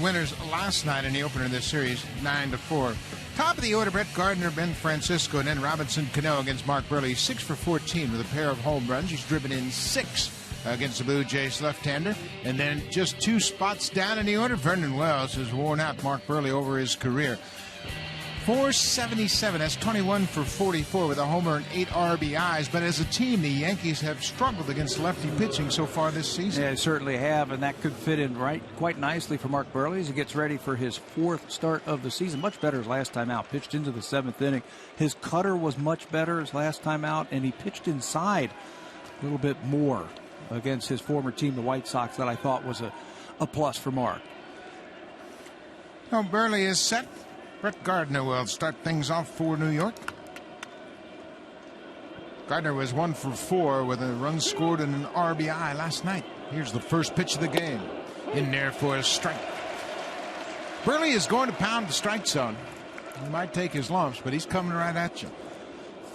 winners last night in the opener of this series, 9-4. Top of the order, Brett Gardner, Ben Francisco, and then Robinson Cano against Mark Buehrle. 6 for 14 with a pair of home runs. He's driven in 6 against the Blue Jays left-hander. And then just 2 spots down in the order, Vernon Wells has worn out Mark Buehrle over his career. 477, that's 21 for 44 with a homer and 8 RBIs. But as a team, the Yankees have struggled against lefty pitching so far this season. Yeah, they certainly have, and that could fit in quite nicely for Mark Buehrle as he gets ready for his 4th start of the season. Much better his last time out. Pitched into the 7th inning. His cutter was much better his last time out, and he pitched inside a little bit more against his former team, the White Sox, that I thought was a plus for Mark. Well, Buehrle is set. Brett Gardner will start things off for New York. Gardner was 1 for 4 with a run scored and an RBI last night. Here's the first pitch of the game. In there for a strike. Buehrle is going to pound the strike zone. He might take his lumps, but he's coming right at you.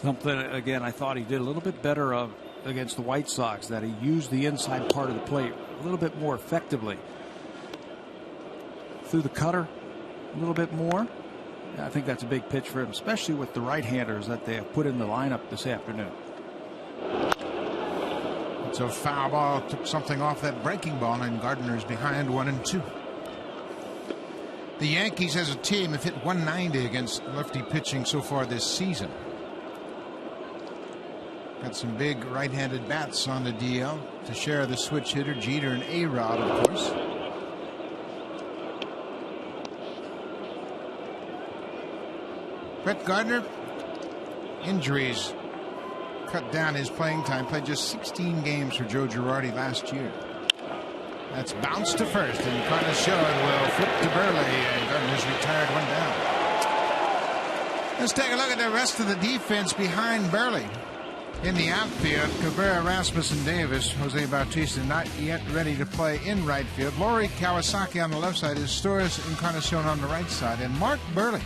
Something, again, I thought he did a little bit better of against the White Sox, that he used the inside part of the plate a little bit more effectively. Through the cutter a little bit more. I think that's a big pitch for him, especially with the right-handers that they have put in the lineup this afternoon. It's a foul ball. Took something off that breaking ball, and Gardner's behind 1-2. The Yankees as a team have hit 190 against lefty pitching so far this season. Got some big right-handed bats on the DL to share the switch hitter, Jeter and A-Rod, of course. Brett Gardner, injuries cut down his playing time. Played just 16 games for Joe Girardi last year. That's bounced to first, and Encarnacion will flip to Buehrle, and Gardner's retired one down. Let's take a look at the rest of the defense behind Buehrle. In the outfield, Cabrera, Rasmussen, Davis, Jose Bautista not yet ready to play in right field. Lori Kawasaki on the left side, Torres Encarnacion on the right side, and Mark Buehrle,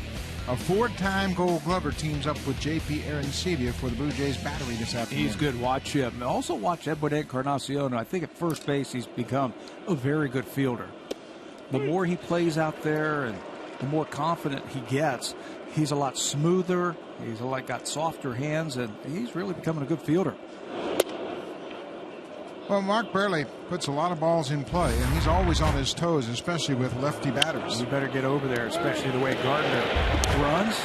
a 4-time Gold Glover, teams up with J.P. Arancibia for the Blue Jays battery this afternoon. He's good. Watch him. Also watch Edward Encarnacion. I think at first base he's become a very good fielder. The more he plays out there and the more confident he gets, he's a lot smoother. He's got softer hands, and he's really becoming a good fielder. Well, Mark Buehrle puts a lot of balls in play, and he's always on his toes, especially with lefty batters. You better get over there, especially the way Gardner runs.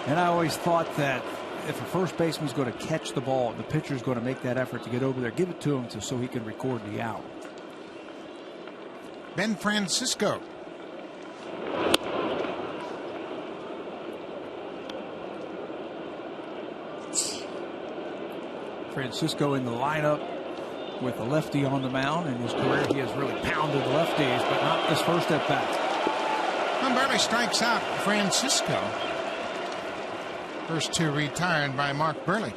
And I always thought that if a first baseman's going to catch the ball, the pitcher's going to make that effort to get over there, give it to him so he can record the out. Ben Francisco. Francisco in the lineup with a lefty on the mound. In his career, he has really pounded lefties, but not this first at bat. Well, Buehrle strikes out Francisco. First 2 retired by Mark Buehrle.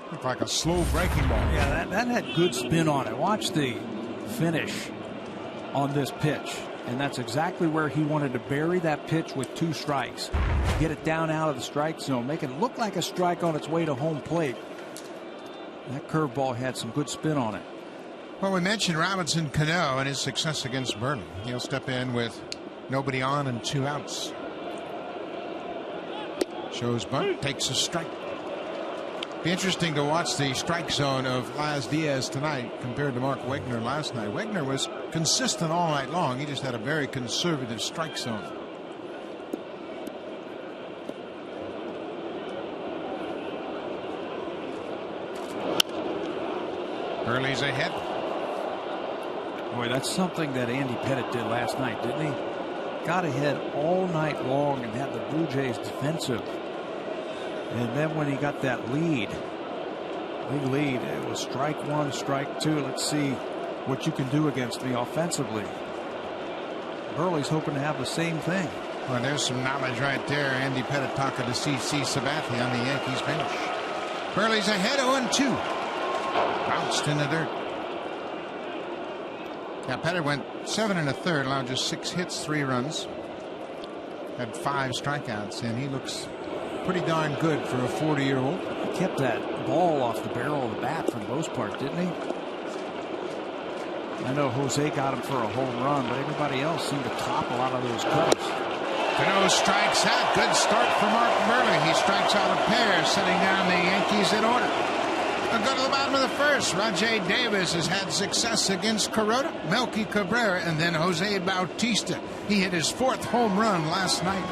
Looked like a slow breaking ball. Yeah, that had good spin on it. Watch the finish on this pitch. And that's exactly where he wanted to bury that pitch with 2 strikes. Get it down out of the strike zone. Make it look like a strike on its way to home plate. That curveball had some good spin on it. Well, we mentioned Robinson Cano and his success against Buehrle. He'll step in with nobody on and 2 outs. Shows bunt, takes a strike. Be interesting to watch the strike zone of Laz Diaz tonight compared to Mark Wegner last night. Wegner was consistent all night long. He just had a very conservative strike zone. Buehrle's ahead. Boy, that's something that Andy Pettitte did last night, didn't he? Got ahead all night long and had the Blue Jays defensive. And then when he got that lead, big lead, it was strike 1, strike 2. Let's see what you can do against me offensively. Buehrle's hoping to have the same thing. Well, there's some knowledge right there. Andy Pettitte talking to C.C. Sabathia on the Yankees bench. Buehrle's ahead 0-2. Bounced in the dirt. Now, Pettitte went 7 1/3, allowed just 6 hits, 3 runs. Had 5 strikeouts, and he looks pretty darn good for a 40-year-old. He kept that ball off the barrel of the bat for the most part, didn't he? I know Jose got him for a home run, but everybody else seemed to top a lot of those cuts. Cano strikes out. Good start for Mark Buehrle. He strikes out a pair, setting down the Yankees in order. A go to the bottom of the first. Rajai Davis has had success against Kuroda, Melky Cabrera, and then Jose Bautista. He hit his 4th home run last night.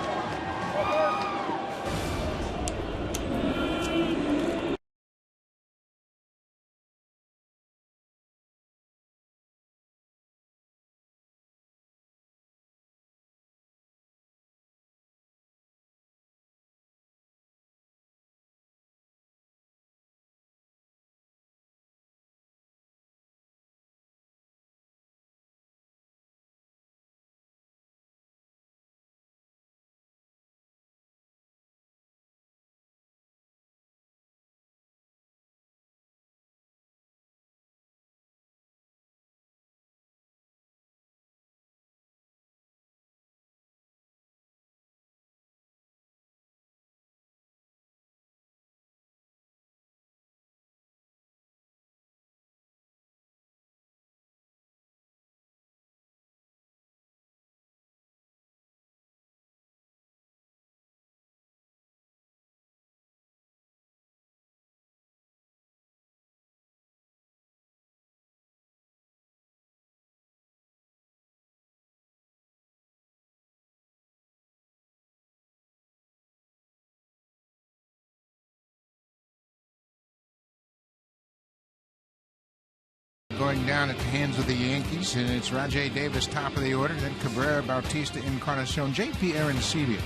Going down at the hands of the Yankees, and it's Rajai Davis top of the order, then Cabrera, Bautista, Encarnacion, J.P. Arancibia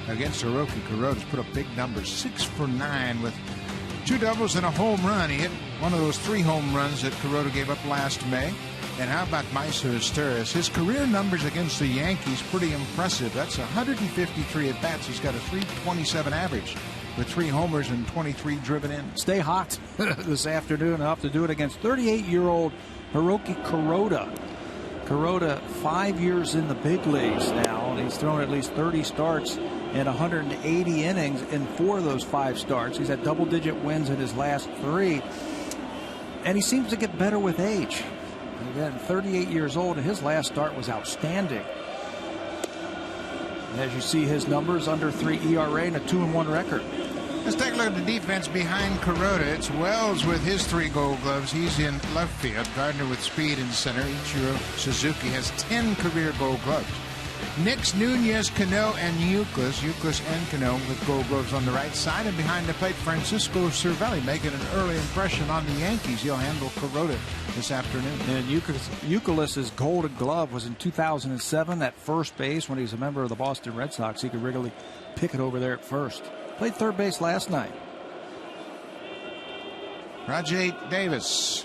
against Hiroki Kuroda's put up big numbers, 6 for 9 with 2 doubles and a home run. He hit one of those 3 home runs that Kuroda gave up last May. And how about Meiser Asteris? His career numbers against the Yankees pretty impressive. That's 153 at bats. He's got a .327 average with 3 homers and 23 driven in. Stay hot this afternoon. I'll have to do it against 38-year-old Hiroki Kuroda. Kuroda, 5 years in the big leagues now, and he's thrown at least 30 starts in 180 innings in 4 of those 5 starts. He's had double-digit wins in his last 3, and he seems to get better with age. Again, 38 years old, and his last start was outstanding. And as you see, his numbers, under 3 ERA and a 2-1 record. Let's take a look at the defense behind Kuroda. It's Wells with his 3 Gold Gloves. He's in left field. Gardner with speed in center. Ichiro Suzuki has 10 career Gold Gloves. Nix, Nunez, Cano, and Youkilis and Cano with Gold Gloves on the right side. And behind the plate, Francisco Cervelli making an early impression on the Yankees. He'll handle Kuroda this afternoon. And Youkilis' Golden Glove was in 2007 at first base when he was a member of the Boston Red Sox. He could regularly pick it over there at first. Played third base last night. Rajai Davis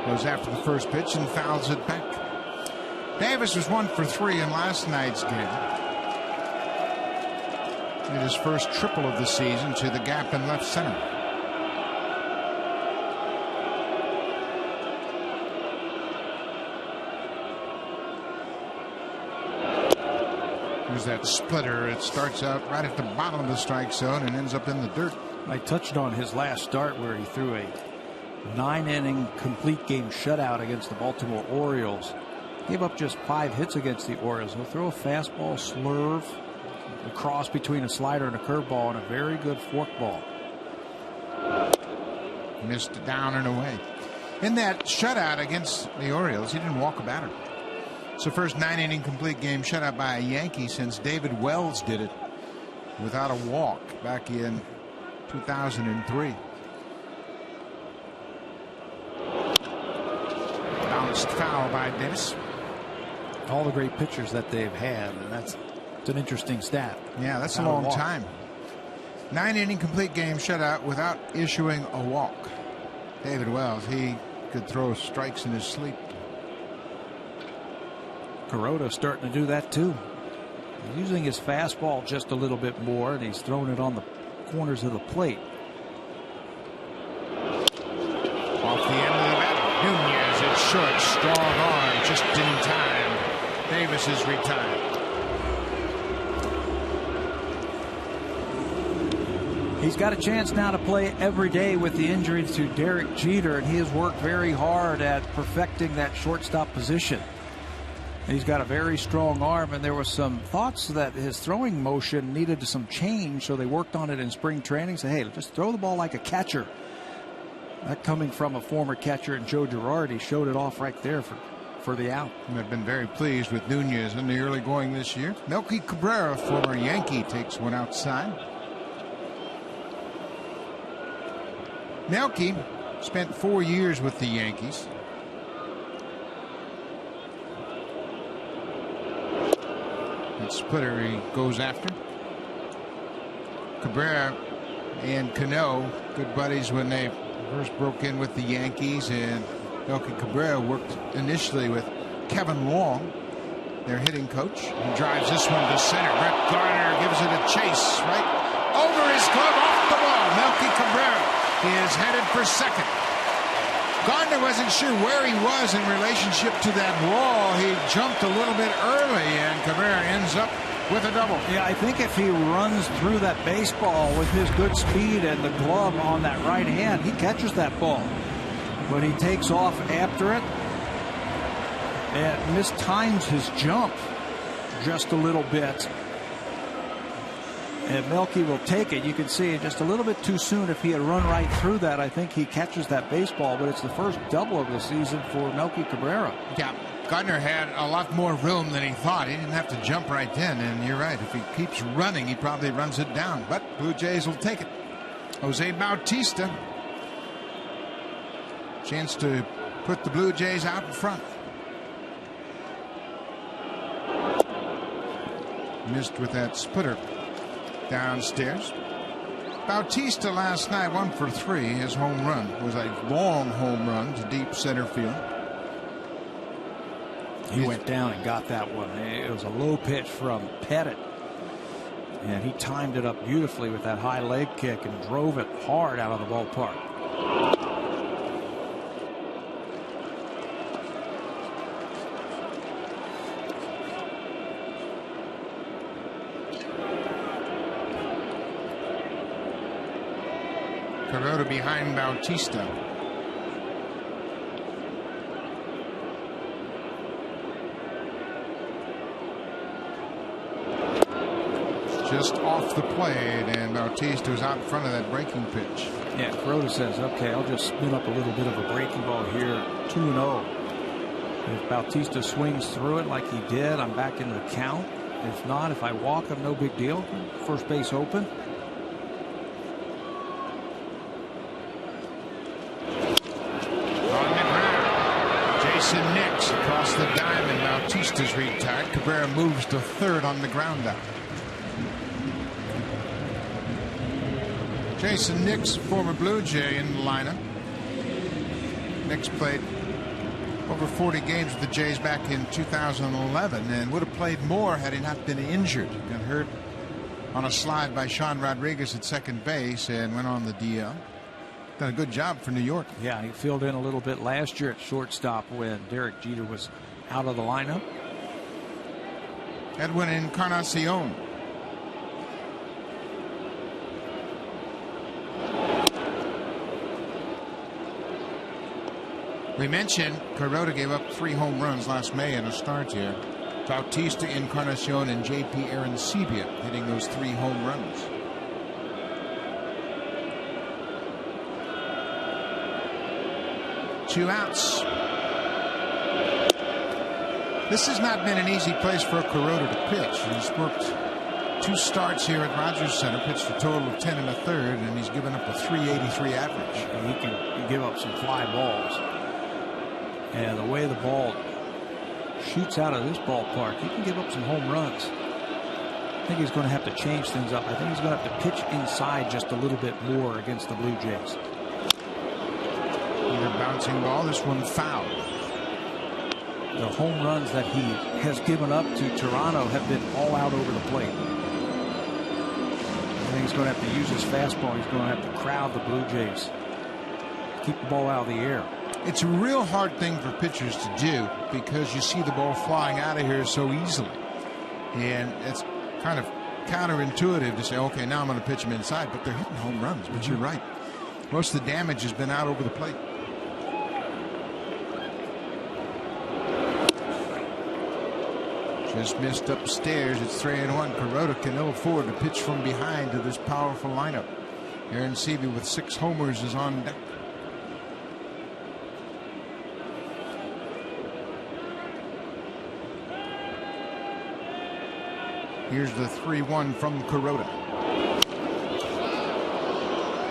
goes after the first pitch and fouls it back. Davis was 1 for 3 in last night's game. Hit his first triple of the season to the gap in left center. Here's that splitter. It starts out right at the bottom of the strike zone and ends up in the dirt. I touched on his last start where he threw a 9-inning complete game shutout against the Baltimore Orioles. Gave up just 5 hits against the Orioles. He'll throw a fastball, slurve, a cross between a slider and a curveball, and a very good forkball. Missed it down and away. In that shutout against the Orioles, he didn't walk a batter. It's the first 9-inning complete game shutout by a Yankee since David Wells did it without a walk back in 2003. Bounced foul by Davis. All the great pitchers that they've had, and it's an interesting stat. Yeah, that's a long time. 9-inning complete game shutout without issuing a walk. David Wells, he could throw strikes in his sleep. Kuroda starting to do that too. He's using his fastball just a little bit more, and he's throwing it on the corners of the plate. Off the end of the bat, Nunez, it's short, strong arm, just in time. Davis is retired. He's got a chance now to play every day with the injury to Derek Jeter, and he has worked very hard at perfecting that shortstop position. He's got a very strong arm, and there were some thoughts that his throwing motion needed some change, so they worked on it in spring training. Say, hey, just throw the ball like a catcher. That coming from a former catcher in Joe Girardi showed it off right there for the out. And they've been very pleased with Nunez in the early going this year. Melky Cabrera, former Yankee, takes one outside. Melky spent 4 years with the Yankees. That splitter he goes after. Cabrera and Cano, good buddies when they first broke in with the Yankees, and Melky Cabrera worked initially with Kevin Long, their hitting coach. He drives this one to center. Brett Gardner gives it a chase right over his glove, off the wall. Melky Cabrera is headed for second. Gardner wasn't sure where he was in relationship to that wall. He jumped a little bit early, and Cabrera ends up with a double. Yeah, I think if he runs through that baseball with his good speed and the glove on that right hand, he catches that ball. But he takes off after it and mistimes his jump just a little bit. And Melky will take it. You can see it just a little bit too soon. If he had run right through that, I think he catches that baseball. But it's the first double of the season for Melky Cabrera. Yeah, Gardner had a lot more room than he thought. He didn't have to jump right then. And you're right, if he keeps running, he probably runs it down. But Blue Jays will take it. Jose Bautista. Chance to put the Blue Jays out in front. Missed with that splitter downstairs. Bautista last night 1 for 3. His home run was a long home run to deep center field. He went down and got that one. It was a low pitch from Pettit, and he timed it up beautifully with that high leg kick and drove it hard out of the ballpark. Kuroda behind Bautista. Just off the plate, and Bautista was out in front of that breaking pitch. Yeah, Kuroda says, okay, I'll just spin up a little bit of a breaking ball here. 2-0. If Bautista swings through it like he did, I'm back in the count. If not, if I walk, I'm no big deal. First base open. Jason Nix across the diamond. Bautista's retired. Cabrera moves to third on the ground out. Jason Nix, former Blue Jay, in the lineup. Nix played over 40 games with the Jays back in 2011 and would have played more had he not been injured. Got hurt on a slide by Sean Rodriguez at second base and went on the DL. Done a good job for New York. Yeah, he filled in a little bit last year at shortstop when Derek Jeter was out of the lineup. Edwin Encarnacion. We mentioned Kuroda gave up 3 home runs last May in a start here. Bautista, Encarnacion, and J.P. Arancibia hitting those 3 home runs. Two outs. This has not been an easy place for Kuroda to pitch. He's worked 2 starts here at Rogers Center, pitched a total of 10 1/3, and he's given up a .383 average. And he can give up some fly balls. And the way the ball shoots out of this ballpark, he can give up some home runs. I think he's going to have to change things up. I think he's going to have to pitch inside just a little bit more against the Blue Jays. Either bouncing ball, this one foul. The home runs that he has given up to Toronto have been all out over the plate. I think he's going to have to use his fastball. He's going to have to crowd the Blue Jays. Keep the ball out of the air. It's a real hard thing for pitchers to do because you see the ball flying out of here so easily. And it's kind of counterintuitive to say, okay, now I'm going to pitch him inside, but they're hitting home runs. But you're right. Most of the damage has been out over the plate. Just missed upstairs. It's 3-1. Kuroda can ill afford to pitch from behind to this powerful lineup. Aaron Seavey with 6 homers is on deck. Here's the 3-1 from Kuroda.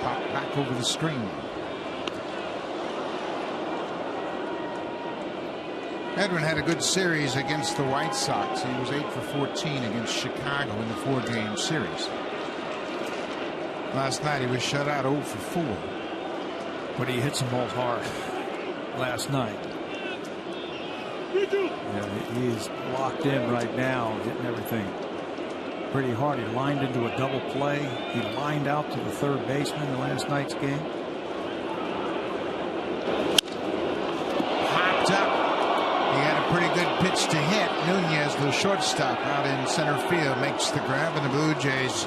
Pop back over the screen. Edwin had a good series against the White Sox. He was 8 for 14 against Chicago in the 4-game series. Last night he was shut out 0 for 4. But he hit some balls hard last night. Yeah, he's locked in right now, hitting everything pretty hard. He lined into a double play. He lined out to the third baseman in last night's game. Hopped up. He had a pretty good pitch to hit. Nunez, the shortstop, out in center field, makes the grab, and the Blue Jays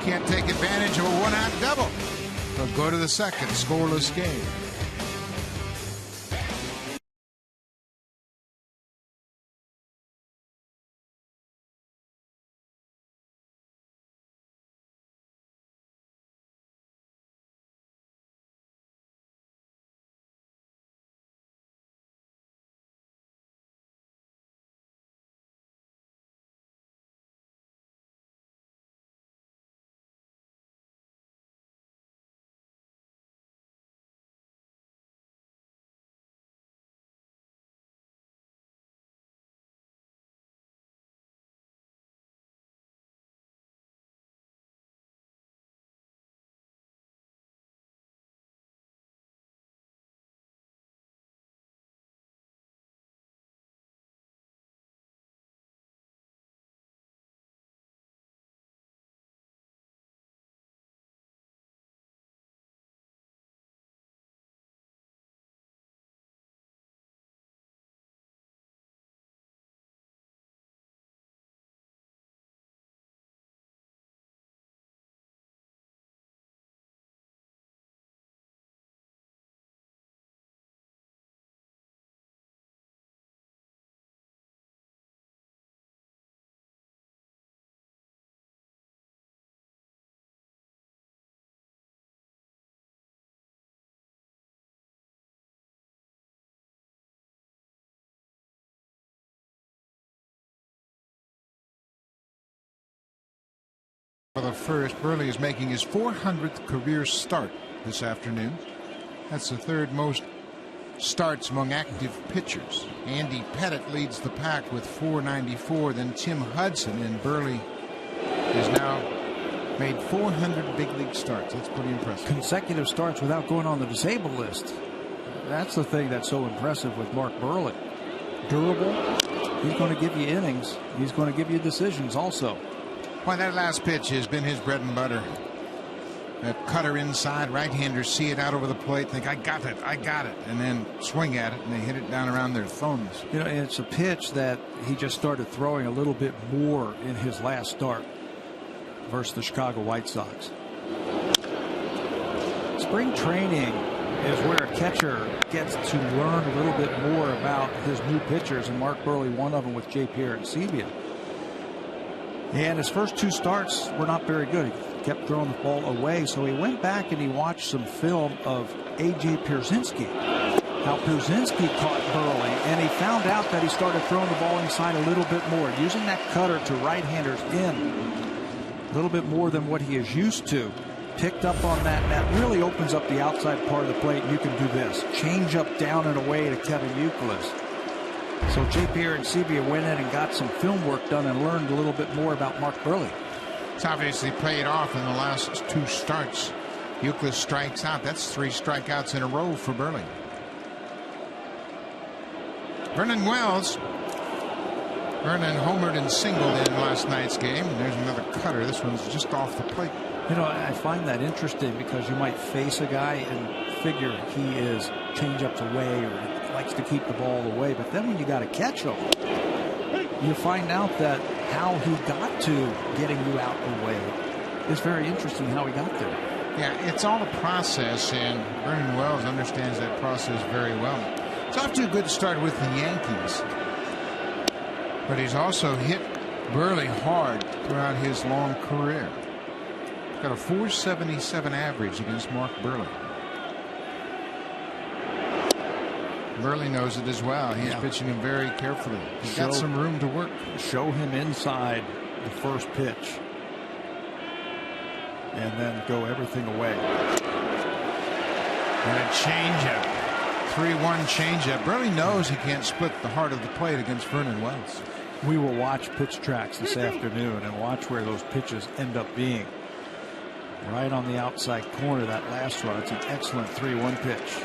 can't take advantage of a one-out double. They'll go to the second, scoreless game. For the first, Buehrle is making his 400th career start this afternoon. That's the third most starts among active pitchers. Andy Pettitte leads the pack with 494, then Tim Hudson, and Buehrle has now made 400 big league starts. That's pretty impressive. Consecutive starts without going on the disabled list. That's the thing that's so impressive with Mark Buehrle. Durable. He's going to give you innings. He's going to give you decisions also. Well, that last pitch has been his bread and butter. That cutter inside, right-handers see it out over the plate, think, I got it, and then swing at it, and they hit it down around their thumbs. You know, and it's a pitch that he just started throwing a little bit more in his last start versus the Chicago White Sox. Spring training is where a catcher gets to learn a little bit more about his new pitchers, and Mark Buehrle, one of them with J. Pierre and Sebia. And his first 2 starts were not very good. He kept throwing the ball away, so he went back and he watched some film of A.J. Pierzynski. How Pierzynski caught Buehrle, and he found out that he started throwing the ball inside a little bit more, using that cutter to right-handers in a little bit more than what he is used to. Picked up on that, and that really opens up the outside part of the plate, and you can do this. Change up down and away to Kevin Youkilis. So J. Pierre and Sebia went in and got some film work done and learned a little bit more about Mark Buehrle. It's obviously paid off in the last 2 starts. Youkilis strikes out. That's 3 strikeouts in a row for Buehrle. Vernon Wells. Vernon homered and singled in last night's game. And there's another cutter. This one's just off the plate. You know, I find that interesting because you might face a guy and figure he is change-ups away or likes to keep the ball away, but then when you got to catch him, you find out that how he got to getting you out the way is very interesting. How he got there. Yeah, it's all a process, and Vernon Wells understands that process very well. It's off to a good start with the Yankees, but he's also hit Buehrle hard throughout his long career. He's got a .477 average against Mark Buehrle. Buehrle knows it as well. He's pitching him very carefully. He's got some room to work. Show him inside the first pitch, and then go everything away. And a changeup. 3-1 changeup. Buehrle knows he can't split the heart of the plate against Vernon Wells. We will watch pitch tracks this afternoon and watch where those pitches end up being. Right on the outside corner, that last one. It's an excellent 3-1 pitch.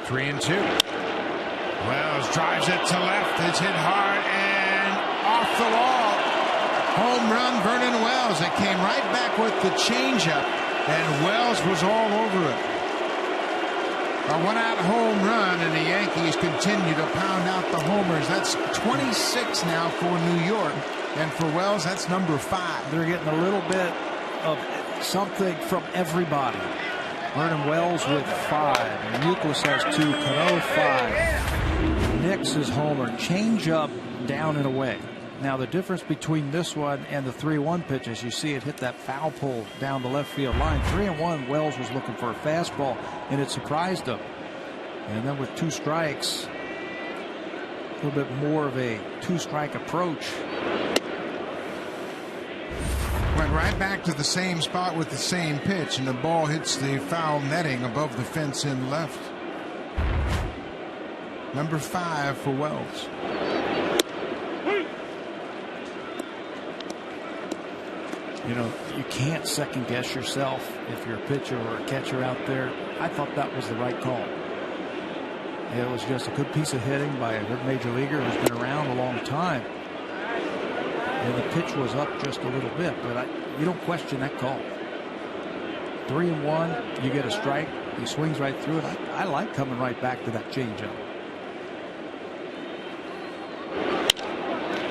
3-2. Wells drives it to left. It's hit hard and off the wall. Home run, Vernon Wells. It came right back with the changeup, and Wells was all over it. A one-out home run, and the Yankees continue to pound out the homers. That's 26 now for New York, and for Wells, that's number 5. They're getting a little bit of something from everybody. Vernon Wells with 5. Youkilis has 2. Cano 5. Nix is homer. Changeup down and away. Now the difference between this one and the 3-1 pitch, as you see it hit that foul pole down the left field line. 3-1, Wells was looking for a fastball, and it surprised him. And then with 2 strikes, a little bit more of a 2-strike approach. Went right back to the same spot with the same pitch, and the ball hits the foul netting above the fence in left. Number 5 for Wells. You know, you can't second guess yourself if you're a pitcher or a catcher out there. I thought that was the right call. It was just a good piece of hitting by a good major leaguer who's been around a long time. And the pitch was up just a little bit, but you don't question that call. 3-1, you get a strike. He swings right through it. I like coming right back to that changeup.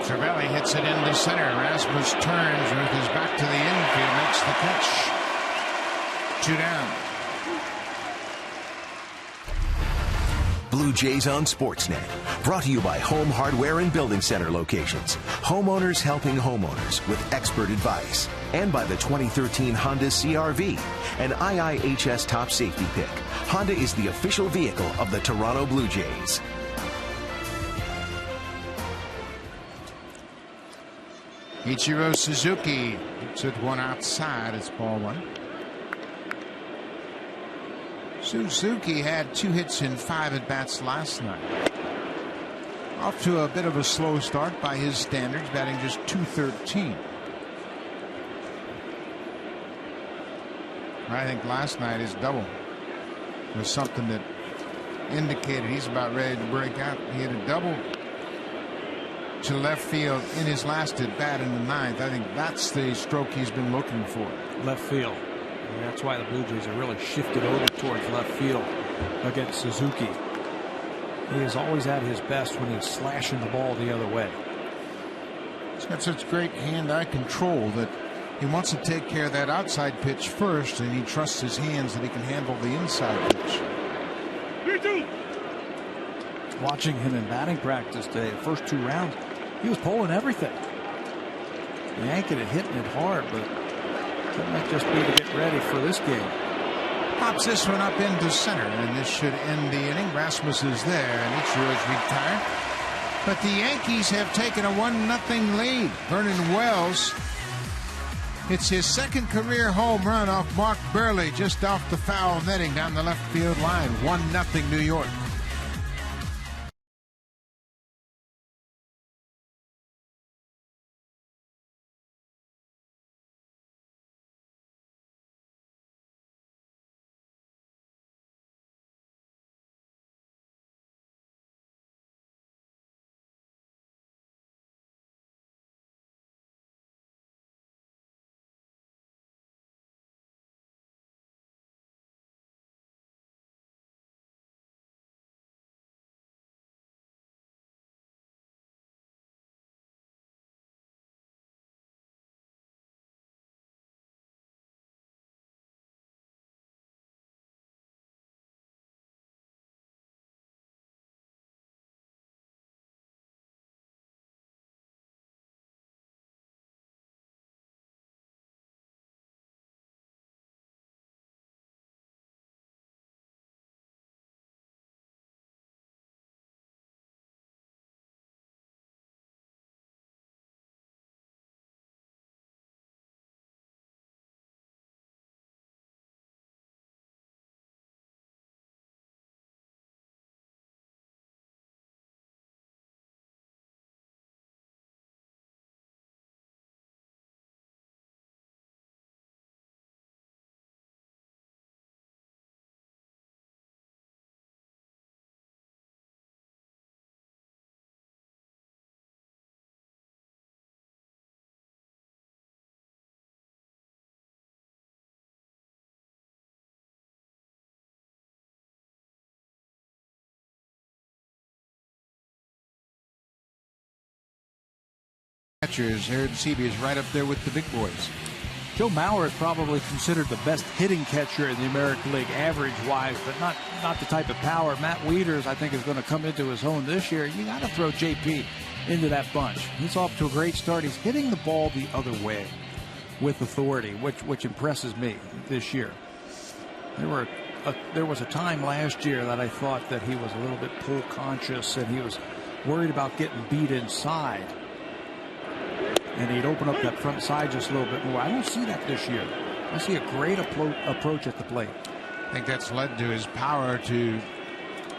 Cervelli hits it into center. Rasmus turns with his back to the infield, makes the catch. 2 down. Blue Jays on Sportsnet. Brought to you by Home Hardware and Building Center locations. Homeowners helping homeowners with expert advice. And by the 2013 Honda CR-V, an IIHS top safety pick. Honda is the official vehicle of the Toronto Blue Jays. Ichiro Suzuki hits it one outside. It's ball 1. Suzuki had 2 hits in 5 at-bats last night. Off to a bit of a slow start by his standards, batting just .213. I think last night his double was something that indicated he's about ready to break out. He had a double to left field in his last at bat in the 9th. I think that's the stroke he's been looking for. Left field. And that's why the Blue Jays are really shifted over towards left field against Suzuki. He is always at his best when he's slashing the ball the other way. He's got such great hand-eye control that he wants to take care of that outside pitch first, and he trusts his hands that he can handle the inside pitch. Watching him in batting practice today, the first 2 rounds, he was pulling everything. Yanking it, hitting it hard, but that might just be to get ready for this game. Pops this one up into center, and this should end the inning. Rasmus is there, and Ichiro's retired. But the Yankees have taken a 1-0 lead. Vernon Wells hits his 2nd career home run off Mark Buehrle, just off the foul netting down the left field line. 1-0 New York. catchers. Aaron Sebe is right up there with the big boys. Joe Mauer is probably considered the best hitting catcher in the American League, average-wise, but not the type of power. Matt Wieters, I think, is going to come into his own this year. You got to throw JP into that bunch. He's off to a great start. He's hitting the ball the other way with authority, which impresses me this year. There was a time last year that I thought that he was a little bit pull conscious and he was worried about getting beat inside. And he'd open up that front side just a little bit more. I don't see that this year. I see a great approach at the plate. I think that's led to his power to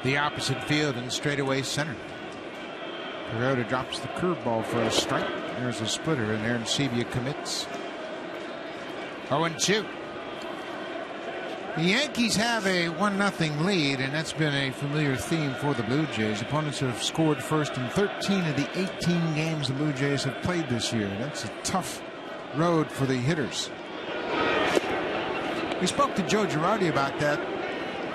the opposite field and straightaway center. Kuroda drops the curveball for a strike. There's a splitter, and Aaron Sebe commits. 0-2. The Yankees have a 1-0 lead, and that's been a familiar theme for the Blue Jays. Opponents have scored first in 13 of the 18 games the Blue Jays have played this year. That's a tough road for the hitters. We spoke to Joe Girardi about that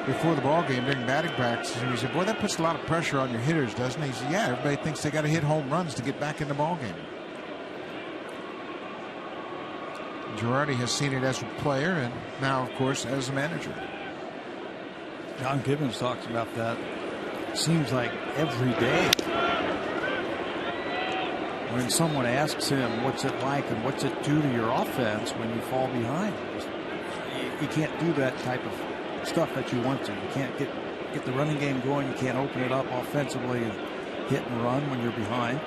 before the ball game during batting practice, and he said, boy, that puts a lot of pressure on your hitters, doesn't it? He said, yeah, everybody thinks they got to hit home runs to get back in the ball game. Girardi has seen it as a player and now, of course, as a manager. John Gibbons talks about that. Seems like every day. When someone asks him what's it like and what's it do to your offense when you fall behind, you can't do that type of stuff that you want to. You can't get the running game going. You can't open it up offensively and hit and run when you're behind.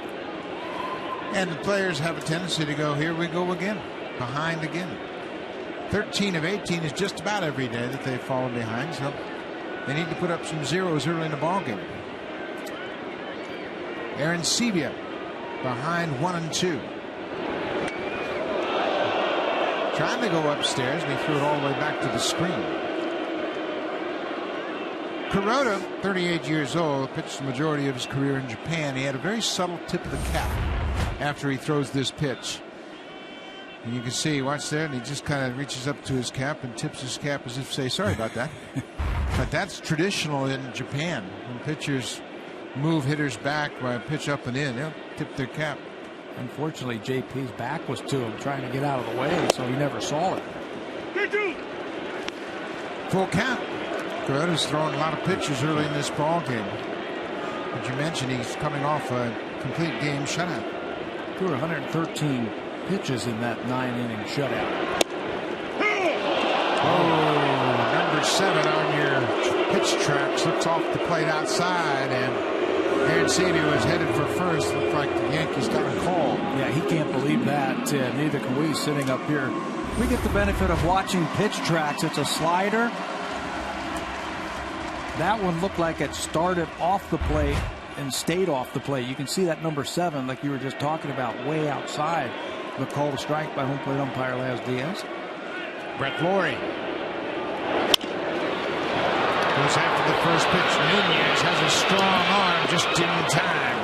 And the players have a tendency to go, here we go again. Behind again. 13 of 18 is just about every day that they've fallen behind, so they need to put up some zeros early in the ball game. Aaron Sebe behind 1-2. Trying to go upstairs, and he threw it all the way back to the screen. Kuroda, 38 years old, pitched the majority of his career in Japan. He had a very subtle tip of the cap after he throws this pitch. And you can see, watch there, and he just kind of reaches up to his cap and tips his cap as if to say, sorry about that. But that's traditional in Japan. When pitchers move hitters back by a pitch up and in, they'll tip their cap. Unfortunately, JP's back was to him, trying to get out of the way, so he never saw it. Full count. Kuroda's throwing a lot of pitches early in this ball game. As you mentioned, he's coming off a complete game shutout. Threw 113 pitches in that 9-inning shutout. Oh, number 7 on your pitch track slips off the plate outside, and Aaron Sebe was headed for first. Looked like the Yankees got a call. Yeah, he can't believe that. Neither can we sitting up here. We get the benefit of watching pitch tracks. It's a slider. That one looked like it started off the plate and stayed off the plate. You can see that number 7, like you were just talking about, way outside. The call to strike by home plate umpire Laz Diaz. Brett Lawrie goes after the first pitch. Nunez has a strong arm just in time.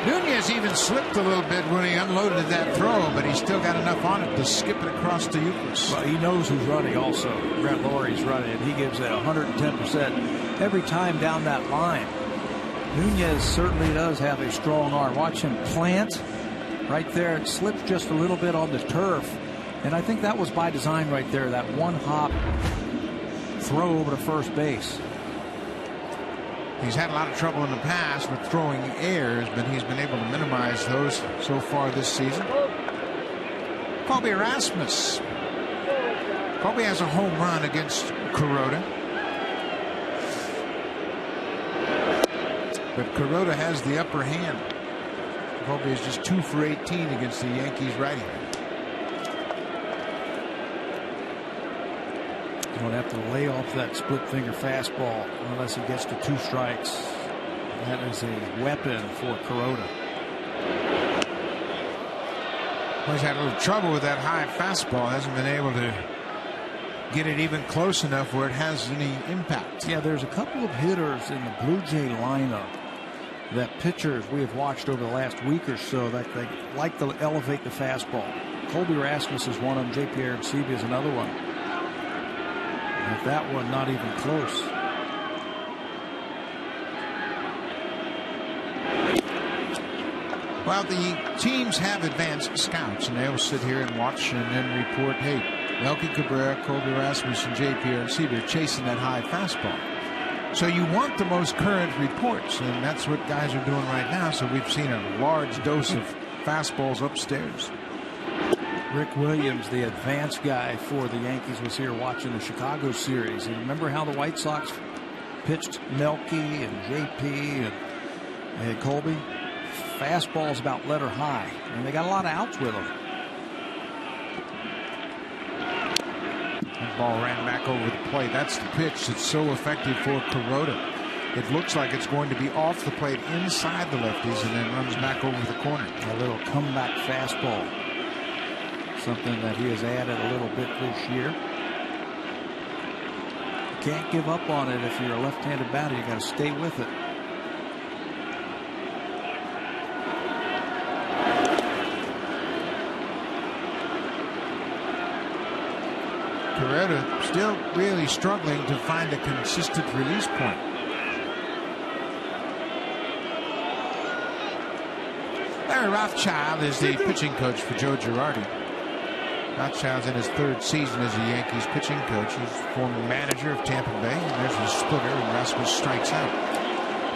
Nunez even slipped a little bit when he unloaded that throw, but he still got enough on it to skip it across to Euclid. Well, he knows who's running also. Brett Laurie's running, and he gives it 110% every time down that line. Nunez certainly does have a strong arm. Watch him plant. Right there, it slipped just a little bit on the turf. And I think that was by design right there, that one-hop throw over to first base. He's had a lot of trouble in the past with throwing errors, but he's been able to minimize those so far this season. Colby Rasmus. Colby has a home run against Kuroda. But Kuroda has the upper hand. Colby is just 2 for 18 against the Yankees righty. You don't have to lay off that split finger fastball unless he gets to 2 strikes. That is a weapon for Kuroda. Well, he's had a little trouble with that high fastball. Hasn't been able to get it even close enough where it has any impact. Yeah, there's a couple of hitters in the Blue Jay lineup that pitchers we have watched over the last week or so that they like to elevate the fastball. Colby Rasmus is one of them. J.P. Aaron Sebe is another one. But that one not even close. Well, the teams have advanced scouts, and they'll sit here and watch and then report, hey, Melky Cabrera, Colby Rasmussen, J.P.R. and Seaver chasing that high fastball. So you want the most current reports, and that's what guys are doing right now. So we've seen a large dose of fastballs upstairs. Rick Williams, the advanced guy for the Yankees, was here watching the Chicago series. And remember how the White Sox pitched Melky and J.P. and Colby? Fastballs about letter high, and they got a lot of outs with them. That ball ran back over the plate. That's the pitch that's so effective for Kuroda. It looks like it's going to be off the plate inside the lefties and then runs back over the corner. A little comeback fastball. Something that he has added a little bit this year. You can't give up on it if you're a left-handed batter. You got to stay with it. Kuroda still really struggling to find a consistent release point. Larry Rothschild is the pitching coach for Joe Girardi. Rothschild's in his third season as a Yankees pitching coach. He's former manager of Tampa Bay. And there's a splitter, and Rasmus strikes out.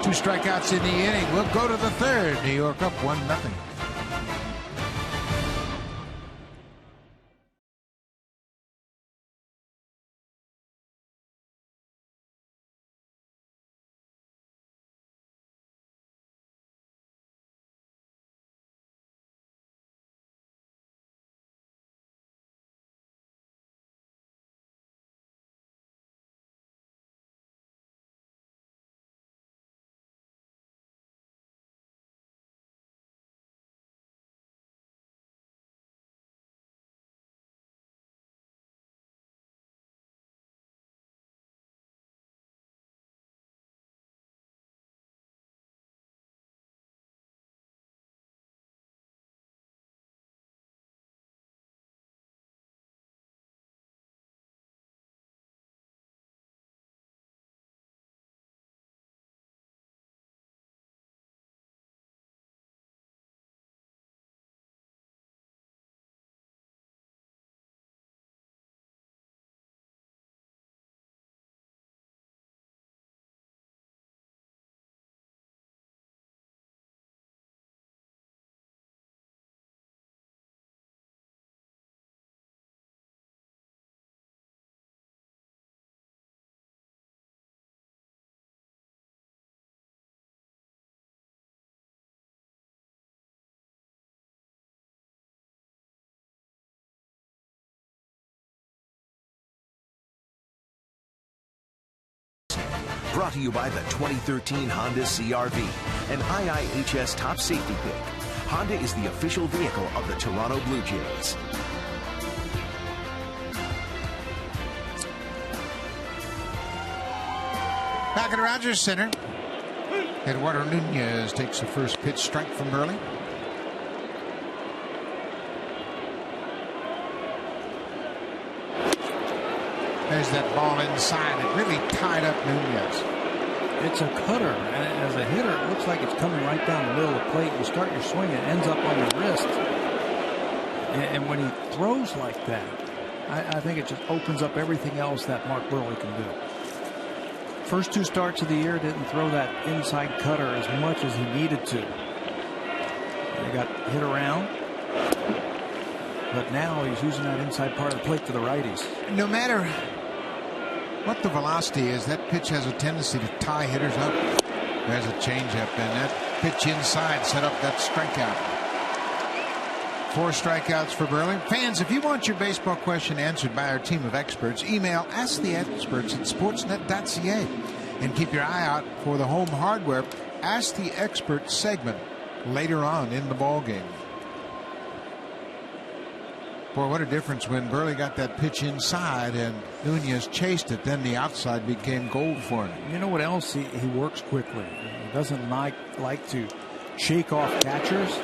2 strikeouts in the inning. We'll go to the third. New York up 1-0. Brought to you by the 2013 Honda CR-V, an IIHS top safety pick. Honda is the official vehicle of the Toronto Blue Jays. Back at Rogers Center, Eduardo Nunez takes the first pitch, strike from Buehrle. There's that ball inside. It really tied up Nunez. It's a cutter, and as a hitter, it looks like it's coming right down the middle of the plate. You start your swing, it ends up on your wrist. And when he throws like that, I think it just opens up everything else that Mark Buehrle can do. First 2 starts of the year didn't throw that inside cutter as much as he needed to. He got hit around. But now he's using that inside part of the plate for the righties. No matter what the velocity is, that pitch has a tendency to tie hitters up. There's a changeup, and that pitch inside set up that strikeout. 4 strikeouts for Buehrle. Fans, if you want your baseball question answered by our team of experts, email asktheexperts@sportsnet.ca and keep your eye out for the home hardware Ask the Expert segment later on in the ball game. Boy, what a difference when Buehrle got that pitch inside and Nunez chased it. Then the outside became gold for him. You know what else? He works quickly. He doesn't like to shake off catchers.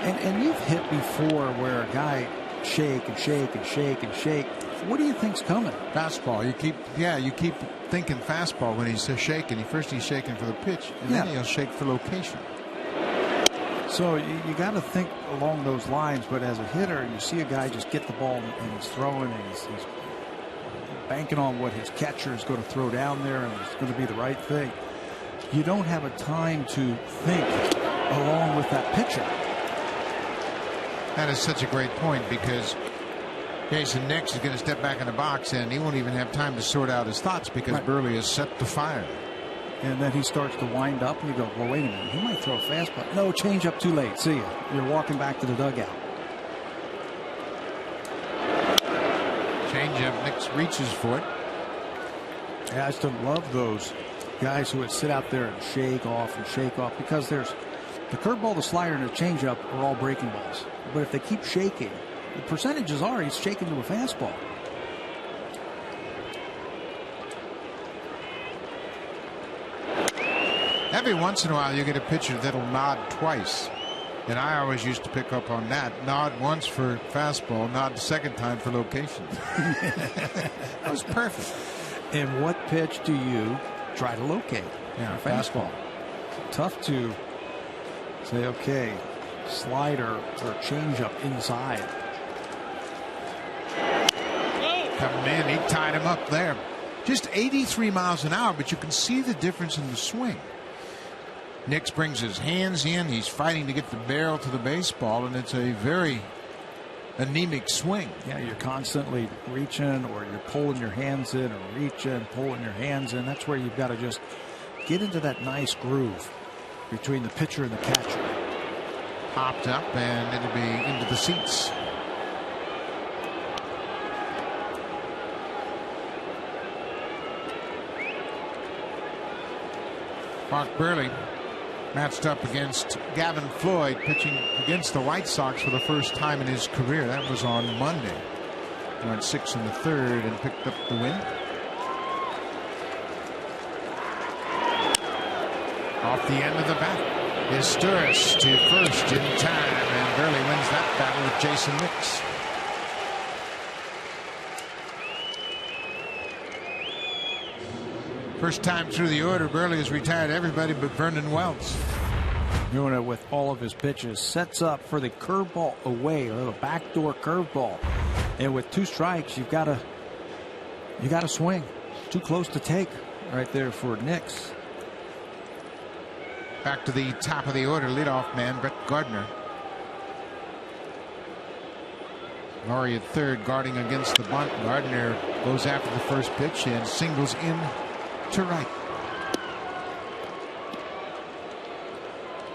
And you've hit before where a guy shake and shake and shake and shake. What do you think's coming? Fastball. You keep thinking fastball when he's shaking. First he's shaking for the pitch, and then he'll shake for location. So you got to think along those lines, but as a hitter, you see a guy just get the ball and he's throwing and he's banking on what his catcher is going to throw down there and it's going to be the right thing. You don't have a time to think along with that pitcher. That is such a great point, because Jason Nix is going to step back in the box and he won't even have time to sort out his thoughts because Buehrle is set to fire. And then he starts to wind up and you go, well, wait a minute, he might throw a fastball. No, change up too late. See ya. You're walking back to the dugout. Change up. Nix reaches for it. Yeah, I just don't love those guys who would sit out there and shake off, because there's the curveball, the slider, and the changeup are all breaking balls. But if they keep shaking, the percentages are he's shaking to a fastball. Every once in a while you get a pitcher that'll nod twice. And I always used to pick up on that. Nod once for fastball, nod the second time for location. That was perfect. And what pitch do you try to locate? Yeah, fastball. Tough to say, okay, slider or changeup inside. Coming in, he tied him up there. Just 83 miles an hour, but you can see the difference in the swing. Nix brings his hands in. He's fighting to get the barrel to the baseball, and it's a very anemic swing. Yeah, you're constantly reaching, or you're pulling your hands in, or reaching, pulling your hands in. That's where you've got to just get into that nice groove between the pitcher and the catcher. Popped up, and it'll be into the seats. Mark Buehrle matched up against Gavin Floyd, pitching against the White Sox for the first time in his career. That was on Monday. He went 6 in the third and picked up the win. Off the end of the bat is Sturris to first in time, and Buehrle wins that battle with Jason Nix. First time through the order, Buehrle has retired everybody but Vernon Wells. Doing it with all of his pitches. Sets up for the curveball away, a little backdoor curveball. And with 2 strikes, you got to swing. Too close to take right there for Nix. Back to the top of the order, leadoff man Brett Gardner. Laurie at third, guarding against the bunt. Gardner goes after the first pitch and singles in to right.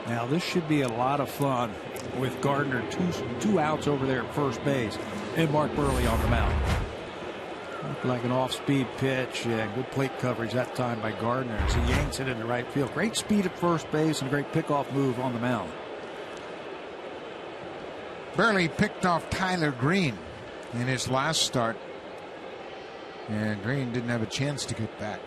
Now this should be a lot of fun with Gardner two outs over there at first base and Mark Buehrle on the mound. Looked like an off-speed pitch. Yeah, good plate coverage that time by Gardner as he yanks it into right field. Great speed at first base and a great pickoff move on the mound. Buehrle picked off Tyler Green in his last start, and Green didn't have a chance to get back.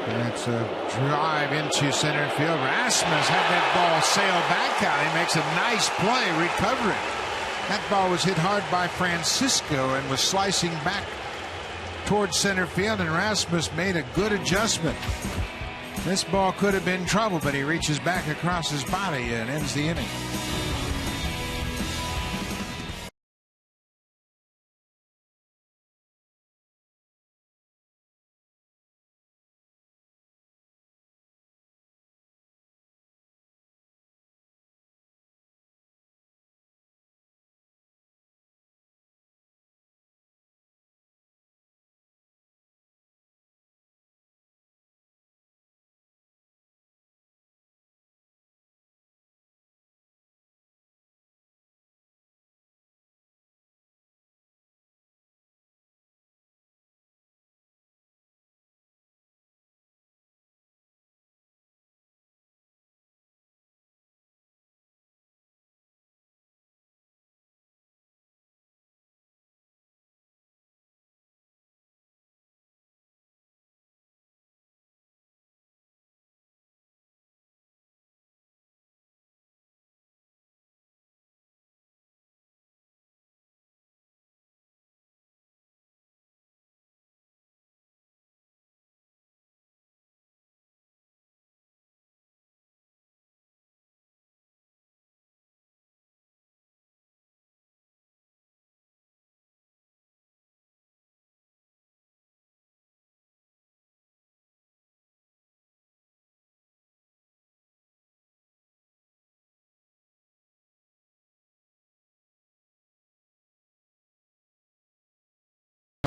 And it's a drive into center field. Rasmus had that ball sail back out. He makes a nice play recovering. That ball was hit hard by Francisco and was slicing back towards center field, and Rasmus made a good adjustment. This ball could have been trouble, but he reaches back across his body and ends the inning.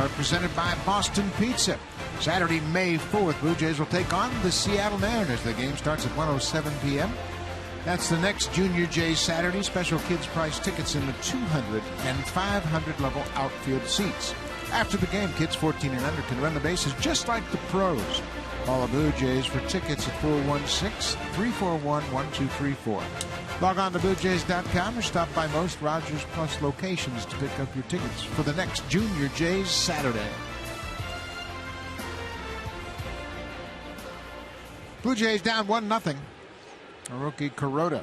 Tour presented by Boston Pizza. Saturday, May 4th, Blue Jays will take on the Seattle Mariners. The game starts at 1:07 p.m. That's the next Junior Jays Saturday. Special kids price tickets in the 200 and 500 level outfield seats. After the game, kids 14 and under can run the bases just like the pros. Call the Blue Jays for tickets at 416-341-1234. Log on to BlueJays.com or stop by most Rogers Plus locations to pick up your tickets for the next Junior Jays Saturday. Blue Jays down 1-0. Rookie Kuroda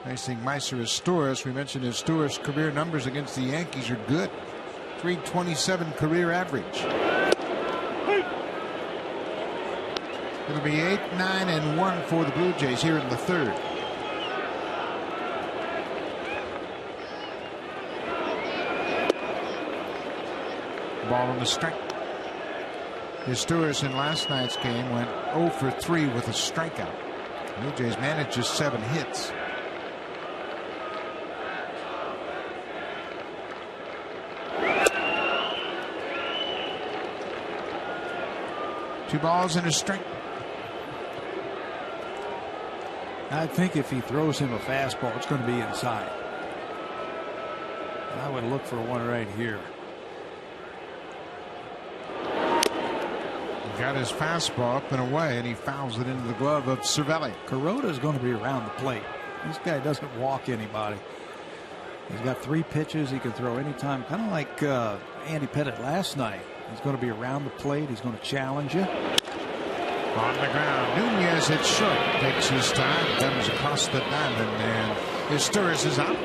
facing Meiser Astores. We mentioned Astores' career numbers against the Yankees are good. .327 career average. It'll be 8-9-1 for the Blue Jays here in the third. Ball on the strike. Astores in last night's game went 0 for 3 with a strikeout. Blue Jays managed just 7 hits. Two balls and a strike. I think if he throws him a fastball, it's going to be inside. I would look for one right here. He got his fastball up and away, and he fouls it into the glove of Cervelli. Kuroda is going to be around the plate. This guy doesn't walk anybody. He's got 3 pitches he can throw anytime, kind of like Andy Pettitte last night. He's going to be around the plate. He's going to challenge you. On the ground, Nunez at short takes his time, comes across the diamond, and Astores is out.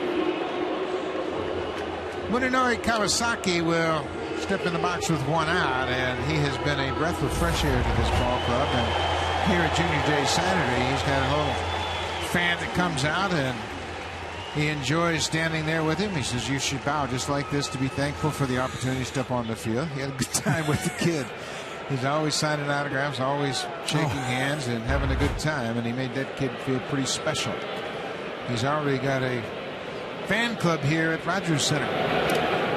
Munenori Kawasaki will step in the box with 1 out, and he has been a breath of fresh air to this ball club. And here at Junior Day Saturday, he's got a little fan that comes out, and he enjoys standing there with him. He says, "You should bow just like this to be thankful for the opportunity to step on the field." He had a good time with the kid. He's always signing autographs, always shaking hands and having a good time, and he made that kid feel pretty special. He's already got a fan club here at Rogers Center,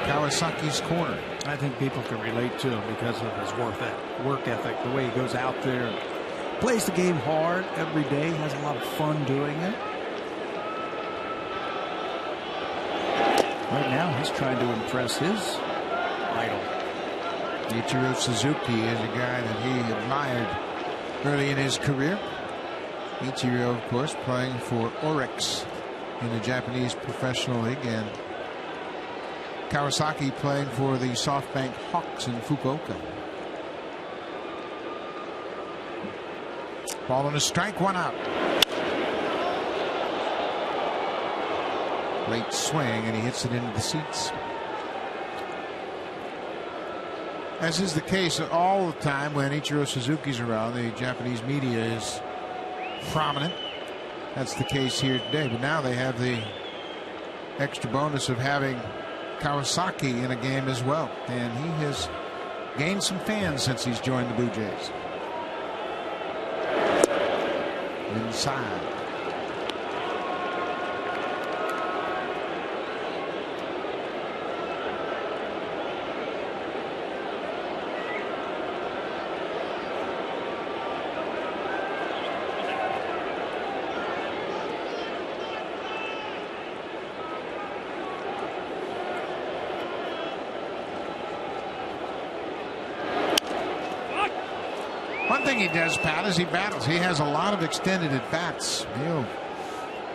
Kawasaki's Corner. I think people can relate to him because of his work ethic, the way he goes out there and plays the game hard every day, has a lot of fun doing it. Right now, he's trying to impress his idol. Ichiro Suzuki is a guy that he admired early in his career. Ichiro, of course, playing for Oryx in the Japanese Professional League, and Kawasaki playing for the SoftBank Hawks in Fukuoka. Ball on a strike, 1 out. Late swing, and he hits it into the seats. As is the case all the time when Ichiro Suzuki's around, the Japanese media is prominent. That's the case here today, but now they have the extra bonus of having Kawasaki in a game as well, and he has gained some fans since he's joined the Blue Jays. Inside. One thing he does, Pat, is he battles. He has a lot of extended at-bats. He'll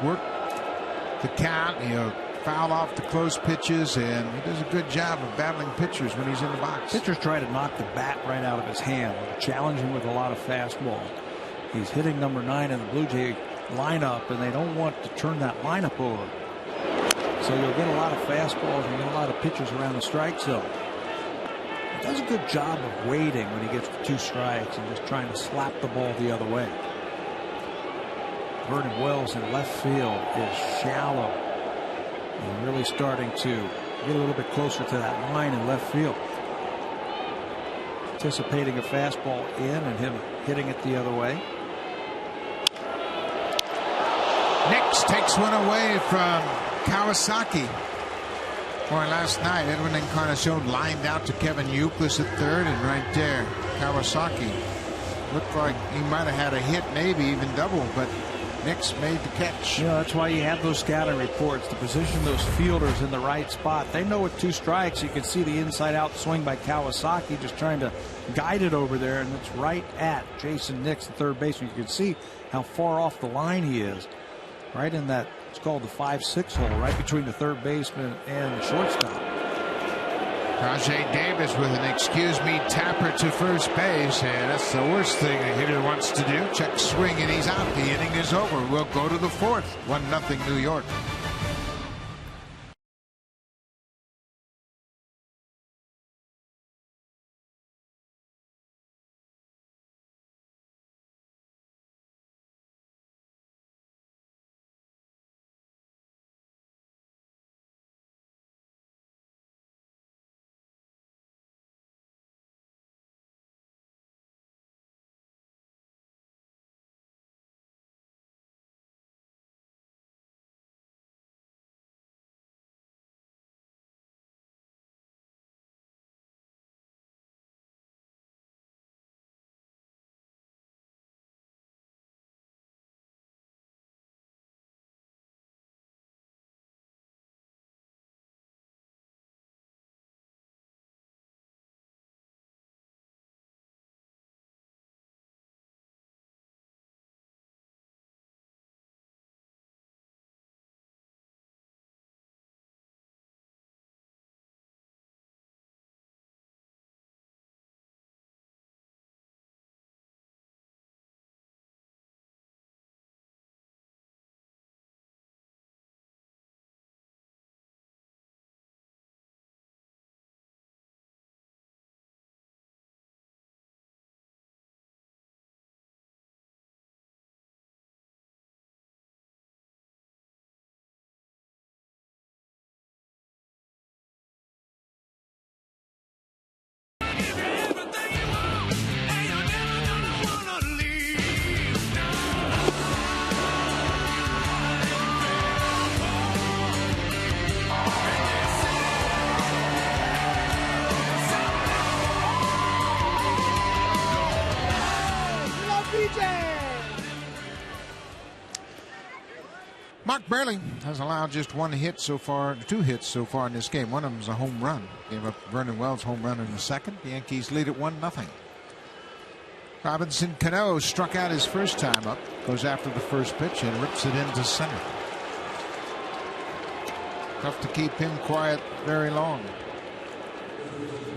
work the count. He'll foul off the close pitches, and he does a good job of battling pitchers when he's in the box. Pitchers try to knock the bat right out of his hand, challenge him with a lot of fastballs. He's hitting number 9 in the Blue Jay lineup, and they don't want to turn that lineup over. So you'll get a lot of fastballs and get a lot of pitchers around the strike zone. He does a good job of waiting when he gets to 2 strikes and just trying to slap the ball the other way. Vernon Wells in left field is shallow and really starting to get a little bit closer to that line in left field. Anticipating a fastball in and him hitting it the other way. Nix takes one away from Kawasaki. Boy, last night, Edwin Encarnacion lined out to Kevin Youkilis at third, and right there, Kawasaki looked like he might have had a hit, maybe even double, but Nix made the catch. Yeah, that's why you have those scouting reports to position those fielders in the right spot. They know with 2 strikes, you can see the inside-out swing by Kawasaki, just trying to guide it over there, and it's right at Jason Nix, the third baseman. You can see how far off the line he is, right in that. It's called the 5-6 hole, right between the third baseman and the shortstop. Rajay Davis with an excuse me tapper to first base, and that's the worst thing a hitter wants to do. Check swing, and he's out. The inning is over. We'll go to the 4th. 1-0 New York. Mark Buehrle has allowed just 2 hits so far in this game. One of them is a home run. Gave up Vernon Wells' home run in the second. The Yankees lead at 1-0. Robinson Cano struck out his first time up. Goes after the first pitch and rips it into center. Tough to keep him quiet very long.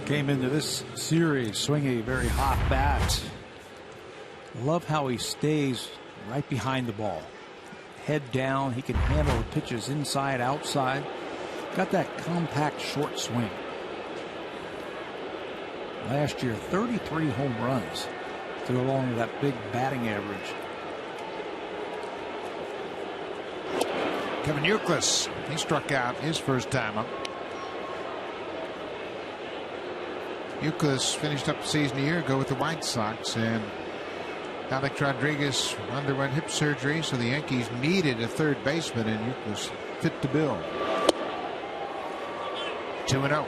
Came into this series swinging a very hot bat. Love how he stays right behind the ball. Head down. He can handle the pitches inside, outside. Got that compact short swing. Last year, 33 home runs to go along with that big batting average. Kevin Youkilis, he struck out his first time up. Youkilis finished up the season a year ago with the White Sox, and Alex Rodriguez underwent hip surgery, so the Yankees needed a third baseman, and Youkilis fit the bill. 2-0.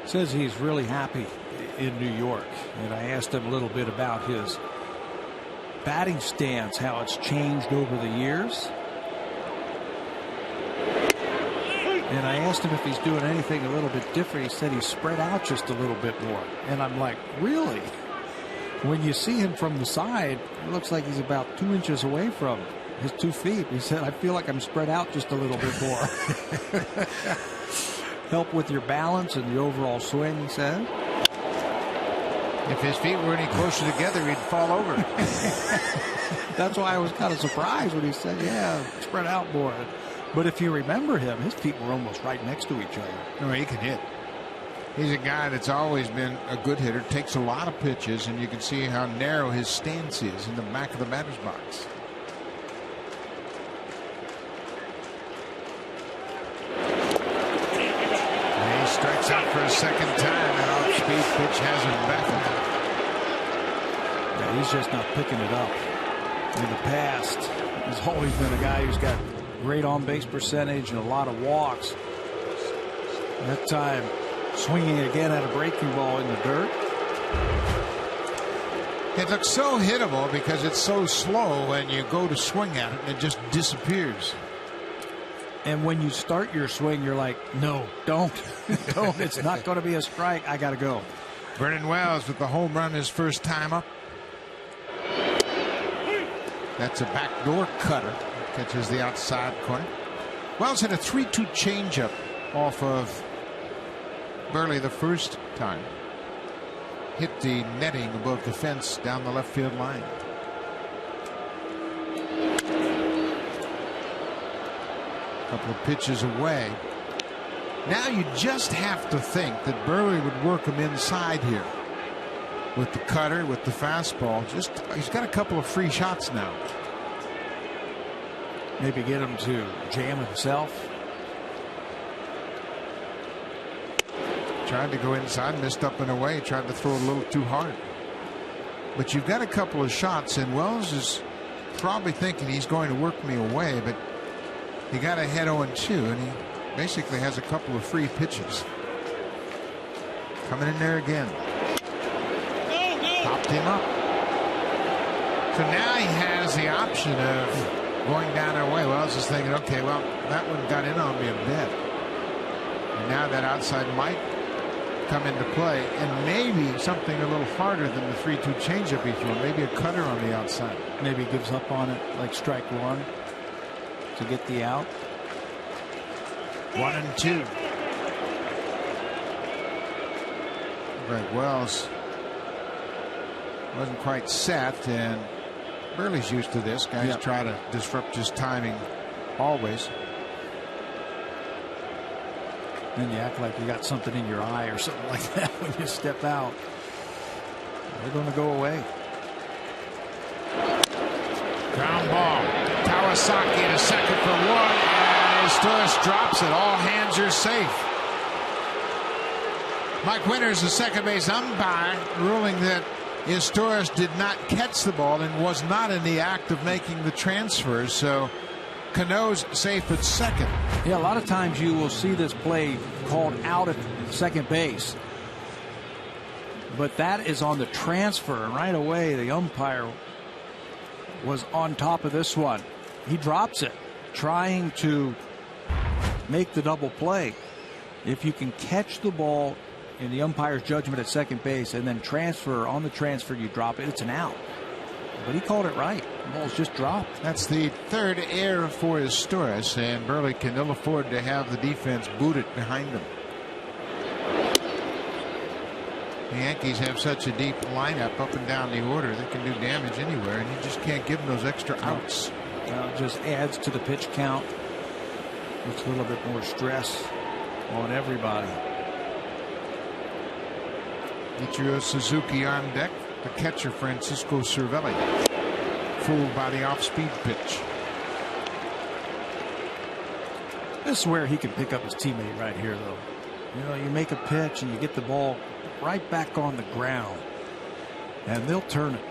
Says he's really happy in New York, and I asked him a little bit about his batting stance, how it's changed over the years. And I asked him if he's doing anything a little bit different. He said he's spread out just a little bit more. And I'm like, really? When you see him from the side, it looks like he's about 2 inches away from his 2 feet. He said, I feel like I'm spread out just a little bit more. Help with your balance and the overall swing, he said. If his feet were any closer together, he'd fall over. That's why I was kind of surprised when he said, yeah, spread out more. But if you remember him, his feet were almost right next to each other. No, he can hit. He's a guy that's always been a good hitter, takes a lot of pitches, and you can see how narrow his stance is in the back of the batter's box. And he strikes out for a second time. That off-speed pitch has him baffled. Yeah, he's just not picking it up. In the past, He's always been a guy who's got great on-base percentage and a lot of walks. That time, swinging again at a breaking ball in the dirt. It looks so hittable because it's so slow when you go to swing at it and it just disappears. And when you start your swing, you're like, no, don't. Don't. It's not going to be a strike. I got to go. Vernon Wells with the home run his first time up. That's a backdoor cutter. Catches the outside corner. Wells hit a 3-2 changeup off of Buehrle the first time. Hit the netting above the fence down the left field line. Couple of pitches away. Now you just have to think that Buehrle would work him inside here with the cutter, with the fastball. He's got a couple of free shots now. Maybe get him to jam himself. Tried to go inside, missed up and away, tried to throw a little too hard. But you've got a couple of shots, and Wells is probably thinking he's going to work me away, but he got ahead 0-2, and he basically has a couple of free pitches. Coming in there again. Popped him up. So now he has the option of going down our way. Wells is thinking, okay, well, that one got in on me a bit. And now that outside might come into play, and maybe something a little harder than the 3-2 changeup he threw. Maybe a cutter on the outside. Maybe he gives up on it, like strike one, to get the out. 1-2. Greg Wells wasn't quite set, and Buehrle's used to this. Guys try to disrupt his timing always. Then you act like you got something in your eye or something like that when you step out. They're going to go away. Ground ball. Kawasaki to second for one, and Storis drops it. All hands are safe. Mike Winters, the second base umpire, ruling that Storis did not catch the ball and was not in the act of making the transfer. So Cano's safe at second. Yeah, a lot of times you will see this play called out at second base, but that is on the transfer, and right away the umpire was on top of this one. He drops it, trying to make the double play. If you can catch the ball in the umpire's judgment at second base and then transfer, on the transfer you drop it, it's an out. But he called it right. The ball's just dropped. That's the third error for Storis, and Buehrle can ill afford to have the defense boot it behind him. The Yankees have such a deep lineup up and down the order. They can do damage anywhere, and you just can't give them those extra outs. It just adds to the pitch count. Puts a little bit more stress on everybody. Ichiro Suzuki on deck. The catcher, Francisco Cervelli, fooled by the off-speed pitch. This is where he can pick up his teammate right here, though. You know, you make a pitch and you get the ball right back on the ground, and they'll turn it.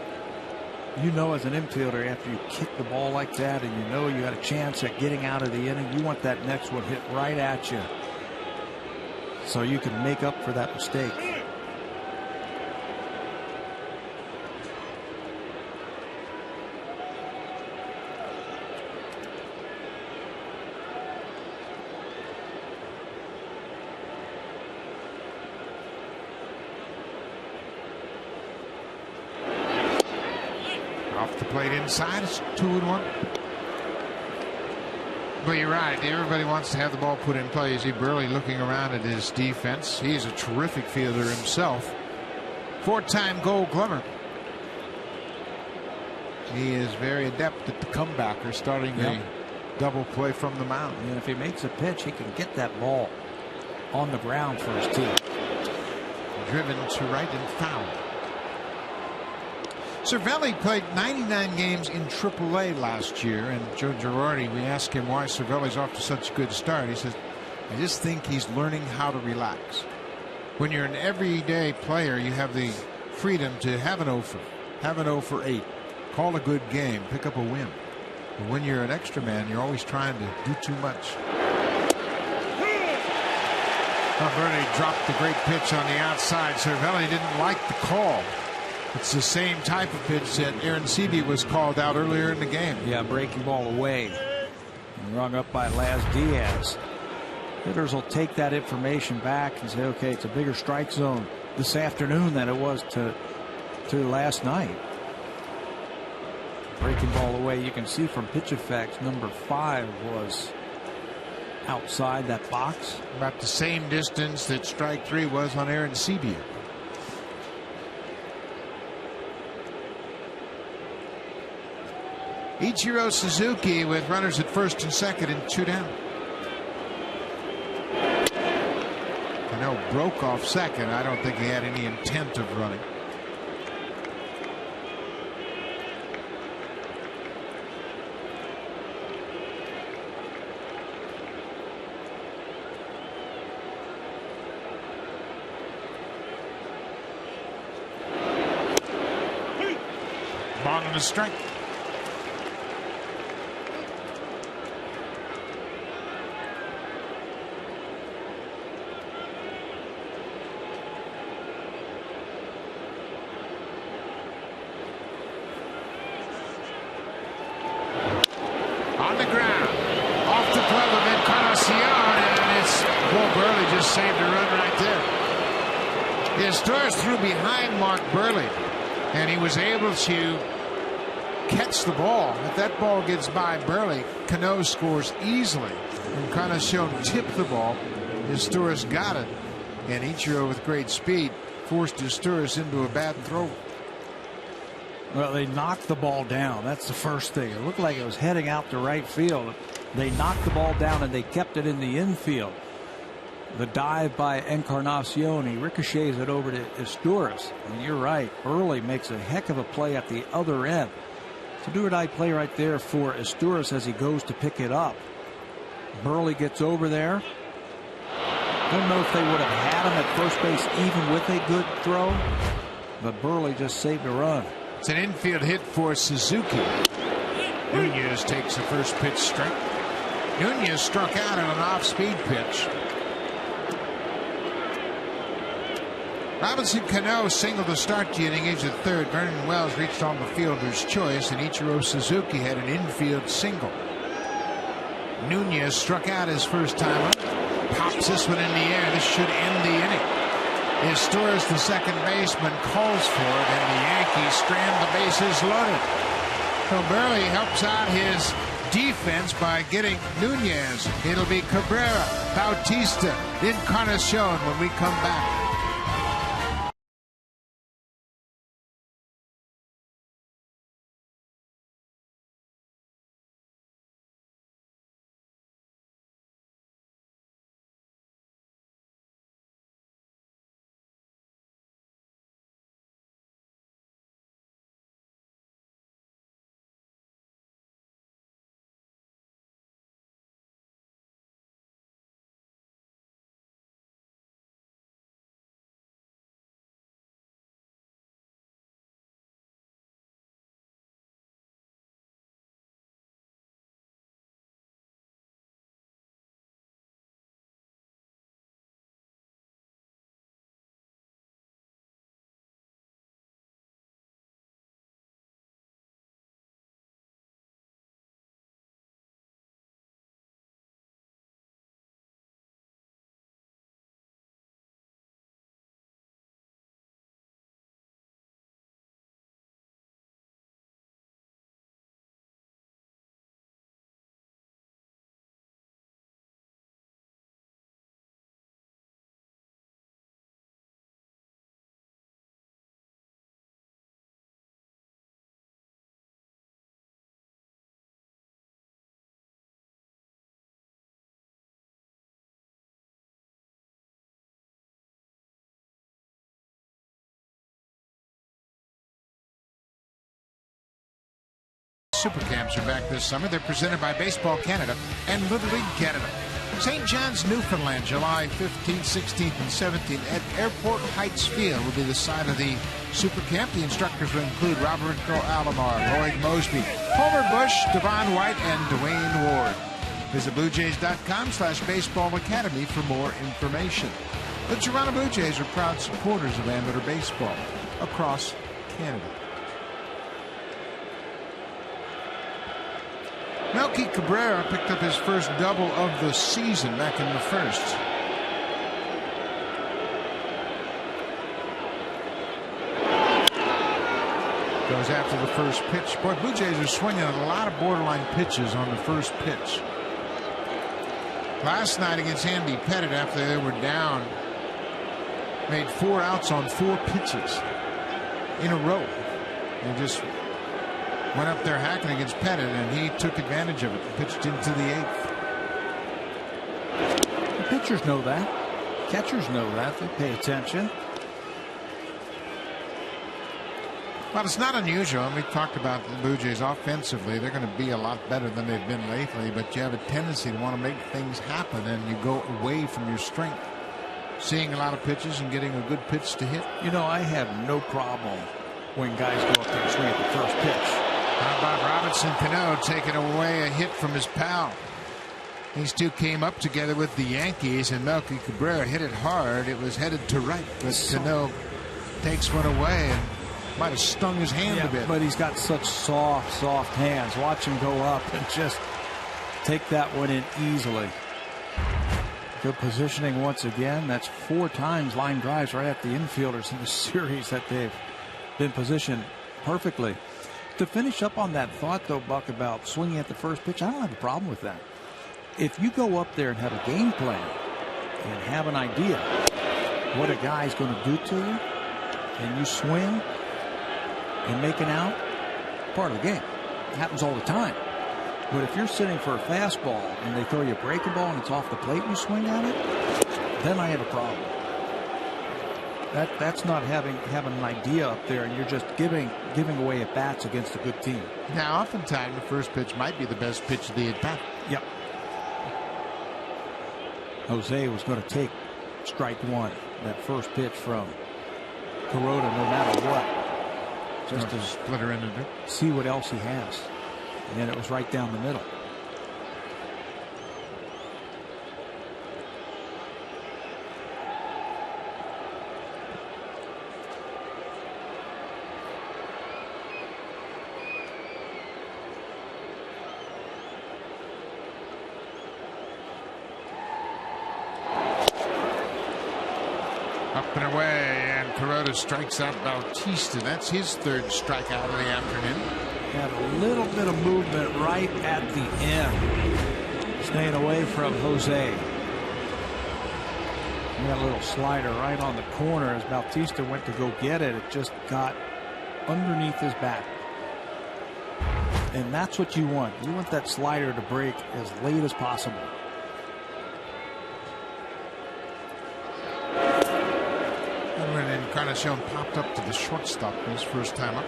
You know, as an infielder, after you kick the ball like that and you know you had a chance at getting out of the inning, you want that next one hit right at you so you can make up for that mistake. Off the plate inside, it's 2-1. But you're right, everybody wants to have the ball put in play. You see Buehrle looking around at his defense. He's a terrific fielder himself. 4-time Gold Glover. He is very adept at the comebacker, starting a double play from the mound. And if he makes a pitch, he can get that ball on the ground for his team. Driven to right and foul. Cervelli played 99 games in AAA last year, and Joe Girardi, we asked him why Cervelli's off to such a good start. He says, I just think he's learning how to relax. When you're an everyday player, you have the freedom to have an 0 for 8, call a good game, pick up a win. But when you're an extra man, you're always trying to do too much. Buehrle dropped the great pitch on the outside. Cervelli didn't like the call. It's the same type of pitch that Aaron Sebe was called out earlier in the game. Yeah, breaking ball away. Rung up by Laz Diaz. Hitters will take that information back and say, okay, it's a bigger strike zone this afternoon than it was to last night. Breaking ball away. You can see from pitch effects, number 5 was outside that box. About the same distance that strike 3 was on Aaron Sebe. Ichiro Suzuki with runners at first and second and 2 down. Cano broke off second. I don't think he had any intent of running. Ball on the strike. On the ground, off the glove of Encarnacion, and it's Buehrle just saved a run right there. The Astros threw behind Mark Buehrle, and he was able to catch the ball. If that ball gets by Buehrle, Cano scores easily. Encarnacion tipped the ball. Astros got it, and Ichiro with great speed forced Astros into a bad throw. Well, they knocked the ball down. That's the first thing. It looked like it was heading out to right field. They knocked the ball down and they kept it in the infield. The dive by Encarnacion, he ricochets it over to Astros. And you're right, Buehrle makes a heck of a play at the other end. It's a do-or-die play right there for Astros as he goes to pick it up. Buehrle gets over there. Don't know if they would have had him at first base even with a good throw, but Buehrle just saved a run. It's an infield hit for Suzuki. Nunez takes the first pitch strike. Nunez struck out on an off-speed pitch. Robinson Cano singled to start the inning. He's at third. Vernon Wells reached on the fielder's choice, and Ichiro Suzuki had an infield single. Nunez struck out his first time up. Pops this one in the air. This should end the inning. Astores, the second baseman, calls for it, and the Yankees strand the bases loaded. So Buehrle helps out his defense by getting Nunez. It'll be Cabrera, Bautista, Encarnacion when we come back. Super Camps are back this summer. They're presented by Baseball Canada and Little League Canada. St. John's, Newfoundland, July 15th, 16th, and 17th at Airport Heights Field will be the site of the Super Camp. The instructors will include Roberto Alomar, Lloyd Mosby, Homer Bush, Devon White, and Dwayne Ward. Visit BlueJays.com/Baseball Academy for more information. The Toronto Blue Jays are proud supporters of amateur baseball across Canada. Melky Cabrera picked up his first double of the season back in the first. Goes after the first pitch. Boy, Blue Jays are swinging a lot of borderline pitches on the first pitch. Last night against Andy Pettit, after they were down, made 4 outs on 4 pitches in a row. They just went up there hacking against Pettit, and he took advantage of it and pitched into the 8th. The pitchers know that. Catchers know that. They pay attention. Well, it's not unusual, and we talked about the Blue Jays offensively. They're going to be a lot better than they've been lately, but you have a tendency to want to make things happen, and you go away from your strength. Seeing a lot of pitches and getting a good pitch to hit. You know, I have no problem when guys go up there and swing at the first pitch. How about Robinson Cano taking away a hit from his pal? These two came up together with the Yankees, and Melky Cabrera hit it hard. It was headed to right, but Cano takes one away and might have stung his hand a bit. But he's got such soft hands. Watch him go up and just take that one in easily. Good positioning once again. That's 4 times line drives right at the infielders in the series that they've been positioned perfectly. To finish up on that thought, though, Buck, about swinging at the first pitch, I don't have a problem with that. If you go up there and have a game plan and have an idea what a guy's going to do to you, and you swing and make an out, part of the game. It happens all the time. But if you're sitting for a fastball and they throw you a breaking ball and it's off the plate and you swing at it, then I have a problem. That's not having an idea up there, and you're just giving away at bats against a good team. Now, oftentimes the first pitch might be the best pitch of the at bat. Yep. Jose was going to take strike 1, that first pitch from Kuroda, no matter what. Just to split her into two. See what else he has. And it was right down the middle. Up and away, and Kuroda strikes out Bautista. That's his 3rd strikeout of the afternoon. Had a little bit of movement right at the end. Staying away from Jose. And that little slider right on the corner as Bautista went to go get it. It just got underneath his back. And that's what you want. You want that slider to break as late as possible. And Encarnacion popped up to the shortstop his first time up.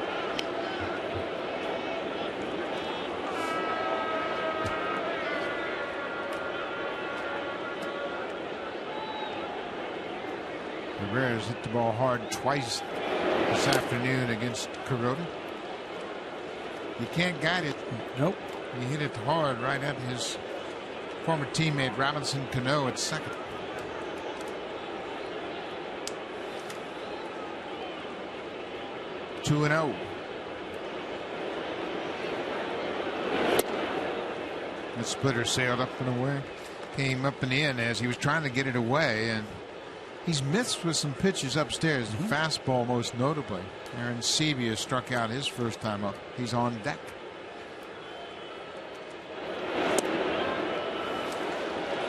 Rivera's hit the ball hard twice this afternoon against Kuroda. You can't guide it. Nope. He hit it hard right at his former teammate Robinson Cano at second. Two and 0. The splitter sailed up and away. Came up and in as he was trying to get it away, and he's missed with some pitches upstairs. The fastball most notably. Aaron Sebia struck out his first time up. He's on deck.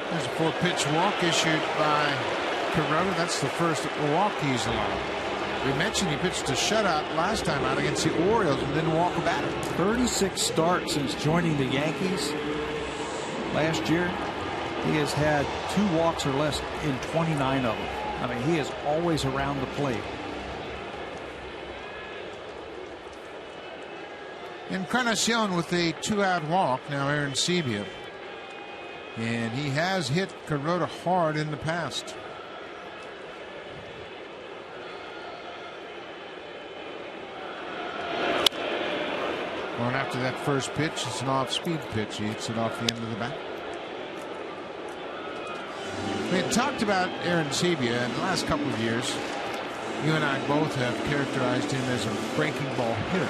There's a 4-pitch walk issued by Kuroda. That's the first walk he's allowed. We mentioned he pitched a shutout last time out against the Orioles and didn't walk a batter. 36 starts since joining the Yankees last year. He has had 2 walks or less in 29 of them. I mean, he is always around the plate. Encarnacion with a 2-out walk. Now Aaron Sebia And he has hit Kuroda hard in the past. Going after that first pitch, it's an off-speed pitch. He hits it off the end of the bat. We had talked about Aaron Sebia in the last couple of years. You and I both have characterized him as a breaking ball hitter.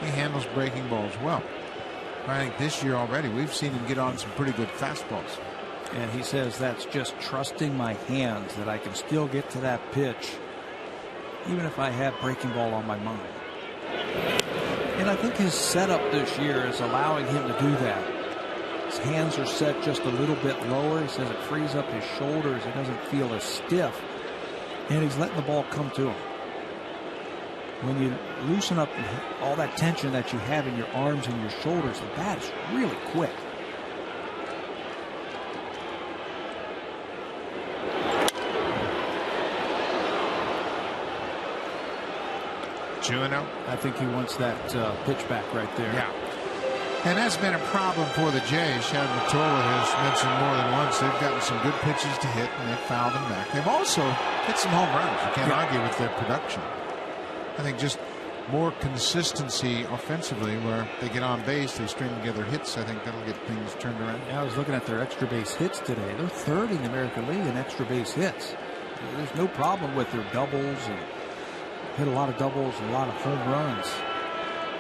He handles breaking balls well. I think this year already we've seen him get on some pretty good fastballs. And he says that's just trusting my hands that I can still get to that pitch even if I have breaking ball on my mind. And I think his setup this year is allowing him to do that. His hands are set just a little bit lower. He says it frees up his shoulders. He doesn't feel as stiff. And he's letting the ball come to him. When you loosen up all that tension that you have in your arms and your shoulders, the bat is really quick. Chewing out. I think he wants that pitch back right there. Yeah. And that's been a problem for the Jays. Shad Mottola has mentioned more than once they've gotten some good pitches to hit and they've fouled them back. They've also hit some home runs. You can't argue with their production. I think just more consistency offensively where they get on base, they string together hits. I think that'll get things turned around. Yeah, I was looking at their extra base hits today. They're third in the American League in extra base hits. There's no problem with their doubles and hit a lot of doubles, a lot of home runs.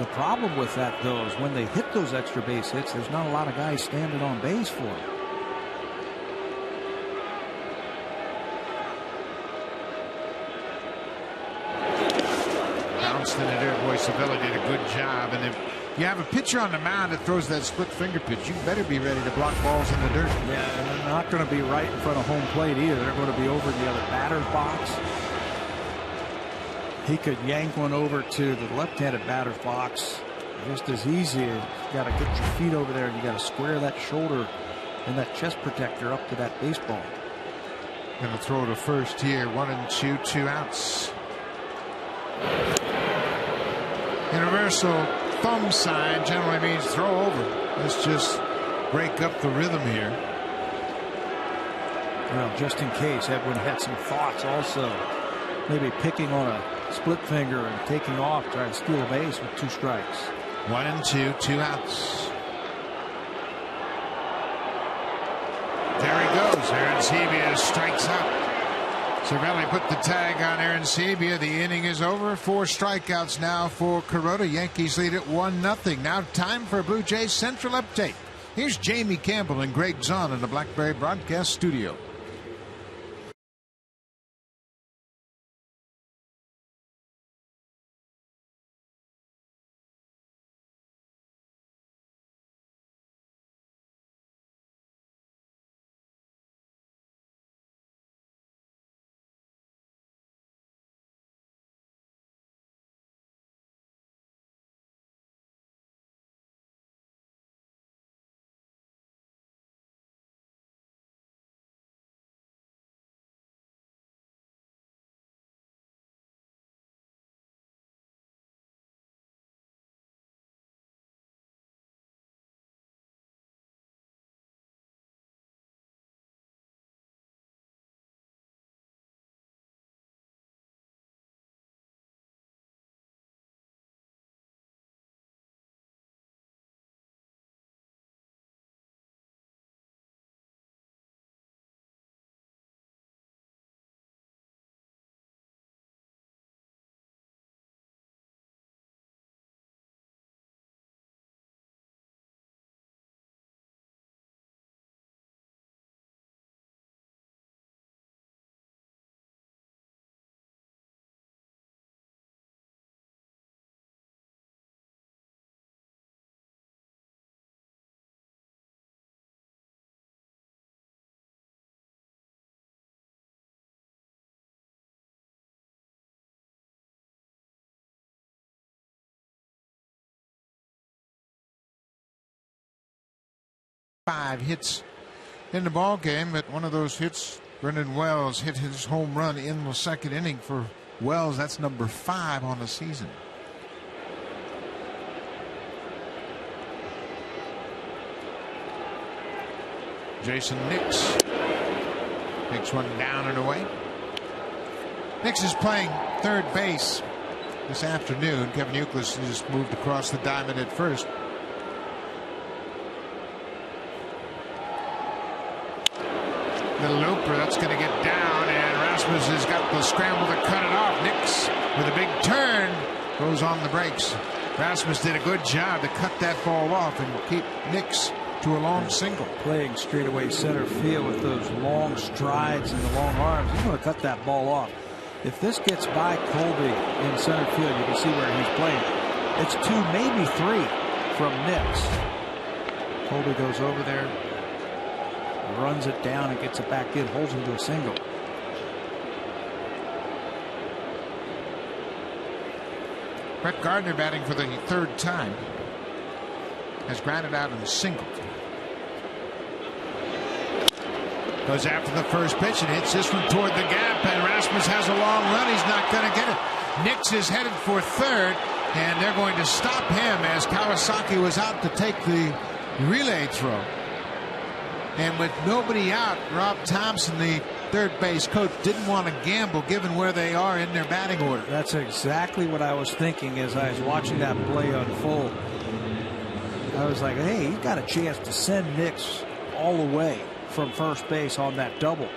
The problem with that, though, is when they hit those extra base hits, there's not a lot of guys standing on base for them. Bounced in it there. Boy, Sevilla did a good job. And if you have a pitcher on the mound that throws that split finger pitch, you better be ready to block balls in the dirt. Yeah, and they're not going to be right in front of home plate either. They're going to be over in the other batter's box. He could yank one over to the left-handed batter's box just as easy. You got to get your feet over there and you got to square that shoulder and that chest protector up to that baseball. Going to throw to first here. 1-2, 2 outs. Universal thumb sign generally means throw over. Let's just break up the rhythm here. Well, just in case, Edwin had some thoughts also. Maybe picking on a split finger and taking off, trying to steal a base with 2 strikes. 1-2, 2 outs. There he goes. Aaron Sebia strikes out. Cervelli put the tag on Aaron Sebia. The inning is over. 4 strikeouts now for Kuroda. Yankees lead at 1-0. Now time for a Blue Jays Central update. Here's Jamie Campbell and Greg Zahn in the Blackberry Broadcast Studio. Five hits in the ball game, but one of those hits, Brendan Wells hit his home run in the second inning for Wells. That's number 5 on the season. Jason Nix. Takes one down and away. Nix is playing third base this afternoon. Kevin Youkilis just moved across the diamond at first. The looper, that's going to get down, and Rasmus has got the scramble to cut it off. Nix with a big turn goes on the brakes. Rasmus did a good job to cut that ball off and keep Nix to a long single. Playing straightaway center field with those long strides and the long arms, he's going to cut that ball off. If this gets by Colby in center field, you can see where he's playing. It's 2, maybe 3 from Nix. Colby goes over there, runs it down and gets it back in, holds him to a single. Brett Gardner batting for the third time has grounded out in a single. Goes after the first pitch and hits this one toward the gap, and Rasmus has a long run. He's not going to get it. Nix is headed for third, and they're going to stop him as Kawasaki was out to take the relay throw. And with nobody out, Rob Thompson, the third base coach, didn't want to gamble given where they are in their batting order. That's exactly what I was thinking as I was watching that play unfold. I was like, hey, he's got a chance to send Nix all the way from first base on that double.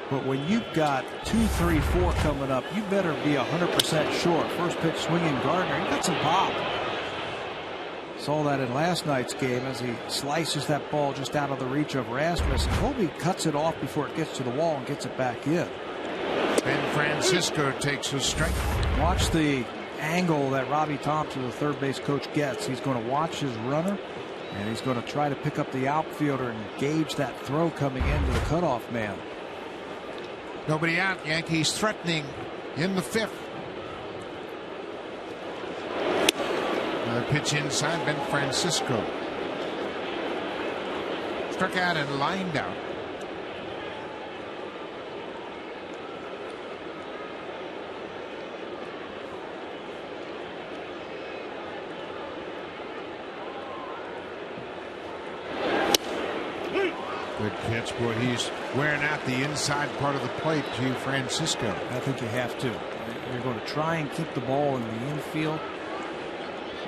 But when you've got 2, 3, 4 coming up, you better be 100% sure. First pitch swinging Gardner, he got some pop. Saw that in last night's game as he slices that ball just out of the reach of Rasmus. Colby cuts it off before it gets to the wall and gets it back in. Ben Francisco takes a strike. Watch the angle that Robbie Thompson, the third base coach, gets. He's going to watch his runner, and he's going to try to pick up the outfielder and gauge that throw coming into the cutoff man. Nobody out. Yankees threatening in the 5th. Another pitch inside. Ben Francisco struck out and lined out. Good catch, boy. He's wearing out the inside part of the plate to Francisco. I think you have to. You're going to try and keep the ball in the infield.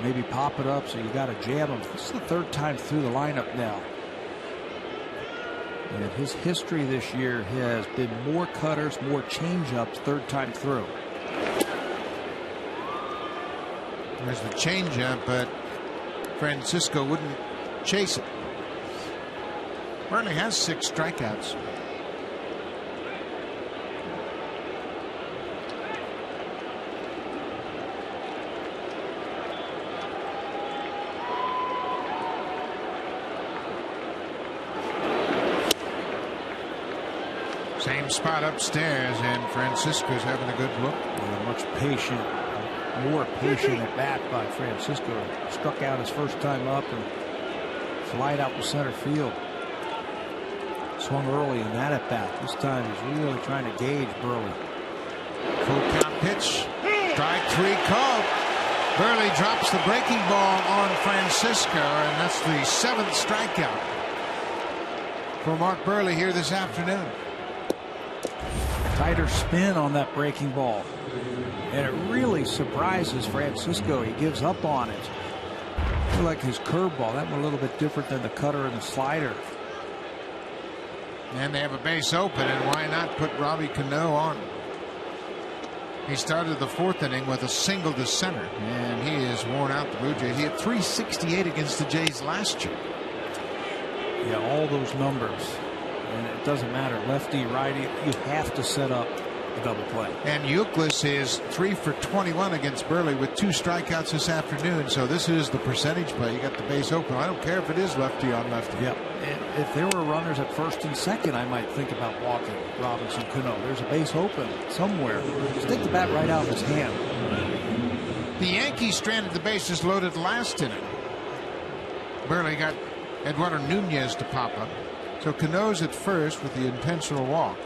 Maybe pop it up, so you got to jam him. This is the third time through the lineup now. And his history this year has been more cutters, more changeups, third time through. There's the changeup, but Francisco wouldn't chase it. Buehrle has 6 strikeouts. Same spot upstairs, and Francisco's having a good look. Much patient, more patient at bat by Francisco. Struck out his first time up and flied out to center field. Swung early in that at bat. This time he's really trying to gauge Buehrle. Full count pitch. Strike 3 called. Buehrle drops the breaking ball on Francisco, and that's the 7th strikeout for Mark Buehrle here this afternoon. Tighter spin on that breaking ball, and it really surprises Francisco. He gives up on it. I feel like his curveball, that one a little bit different than the cutter and the slider. And they have a base open, and why not put Robbie Cano on? He started the 4th inning with a single to center, and he has worn out the Blue Jays. He had 368 against the Jays last year. Yeah, all those numbers. And it doesn't matter, lefty, righty, you have to set up a double play. And Youkilis is 3 for 21 against Buehrle with 2 strikeouts this afternoon. So this is the percentage play. You got the base open. I don't care if it is lefty on lefty. Yep. And if there were runners at first and second, I might think about walking Robinson Cano. There's a base open somewhere. Just take the bat right out of his hand. The Yankees stranded the bases loaded last inning. Buehrle got Eduardo Nunez to pop up. So Cano's at first with the intentional walk.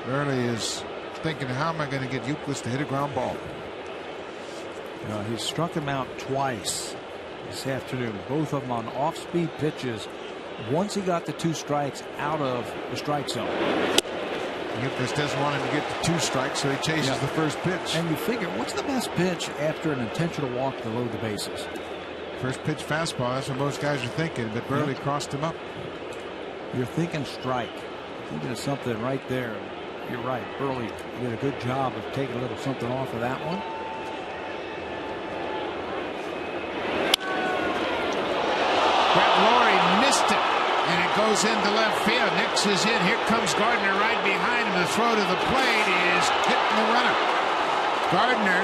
Buehrle is thinking, how am I going to get Youkilis to hit a ground ball? You know, he struck him out twice this afternoon, both of them on off-speed pitches once he got the 2 strikes out of the strike zone. Euclid doesn't want him to get the 2 strikes, so he chases the first pitch. And you figure, what's the best pitch after an intentional walk to load the bases? First pitch fastball, that's what most guys are thinking, but Buehrle crossed him up. You're thinking strike. Thinking of something right there. You're right. Buehrle did a good job of taking a little something off of that one. Brett Lawrie missed it, and it goes into left field. Nix is in. Here comes Gardner right behind him. The throw to the plate is hitting the runner. Gardner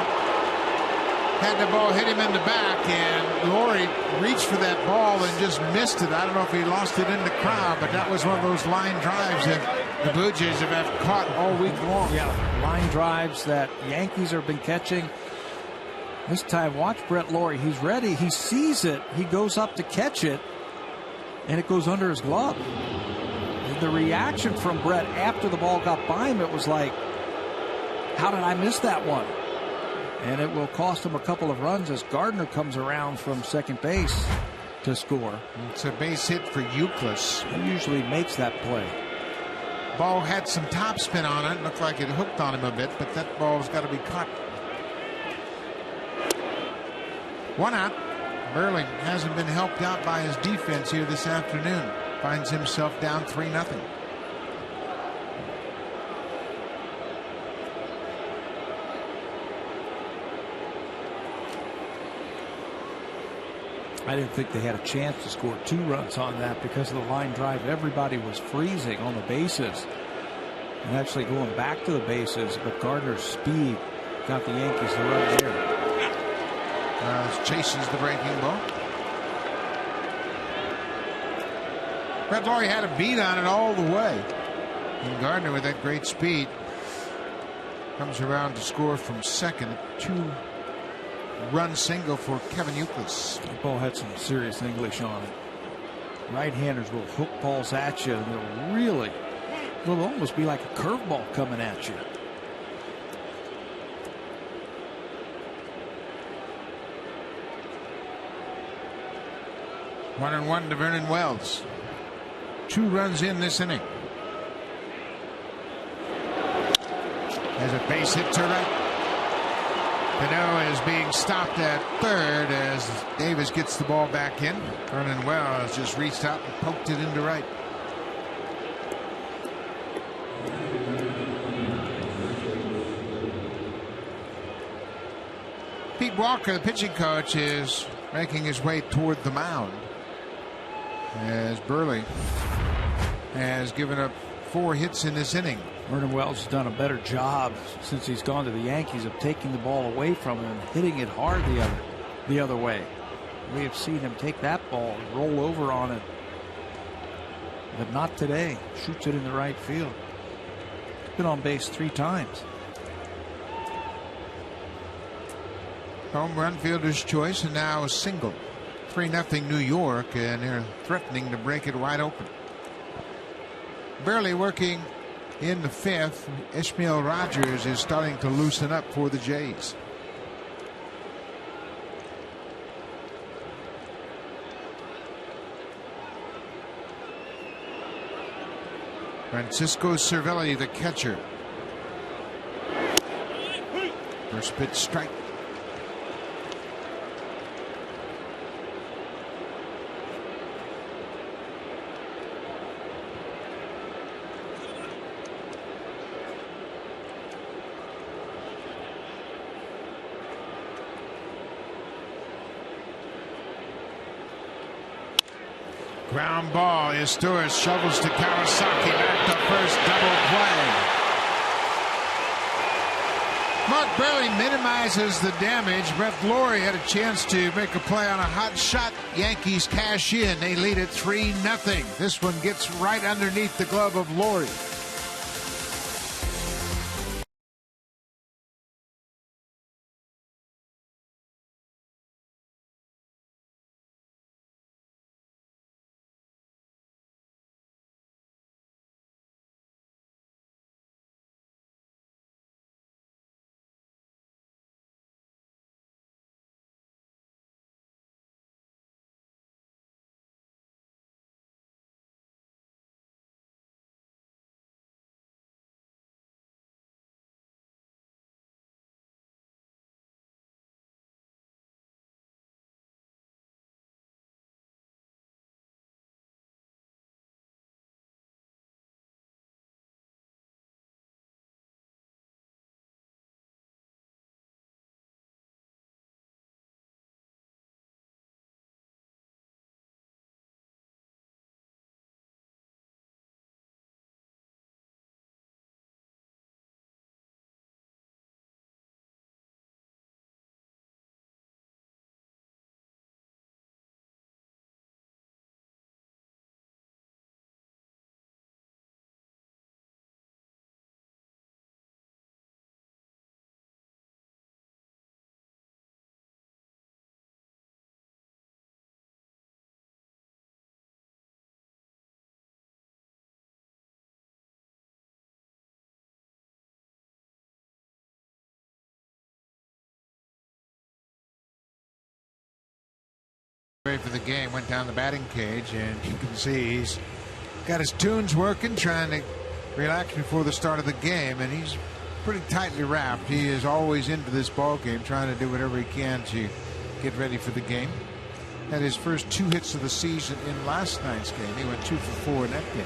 had the ball hit him in the back, and Lawrie reached for that ball and just missed it. I don't know if he lost it in the crowd, but that was one of those line drives that the Blue Jays have caught all week long. Yeah, line drives that Yankees have been catching. This time, watch Brett Lawrie. He's ready. He sees it. He goes up to catch it, and it goes under his glove. And the reaction from Brett after the ball got by him, it was like, how did I miss that one? And it will cost him a couple of runs as Gardner comes around from second base to score. It's a base hit for Euclid. He usually makes that play. Ball had some topspin on it. Looked like it hooked on him a bit, but that ball's got to be caught. 1 out. Buehrle hasn't been helped out by his defense here this afternoon. Finds himself down 3-0. I didn't think they had a chance to score 2 runs on that because of the line drive. Everybody was freezing on the bases and actually going back to the bases, but Gardner's speed got the Yankees the run there. Chases the breaking ball. Brett Lawrie had a beat on it all the way. And Gardner, with that great speed, comes around to score from second. 2-run single for Kevin Euclid. The ball had some serious English on it. Right-handers will hook balls at you, and it'll almost be like a curveball coming at you. 1-1 to Vernon Wells. 2 runs in this inning. There's a base hit to right. Cano is being stopped at third as Davis gets the ball back in. Vernon Wells just reached out and poked it into right. Pete Walker, the pitching coach, is making his way toward the mound as Buehrle has given up 4 hits in this inning. Vernon Wells has done a better job since he's gone to the Yankees of taking the ball away from him and hitting it hard the other way. We have seen him take that ball and roll over on it, but not today. Shoots it in the right field. He's been on base 3 times. Home run fielder's choice, and now a single. 3-0 New York, and they're threatening to break it wide open. Buehrle working in the 5th. Ishmael Rogers is starting to loosen up for the Jays. Francisco Cervelli, the catcher. First pitch strike. Ground ball. Isturiz shovels to Kawasaki. Back to first. Double play. Mark Buehrle minimizes the damage. Brett Lawrie had a chance to make a play on a hot shot. Yankees cash in. They lead it 3-0. This one gets right underneath the glove of Lawrie. Ready for the game, went down the batting cage, and you can see he's got his tunes working, trying to relax before the start of the game, and he's pretty tightly wrapped. He is always into this ball game, trying to do whatever he can to get ready for the game. Had his first 2 hits of the season in last night's game. He went 2 for 4 in that game.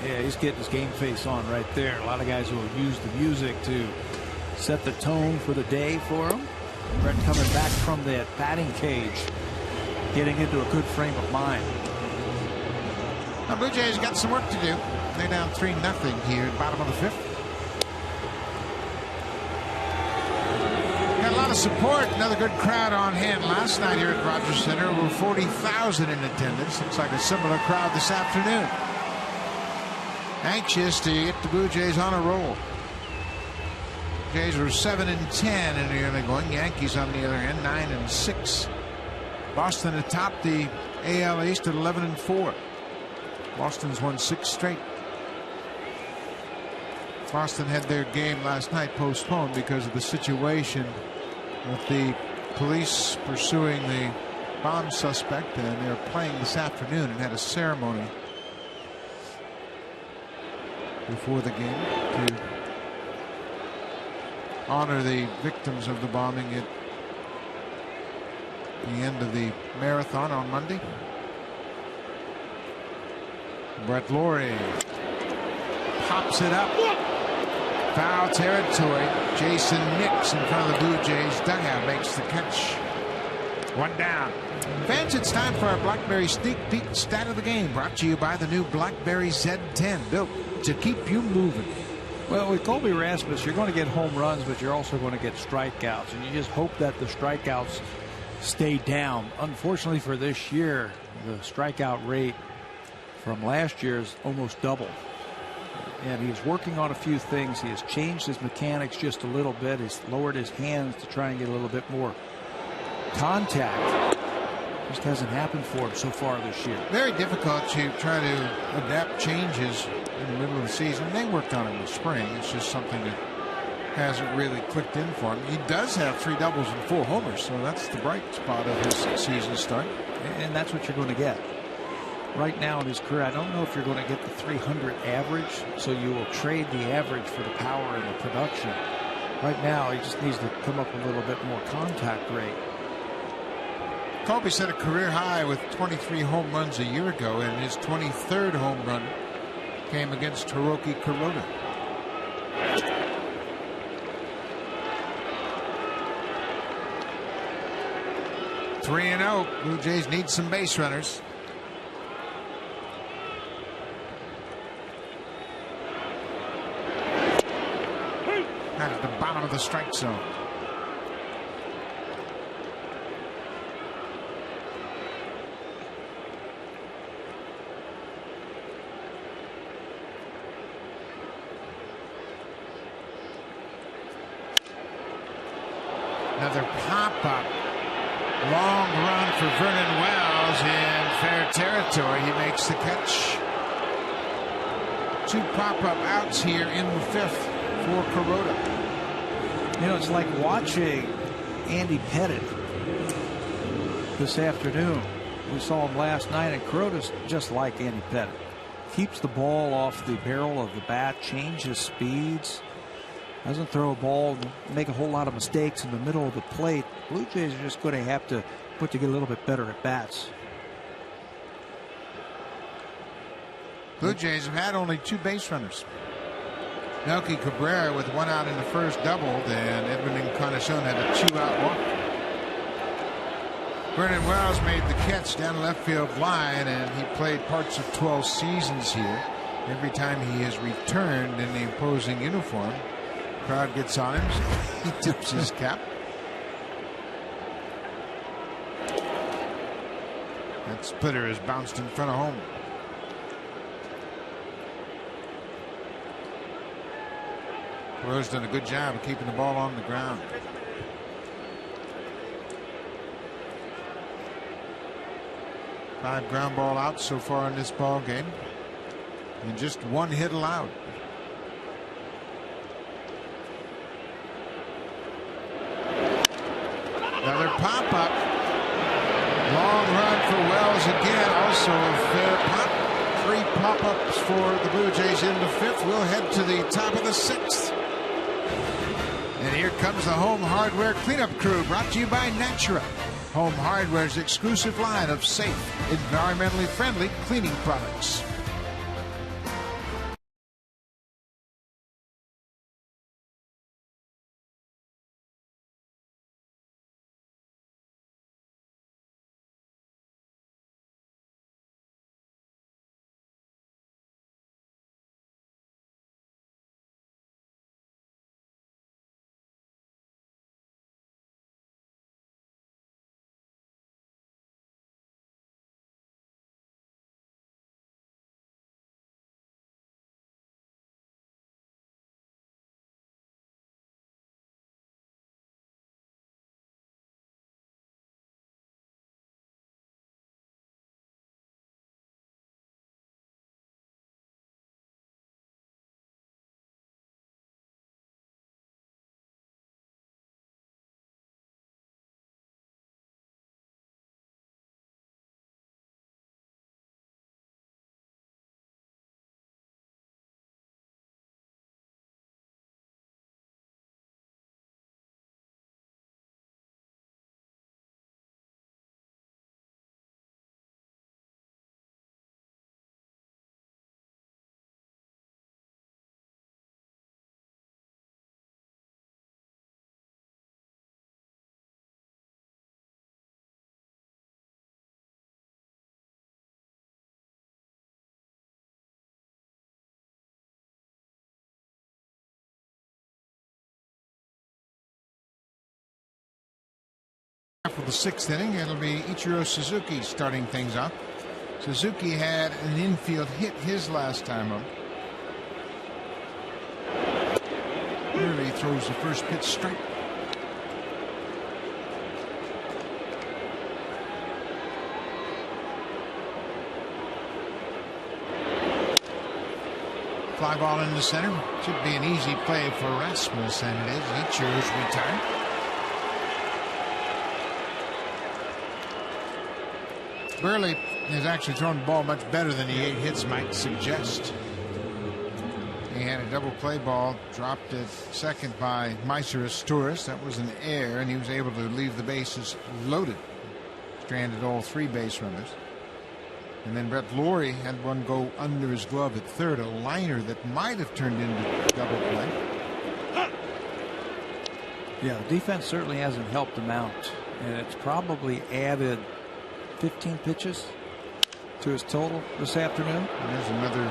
Yeah, he's getting his game face on right there. A lot of guys will use the music to set the tone for the day for him. Brett coming back from that batting cage, getting into a good frame of mind. Now, Blue Jays got some work to do. They're down 3-0 here at bottom of the 5th. Got a lot of support. Another good crowd on hand last night here at Rogers Center. Over 40,000 in attendance. Looks like a similar crowd this afternoon. Anxious to get the Blue Jays on a roll. Jays were 7-10 in the early going. Yankees on the other hand 9-6. Boston atop the AL East at 11-4. Boston's won 6 straight. Boston had their game last night postponed because of the situation with the police pursuing the bomb suspect, and they're playing this afternoon and had a ceremony before the game to honor the victims of the bombing at the end of the marathon on Monday. Brett Lawrie pops it up. Foul territory. Jason Nix in front of the Blue Jays dugout makes the catch. 1 down. Fans, it's time for our BlackBerry Sneak Peek Stat of the Game, brought to you by the new BlackBerry Z10, built to keep you moving. Well, with Colby Rasmus, you're going to get home runs, but you're also going to get strikeouts, and you just hope that the strikeouts stay down. Unfortunately for this year, the strikeout rate from last year is almost double. And he's working on a few things. He has changed his mechanics just a little bit. He's lowered his hands to try and get a little bit more contact. Just hasn't happened for him so far this year. Very difficult to try to adapt changes in the middle of the season. They worked on it in the spring. It's just something that hasn't really clicked in for him. He does have 3 doubles and 4 homers, so that's the bright spot of his season start. And that's what you're going to get. Right now in his career, I don't know if you're going to get the 300 average, so you will trade the average for the power and the production. Right now, he just needs to come up a little bit more contact rate. Colby set a career high with 23 home runs a year ago, and his 23rd home run came against Hiroki Kuroda. Three and 0. Blue Jays need some base runners. At the bottom of the strike zone. Another pop-up. Long run for Vernon Wells in fair territory. He makes the catch. 2 pop-up outs here in the 5th for Kuroda. You know, it's like watching Andy Pettit this afternoon. We saw him last night, and Kuroda's just like Andy Pettit. Keeps the ball off the barrel of the bat, changes speeds, doesn't throw a ball, make a whole lot of mistakes in the middle of the plate. Blue Jays are just going to have to put together a little bit better at bats. Blue Jays have had only 2 base runners. Melky Cabrera with 1 out in the first doubled, and Edwin Encarnacion had a 2-out walk. Vernon Wells made the catch down the left field line, and he played parts of 12 seasons here. Every time he has returned in the opposing uniform, the crowd gets on him, so he tips his cap. That splitter is bounced in front of home. Rose done a good job of keeping the ball on the ground. Five ground ball outs so far in this ball game, and just 1 hit allowed. Another pop up. Long run for Wells again. Also a fair pop. 3 pop-ups for the Blue Jays in the 5th. We'll head to the top of the 6th. And here comes the Home Hardware Cleanup Crew, brought to you by Natura. Home Hardware's exclusive line of safe, environmentally friendly cleaning products. For the 6th inning, it'll be Ichiro Suzuki starting things off. Suzuki had an infield hit his last time up. Buehrle throws the first pitch strike. Fly ball in the center. Should be an easy play for Rasmus, and it is. Ichiro's retired. Buehrle has actually thrown the ball much better than the 8 hits might suggest. He had a double play ball dropped at second by Myceris Torres. That was an error, and he was able to leave the bases loaded. Stranded all 3 base runners. And then Brett Laurie had one go under his glove at third, a liner that might have turned into double play. Yeah, the defense certainly hasn't helped him out, and it's probably added 15 pitches to his total this afternoon. And there's another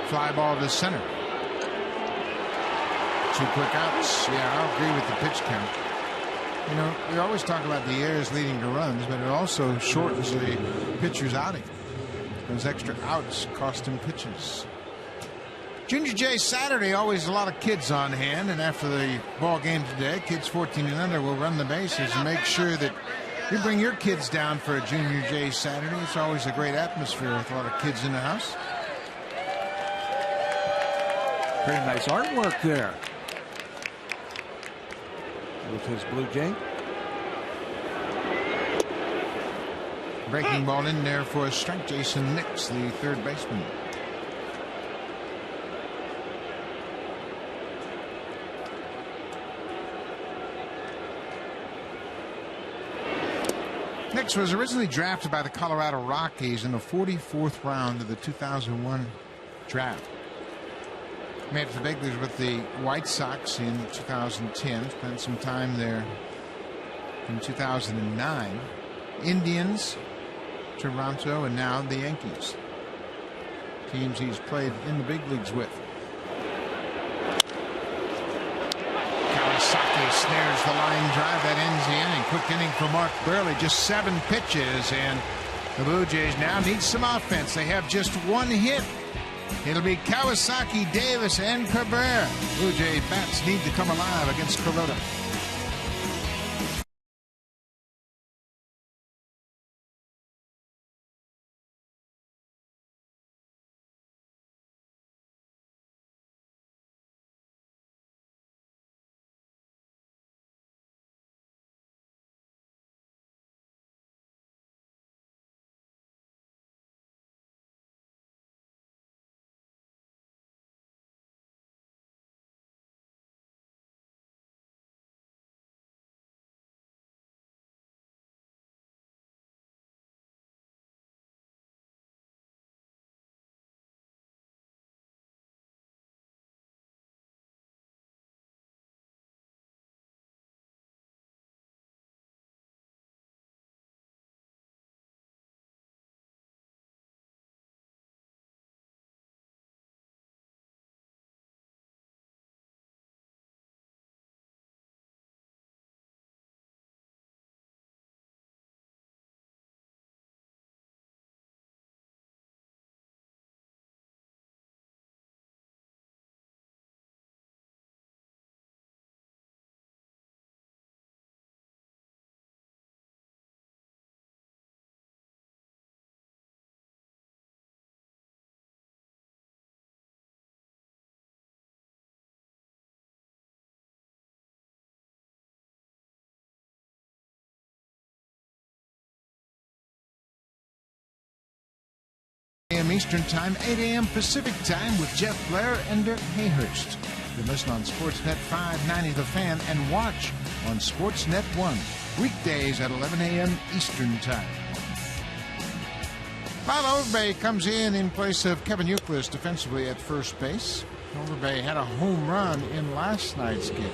fly ball to center. 2 quick outs. Yeah, I'll agree with the pitch count. You know, we always talk about the errors leading to runs, but it also shortens the pitcher's outing. Those extra outs cost him pitches. Junior J Saturday, always a lot of kids on hand, and after the ball game today, kids 14 and under will run the bases and make sure that you bring your kids down for a Junior J Saturday. It's always a great atmosphere with a lot of kids in the house. Very nice artwork there with his Blue Jay. Breaking ball in there for a strike. Jason Nix, the 3rd baseman. Nix was originally drafted by the Colorado Rockies in the 44th round of the 2001 draft. Made it to the big leagues with the White Sox in 2010. Spent some time there in 2009. Indians, Toronto, and now the Yankees. Teams he's played in the big leagues with. Kawasaki snares the line drive. That ends the inning. Quick inning for Mark Buehrle. Just 7 pitches, and the Blue Jays now need some offense. They have just 1 hit. It'll be Kawasaki, Davis, and Cabrera. Blue Jay bats need to come alive against Kuroda. Eastern Time, 8 a.m. Pacific Time with Jeff Blair and Dirk Hayhurst. You can listen on Sportsnet 590 The Fan and watch on Sportsnet 1, weekdays at 11 a.m. Eastern Time. Lyle Overbay comes in place of Kevin Youkilis defensively at first base. Overbay had a home run in last night's game.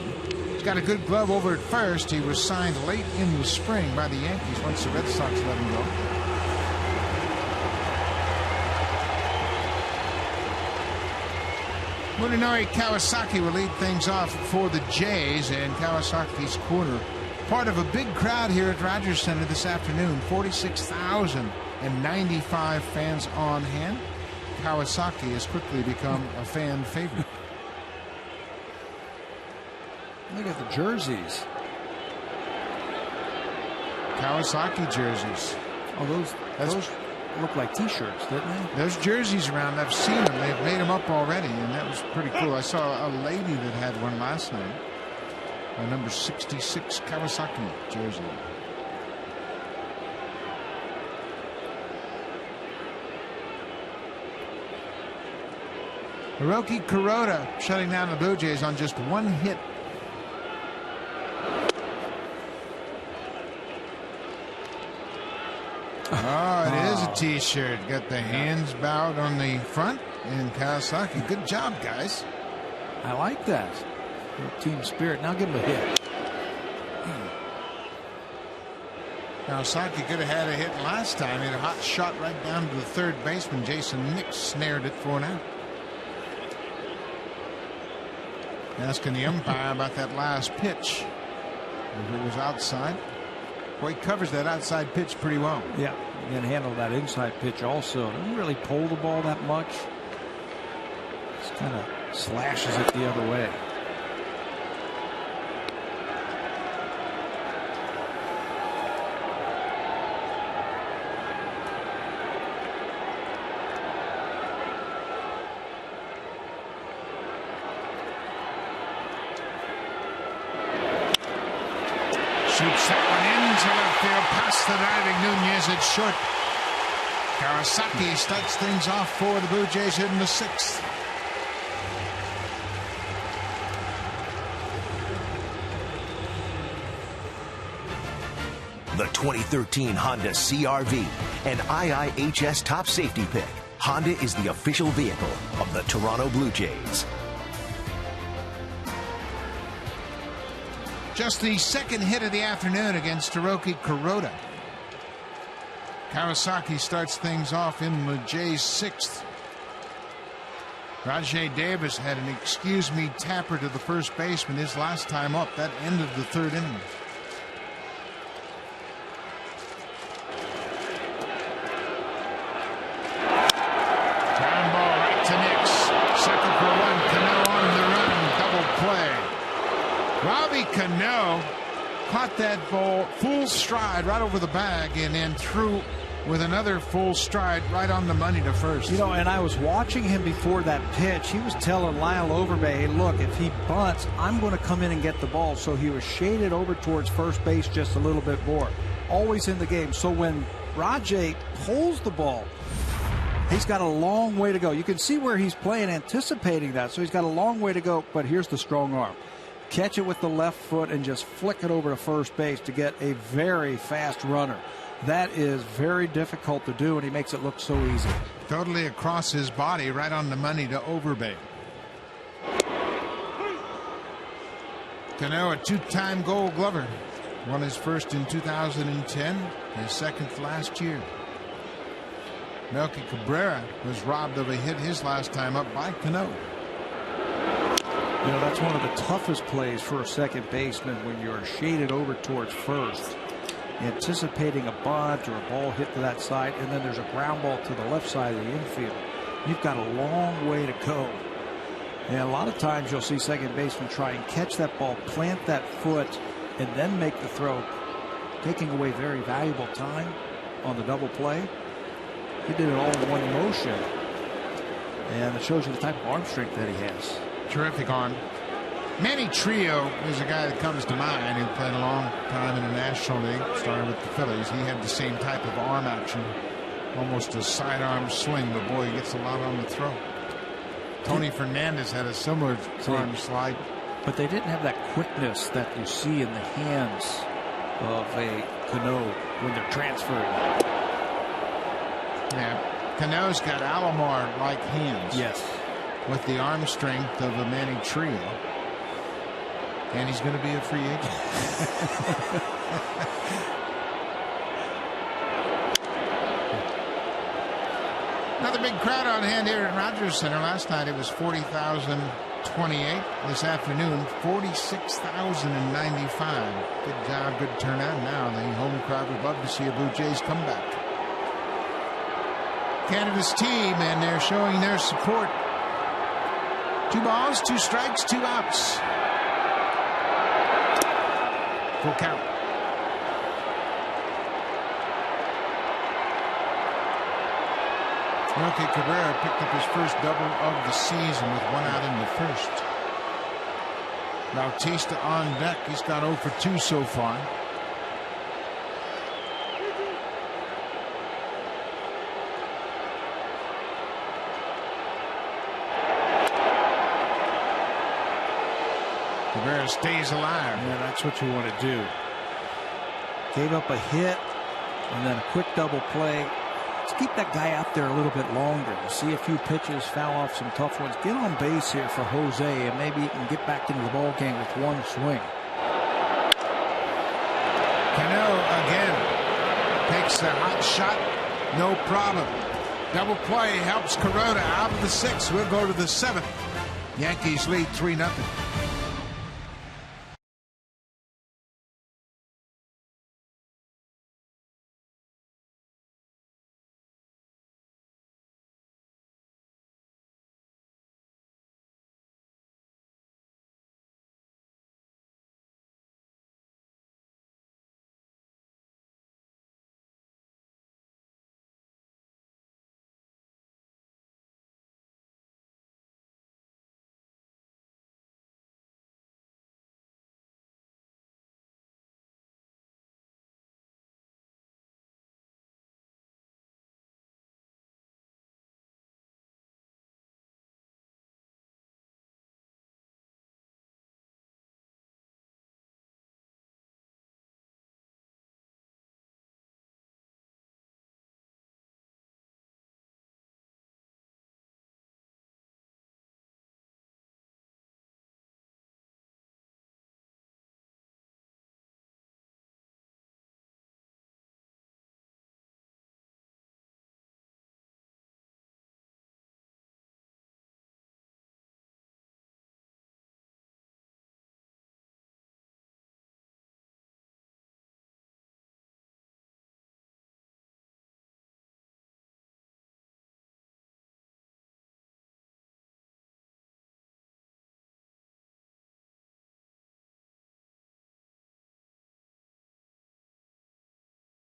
He's got a good glove over at first. He was signed late in the spring by the Yankees once the Red Sox let him go. Munenori Kawasaki will lead things off for the Jays, and Kawasaki's corner. Part of a big crowd here at Rogers Center this afternoon. 46,095 fans on hand. Kawasaki has quickly become a fan favorite. Look at the jerseys. Kawasaki jerseys. Oh, those look like T-shirts, didn't they? There's jerseys around. I've seen them. They've made them up already, and that was pretty cool. I saw a lady that had one last night. A number 66 Kawasaki jersey. Hiroki Kuroda shutting down the Blue Jays on just one hit. Oh, it is a T-shirt. Got the hands bowed on the front. And Kawasaki, good job, guys. I like that. Team spirit. Now give him a hit. Kawasaki could have had a hit last time. He had a hot shot right down to the third baseman. Jason Nix snared it for an out. Asking the umpire about that last pitch. If it was outside. Boy, he covers that outside pitch pretty well. Yeah, he can handle that inside pitch also. Doesn't really pull the ball that much. Just kind of slashes it the other way. Shoots that one into left field past the diving Nunez at short. Kawasaki starts things off for the Blue Jays in the sixth. The 2013 Honda CR-V, an IIHS top safety pick. Honda is the official vehicle of the Toronto Blue Jays. Just the second hit of the afternoon against Hiroki Kuroda. Kawasaki starts things off in the Jays' sixth. Rajay Davis had an excuse me tapper to the first baseman his last time up. That ended the third inning. Ground ball right to Nix. Second for one. Cano on the run. Double play. Robbie Cano caught that ball full stride right over the bag and then threw with another full stride right on the money to first. You know, and I was watching him before that pitch. He was telling Lyle Overbay, hey, look, if he bunts, I'm going to come in and get the ball. So he was shaded over towards first base just a little bit more. Always in the game. So when Rajay pulls the ball, he's got a long way to go. You can see where he's playing, anticipating that. So he's got a long way to go, but here's the strong arm. Catch it with the left foot and just flick it over to first base to get a very fast runner. That is very difficult to do, and he makes it look so easy. Totally across his body, right on the money to Overbay. Cano, a two-time Gold Glover. Won his first in 2010, his second last year. Melky Cabrera was robbed of a hit his last time up by Cano. You know, that's one of the toughest plays for a second baseman when you're shaded over towards first, anticipating a bunt or a ball hit to that side, and then there's a ground ball to the left side of the infield. You've got a long way to go. And a lot of times you'll see second basemen try and catch that ball, plant that foot, and then make the throw, taking away very valuable time on the double play. He did it all in one motion, and it shows you the type of arm strength that he has. Terrific arm. Manny Trio is a guy that comes to mind who played a long time in the National League, started with the Phillies. He had the same type of arm action. Almost a sidearm swing, but boy, he gets a lot on the throw. Tony Fernandez had a similar arm slide. But they didn't have that quickness that you see in the hands of a Cano when they're transferring. Yeah, Cano's got Alomar-like hands. Yes. With the arm strength of a Manny Trio. And he's going to be a free agent. Another big crowd on hand here at Rogers Center. Last night it was 40,028. This afternoon, 46,095. Good job, good turnout. Now the home crowd would love to see a Blue Jays comeback. Canada's team, and they're showing their support. 2 balls, 2 strikes, 2 outs. Full count. Roque Cabrera picked up his first double of the season with 1 out in the first. Bautista on deck. He's got 0 for 2 so far. Rivera stays alive. Yeah, that's what you want to do. Gave up a hit and then a quick double play. Let's keep that guy out there a little bit longer. See a few pitches, foul off some tough ones. Get on base here for Jose, and maybe he can get back into the ball game with 1 swing. Cano again takes a hot shot. No problem. Double play helps Kuroda out of the 6th. We'll go to the 7th. Yankees lead 3-0.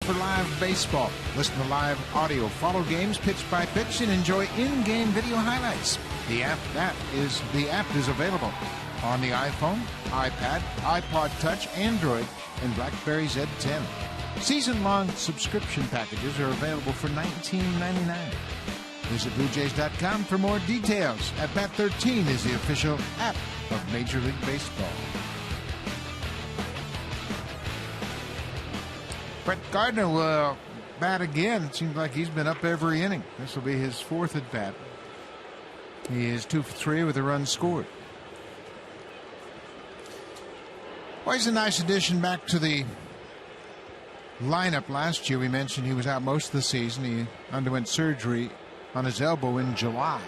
For live baseball, listen to live audio, follow games pitch by pitch, and enjoy in-game video highlights. The app is available on the iPhone, iPad, iPod Touch, Android, and BlackBerry Z10. Season-long subscription packages are available for $19.99. Visit BlueJays.com for more details. At Bat 13 is the official app of Major League Baseball. Brett Gardner will bat again. It seems like he's been up every inning. This will be his 4th at bat. He is 2 for 3 with a run scored. Well, he's a nice addition back to the lineup. Last year we mentioned he was out most of the season. He underwent surgery on his elbow in July.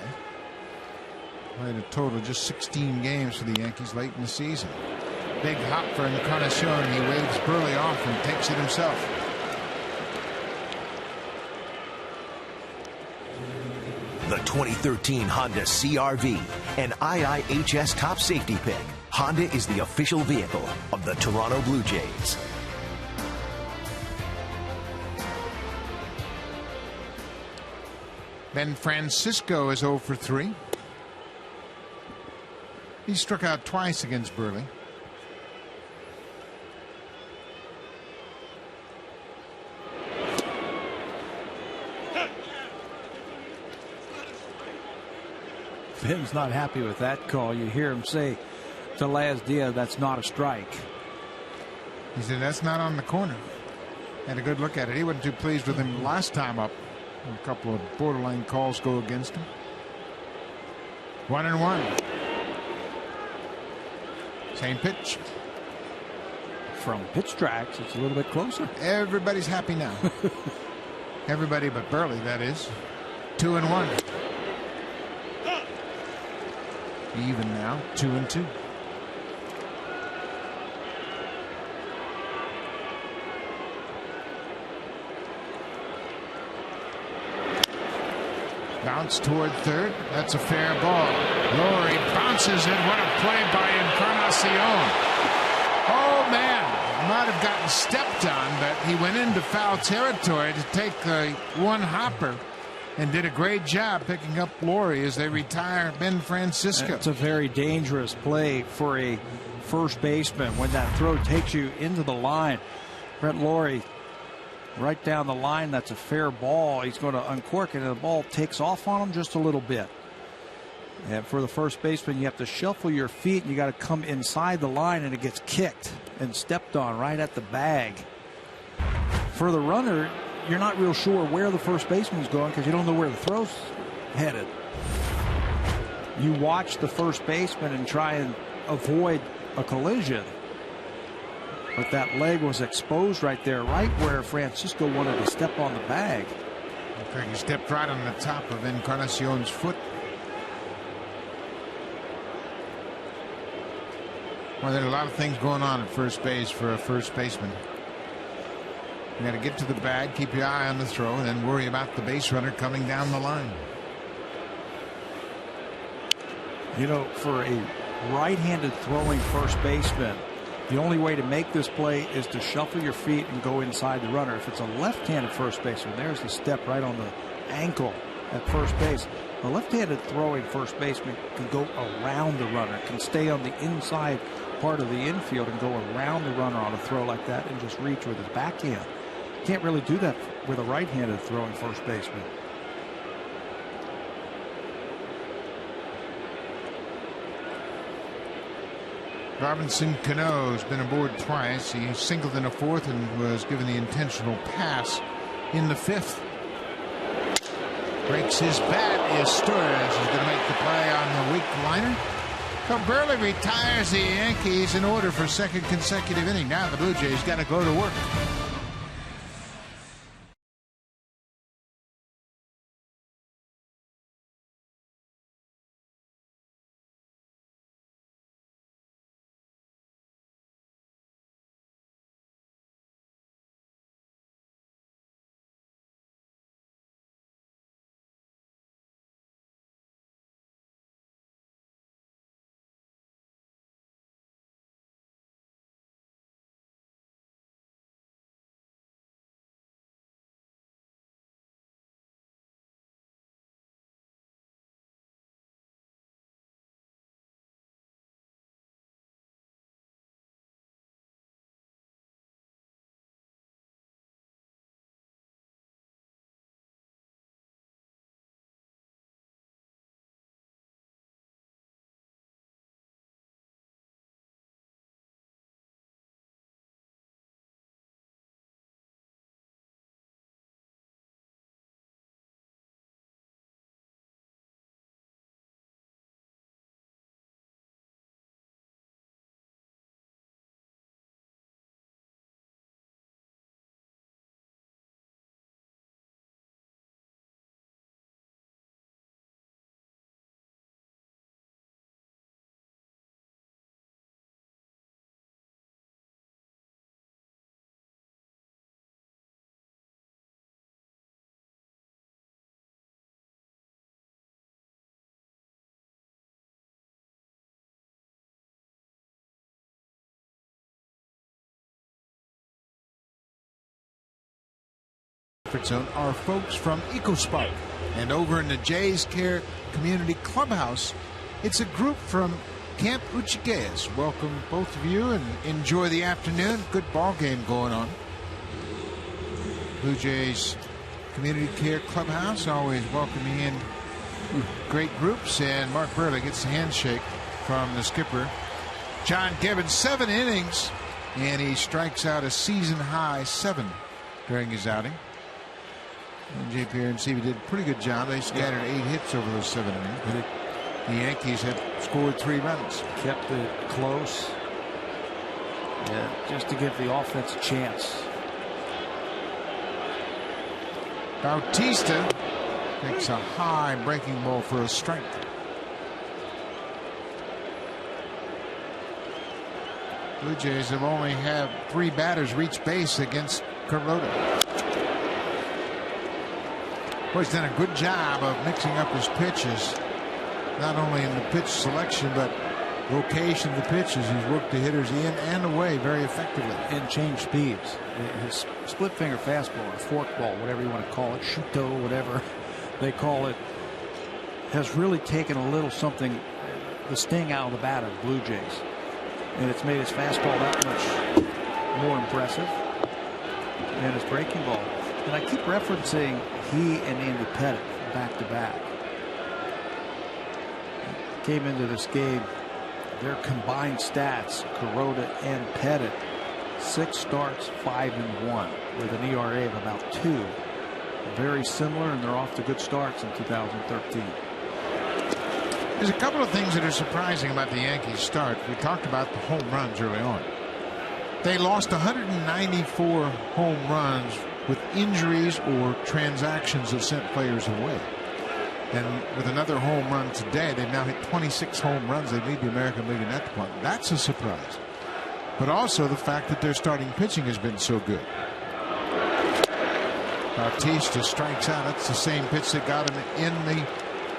Played a total of just 16 games for the Yankees late in the season. Big hop for Encarnacion. He waves Buehrle off and takes it himself. The 2013 Honda CR-V, an IIHS top safety pick. Honda is the official vehicle of the Toronto Blue Jays. Ben Francisco is 0 for 3. He struck out twice against Buehrle. Ben's not happy with that call. You hear him say to Laz Diaz, that's not a strike. He said, that's not on the corner. Had a good look at it. He wasn't too pleased with him last time up. A couple of borderline calls go against him. 1-1. Same pitch. From pitch tracks, it's a little bit closer. Everybody's happy now. Everybody but Buehrle, that is. 2-1. Even now, 2-2. Bounce toward third. That's a fair ball. Lowry bounces it. What a play by Encarnacion. Oh, man. Might have gotten stepped on, but he went into foul territory to take one hopper and did a great job picking up Lowry as they retire Ben Francisco. It's a very dangerous play for a first baseman when that throw takes you into the line. Brett Lowry right down the line. That's a fair ball. He's going to uncork it, and the ball takes off on him just a little bit. And for the first baseman, you have to shuffle your feet, and you got to come inside the line, and it gets kicked and stepped on right at the bag. For the runner, you're not real sure where the first baseman's going because you don't know where the throw's headed. You watch the first baseman and try and avoid a collision. But that leg was exposed right there, right where Francisco wanted to step on the bag. I think he stepped right on the top of Encarnacion's foot. Well, there are a lot of things going on at first base for a first baseman. You got to get to the bag, keep your eye on the throw, and then worry about the base runner coming down the line. You know, for a right-handed throwing first baseman, the only way to make this play is to shuffle your feet and go inside the runner. If it's a left-handed first baseman, there's the step right on the ankle at first base. A left-handed throwing first baseman can go around the runner, can stay on the inside part of the infield and go around the runner on a throw like that and just reach with his backhand. Can't really do that with a right-handed throwing first baseman. Robinson Cano has been aboard twice. He singled in the fourth and was given the intentional pass in the fifth. Breaks his bat is Torres. He's going to make the play on the weak liner. So Buehrle retires the Yankees in order for second consecutive inning. Now the Blue Jays got to go to work. Zone are folks from EcoSpark, and over in the Jays Care Community Clubhouse, it's a group from Camp Uchiguez. Welcome both of you and enjoy the afternoon. Good ball game going on. Blue Jays Community Care Clubhouse always welcoming in great groups, and Mark Buehrle gets the handshake from the skipper, John Gibbons. 7 innings, and he strikes out a season-high 7 during his outing. And J.P. and Seavey did a pretty good job. They scattered 8 hits over those 7 innings. The Yankees have scored 3 runs. Kept it close. Yeah, just to give the offense a chance. Bautista takes a high breaking ball for a strike. Blue Jays have only had 3 batters reach base against Kuroda. Well, he's done a good job of mixing up his pitches, not only in the pitch selection, but location of the pitches. He's worked the hitters in and away very effectively. And changed speeds. His split finger fastball, or forkball, whatever you want to call it, shuto, whatever they call it, has really taken a little something, the sting out of the bat of the Blue Jays. And it's made his fastball that much more impressive. And his breaking ball. And I keep referencing he and Andy Pettit back to back. Came into this game, their combined stats, Kuroda and Pettit, 6 starts, 5-1, with an ERA of about 2. Very similar, and they're off to good starts in 2013. There's a couple of things that are surprising about the Yankees start. We talked about the home runs early on. They lost 194 home runs with injuries or transactions that sent players away. And with another home run today, they've now hit 26 home runs. They lead the American League in that department. That's a surprise. But also the fact that their starting pitching has been so good. Bautista strikes out. That's the same pitch that got him in the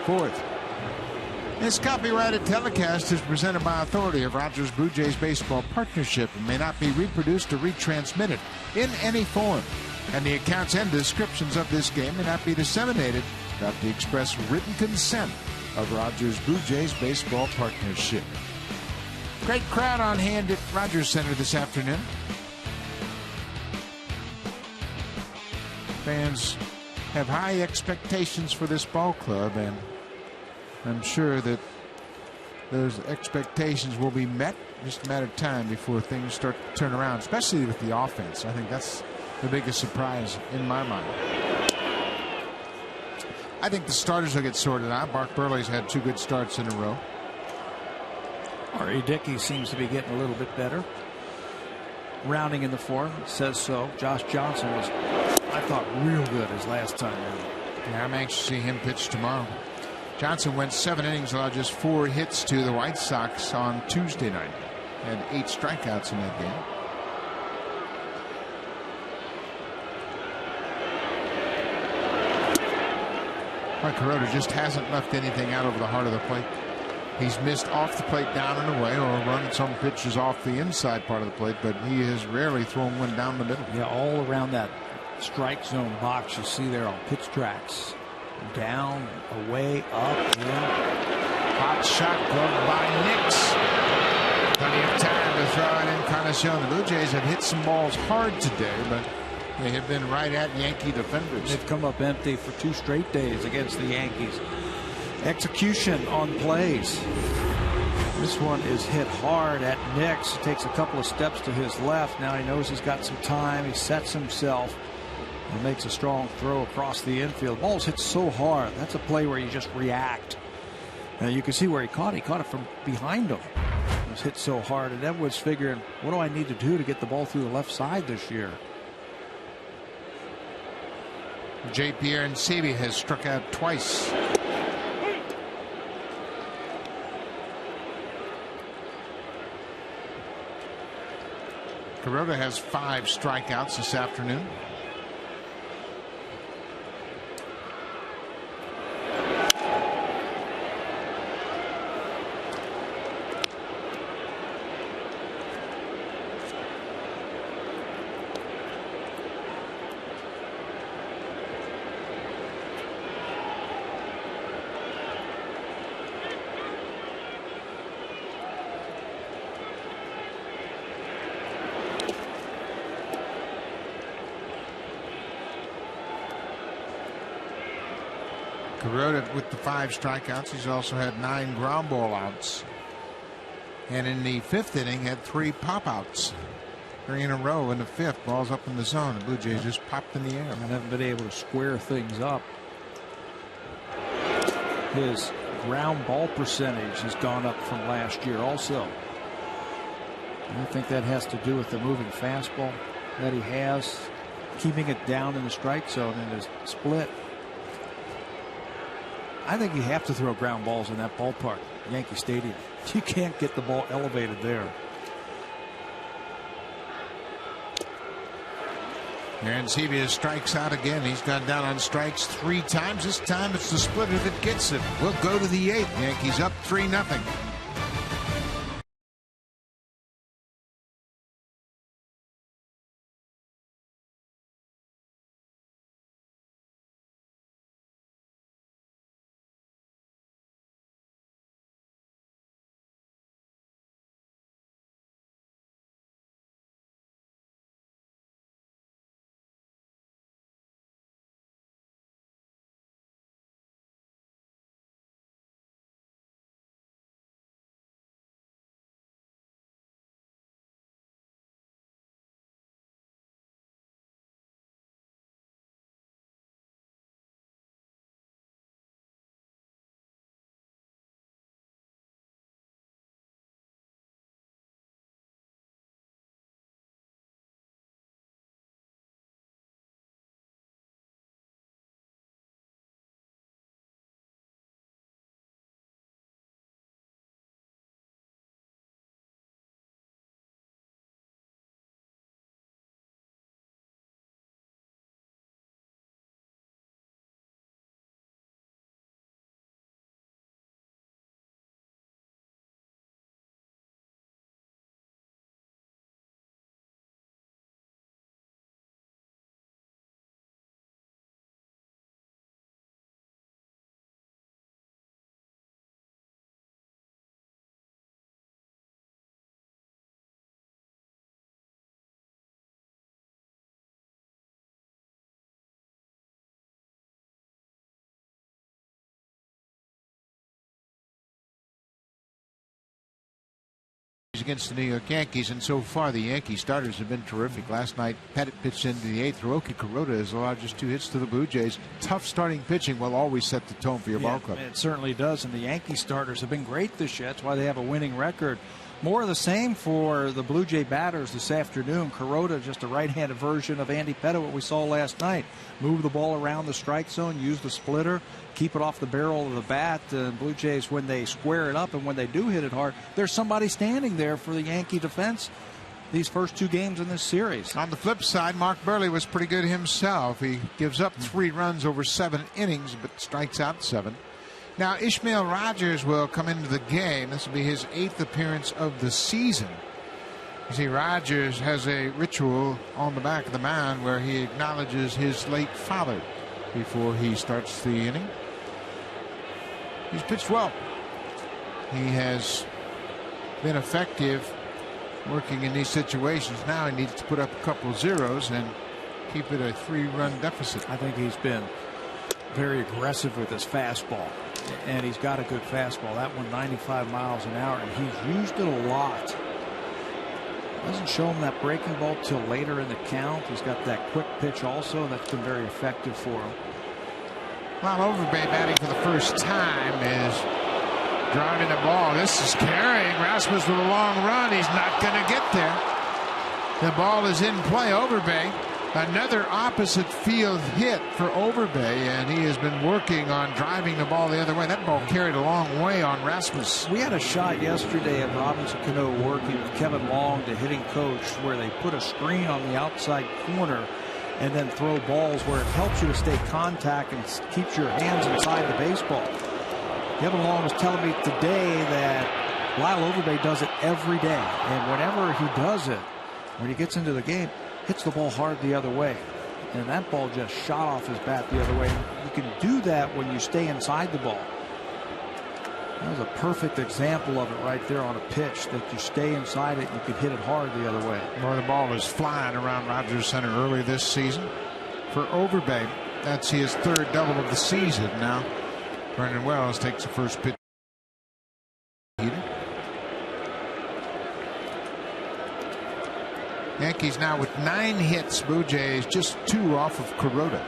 4th. This copyrighted telecast is presented by authority of Rogers Blue Jays Baseball Partnership and may not be reproduced or retransmitted in any form. And the accounts and descriptions of this game may not be disseminated without the express written consent of Rogers Blue Jays Baseball Partnership. Great crowd on hand at Rogers Center this afternoon. Fans have high expectations for this ball club, and I'm sure that those expectations will be met. Just a matter of time before things start to turn around, especially with the offense. I think that's the biggest surprise in my mind. I think the starters will get sorted out. Mark Buehrle's had 2 good starts in a row. R.A. Dickey seems to be getting a little bit better. Rounding in the 4th, says so. Josh Johnson was, I thought, real good his last time out. Yeah, I'm anxious to see him pitch tomorrow. Johnson went 7 innings, allowed just 4 hits to the White Sox on Tuesday night. Had 8 strikeouts in that game. Mike Kuroda just hasn't left anything out over the heart of the plate. He's missed off the plate down and away, or run some pitches off the inside part of the plate, but he has rarely thrown one down the middle. Yeah, all around that strike zone box you see there on pitch tracks. Down, away, up, in. Hot shot gloved by Nix. Plenty of time to throw an Encarnacion. The Blue Jays have hit some balls hard today, but they have been right at Yankee defenders. They've come up empty for 2 straight days against the Yankees. Execution on plays. This one is hit hard at Nix. He takes a couple of steps to his left. Now he knows he's got some time. He sets himself and makes a strong throw across the infield. Ball's hit so hard. That's a play where you just react. You can see where he caught it. He caught it from behind him. It was hit so hard. And Edwards figuring, what do I need to do to get the ball through the left side this year? J.P. Seavey has struck out twice. Kuroda has 5 strikeouts this afternoon. Kuroda with the 5 strikeouts. He's also had 9 ground ball outs. And in the 5th inning, had 3 pop outs. 3 in a row in the 5th. Ball's up in the zone. The Blue Jays just popped in the air. And haven't been able to square things up. His ground ball percentage has gone up from last year also. I think that has to do with the moving fastball that he has, keeping it down in the strike zone in his split. I think you have to throw ground balls in that ballpark, Yankee Stadium. You can't get the ball elevated there. Aaron Sevilla strikes out again. He's gone down on strikes 3 times. This time it's the splitter that gets him. We'll go to the 8th. Yankees up 3-0. Against the New York Yankees, and so far the Yankee starters have been terrific. Last night, Pettit pitched into the 8th. Hiroki Kuroda has allowed just 2 hits to the Blue Jays. Tough starting pitching will always set the tone for your ball club. It certainly does, and the Yankee starters have been great this year. That's why they have a winning record. More of the same for the Blue Jay batters this afternoon. Kuroda, just a right-handed version of Andy Pettit, what we saw last night. Move the ball around the strike zone, use the splitter, keep it off the barrel of the bat. Blue Jays, when they square it up and when they do hit it hard, there's somebody standing there for the Yankee defense these first 2 games in this series. On the flip side, Mark Buehrle was pretty good himself. He gives up 3 runs over 7 innings, but strikes out 7. Now, Ishmael Rogers will come into the game. This will be his 8th appearance of the season. You see, Rogers has a ritual on the back of the mound where he acknowledges his late father before he starts the inning. He's pitched well. He has been effective working in these situations. Now he needs to put up a couple zeros and keep it a 3-run deficit. I think he's been very aggressive with his fastball, and he's got a good fastball. That one 95 miles an hour, and he's used it a lot. Doesn't show him that breaking ball till later in the count. He's got that quick pitch also. That's been very effective for him. Well, Overbay batting for the first time is driving the ball. This is carrying Rasmus with a long run. He's not going to get there. The ball is in play. Overbay, another opposite field hit for Overbay, and he has been working on driving the ball the other way. That ball carried a long way on Rasmus. We had a shot yesterday of Robinson Cano working with Kevin Long, the hitting coach, where they put a screen on the outside corner and then throw balls where it helps you to stay contact and keeps your hands inside the baseball. Kevin Long was telling me today that Lyle Overbay does it every day, and whenever he does it, when he gets into the game, hits the ball hard the other way, and that ball just shot off his bat the other way. You can do that when you stay inside the ball. That was a perfect example of it right there on a pitch, that you stay inside it and you can hit it hard the other way. Well, the ball is flying around Rogers Center early this season. For Overbay, that's his 3rd double of the season. Now, Vernon Wells takes the first pitch. Yankees now with 9 hits. Blue Jays just 2 off of Kuroda.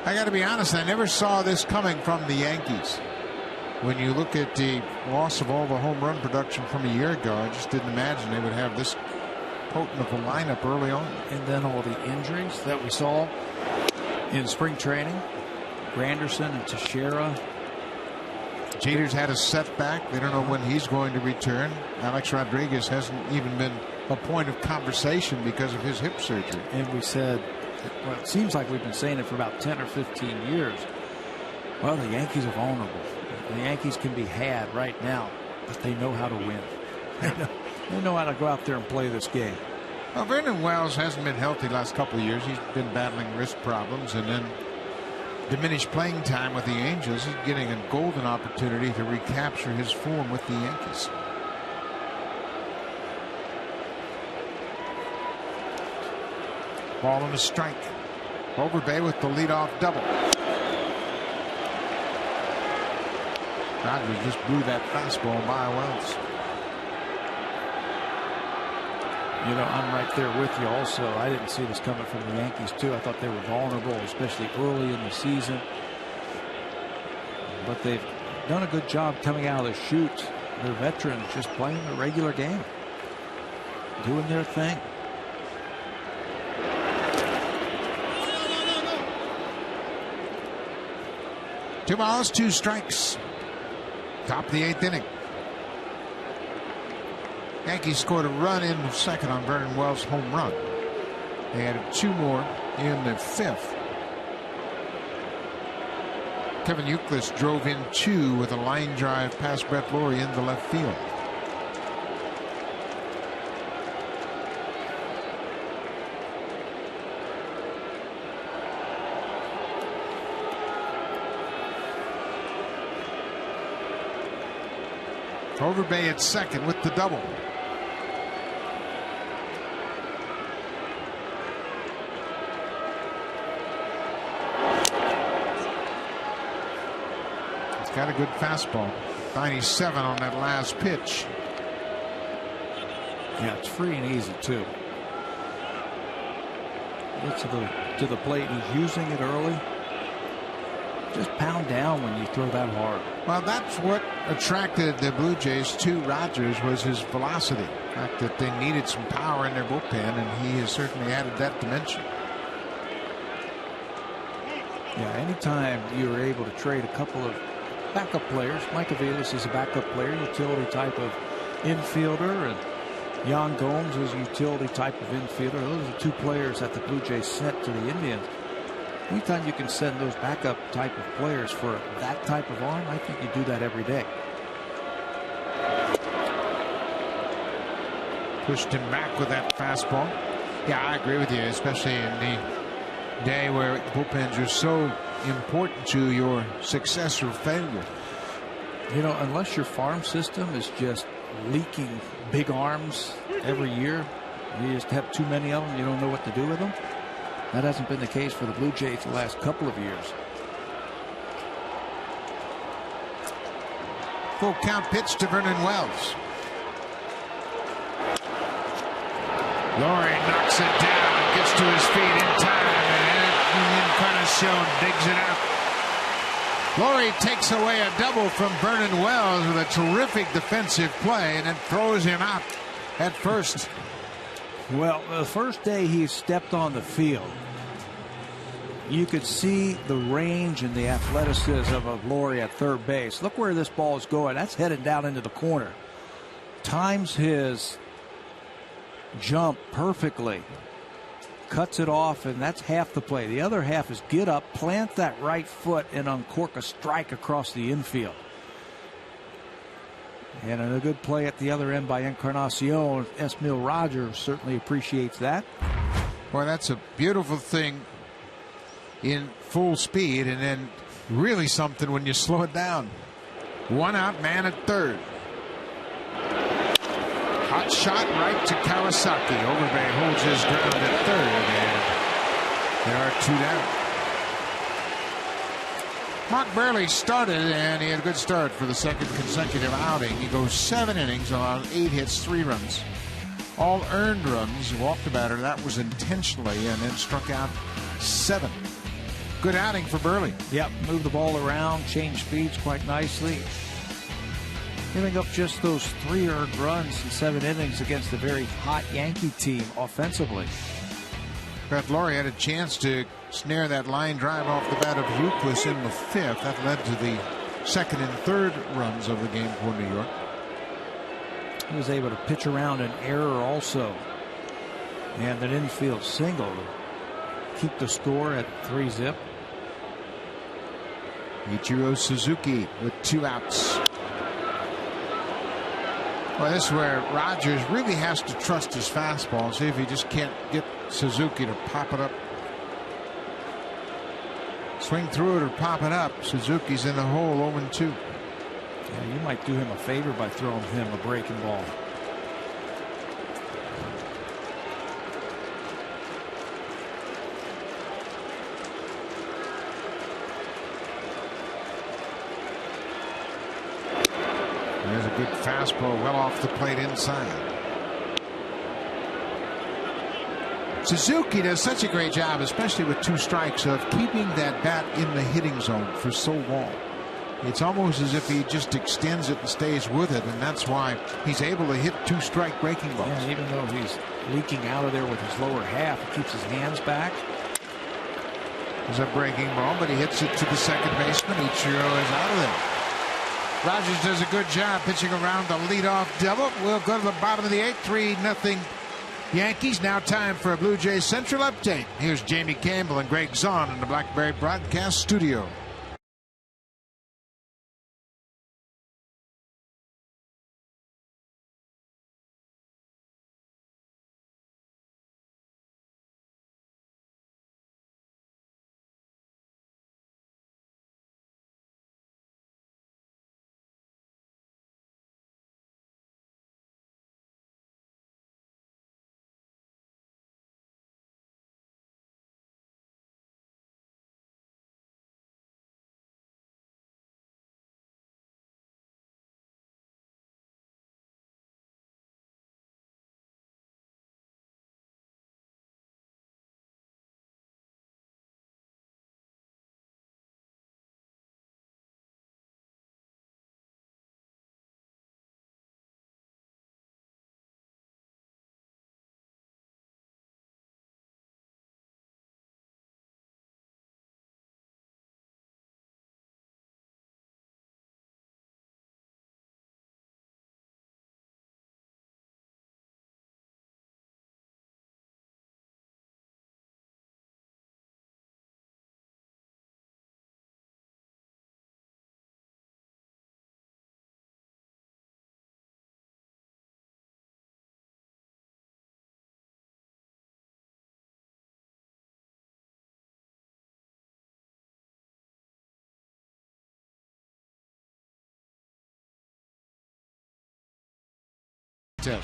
I got to be honest, I never saw this coming from the Yankees. When you look at the loss of all the home run production from a year ago, I just didn't imagine they would have this potent of a lineup early on. And then all the injuries that we saw in spring training. Granderson and Teixeira. Jeter's had a setback. They don't know when he's going to return. Alex Rodriguez hasn't even been a point of conversation because of his hip surgery. And we said, well, it seems like we've been saying it for about 10 or 15 years. Well, the Yankees are vulnerable. The Yankees can be had right now, but they know how to win. They know how to go out there and play this game. Well, Vernon Wells hasn't been healthy the last couple of years. He's been battling wrist problems and then diminished playing time with the Angels. He's getting a golden opportunity to recapture his form with the Yankees. Ball and a strike. Overbay with the leadoff double. Rogers just blew that fastball by Wells. You know, I'm right there with you also. I didn't see this coming from the Yankees, too. I thought they were vulnerable, especially early in the season. But they've done a good job coming out of the chute. They're veterans just playing the regular game, doing their thing. Two balls, 2 strikes. Top of the 8th inning. Yankees scored a run in the second on Vernon Wells' home run. They added 2 more in the 5th. Kevin Youkilis drove in 2 with a line drive past Brett Lawrie into left field. Overbay at second with the double. He's got a good fastball. 97 on that last pitch. Yeah, it's free and easy too. Gets to the plate. He's using it early. Just pound down when you throw that hard. Well, that's what attracted the Blue Jays to Rogers, was his velocity. The fact that they needed some power in their bullpen, and he has certainly added that dimension. Yeah, anytime you're able to trade a couple of backup players. Mike Aviles is a backup player, utility type of infielder, and Yan Gomes is a utility type of infielder. Those are the 2 players that the Blue Jays sent to the Indians. Anytime you can send those backup type of players for that type of arm, I think you do that every day. Pushed him back with that fastball. Yeah, I agree with you, especially in the day where bullpens are so important to your success or failure. You know, unless your farm system is just leaking big arms every year, you just have too many of them, you don't know what to do with them. That hasn't been the case for the Blue Jays the last couple of years. Full count pitch to Vernon Wells. Lawrie knocks it down, gets to his feet in time, and Encarnacion digs it out. Lawrie takes away a double from Vernon Wells with a terrific defensive play, and then throws him out at first. Well, the first day he stepped on the field, you could see the range and the athleticism of Lawrie at third base. Look where this ball is going. That's headed down into the corner. Times his jump perfectly. Cuts it off, and that's half the play. The other half is get up, plant that right foot, and uncork a strike across the infield. And a good play at the other end by Encarnacion. Esmil Rogers certainly appreciates that. Boy, that's a beautiful thing in full speed, and then really something when you slow it down. 1 out, man at third. Hot shot right to Kawasaki. Overbay holds his ground at third, and there are 2 down. Mark Buehrle started, and he had a good start for the second consecutive outing. He goes 7 innings, allowed 8 hits, 3 runs. All earned runs. He walked the batter. That was intentionally, and then struck out 7. Good outing for Buehrle. Yep, moved the ball around, changed speeds quite nicely. Giving up just those 3 earned runs in 7 innings against a very hot Yankee team offensively. Brett Lawrie had a chance to snare that line drive off the bat of Euclid in the 5th. That led to the 2nd and 3rd runs of the game for New York. He was able to pitch around an error also, and an infield single to keep the score at 3-zip. Ichiro Suzuki with 2 outs. Well, this is where Rogers really has to trust his fastball and see if he just can't get Suzuki to pop it up. Swing through it or pop it up. Suzuki's in the hole 0-2. Yeah, you might do him a favor by throwing him a breaking ball. There's a good fastball well off the plate inside. Suzuki does such a great job, especially with 2 strikes, of keeping that bat in the hitting zone for so long. It's almost as if he just extends it and stays with it, and that's why he's able to hit 2-strike breaking balls. Yeah, even though he's leaking out of there with his lower half, he keeps his hands back. There's a breaking ball, but he hits it to the second baseman. Ichiro is out of there. Rogers does a good job pitching around the leadoff double. We'll go to the bottom of the 8th, 3-0 Yankees. Now time for a Blue Jays Central update. Here's Jamie Campbell and Greg Zahn in the Blackberry Broadcast Studio.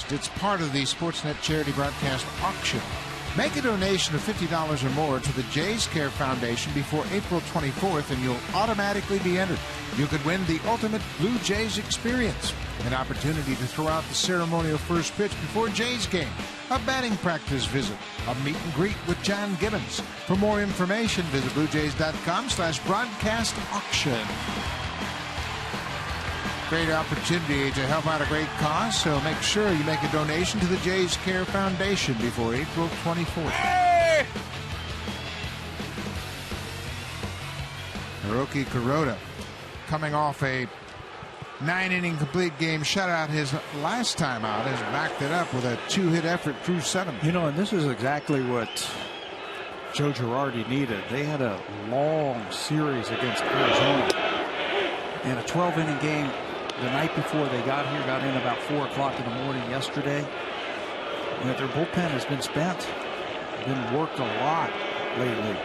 It's part of the Sportsnet charity broadcast auction. Make a donation of $50 or more to the Jays Care Foundation before April 24th, and you'll automatically be entered. You could win the ultimate Blue Jays experience, an opportunity to throw out the ceremonial first pitch before Jays game, a batting practice visit, a meet and greet with John Gibbons. For more information, visit BlueJays.com/broadcast auction. Great opportunity to help out a great cause, so make sure you make a donation to the Jays Care Foundation before April 24th. Hey! Hiroki Kuroda, coming off a 9-inning complete game shutout his last time out, has backed it up with a 2-hit effort through 7. You know, and this is exactly what Joe Girardi needed. They had a long series against Arizona, and a 12-inning game the night before they got here, got in about 4 o'clock in the morning yesterday. And their bullpen has been spent, been worked a lot lately.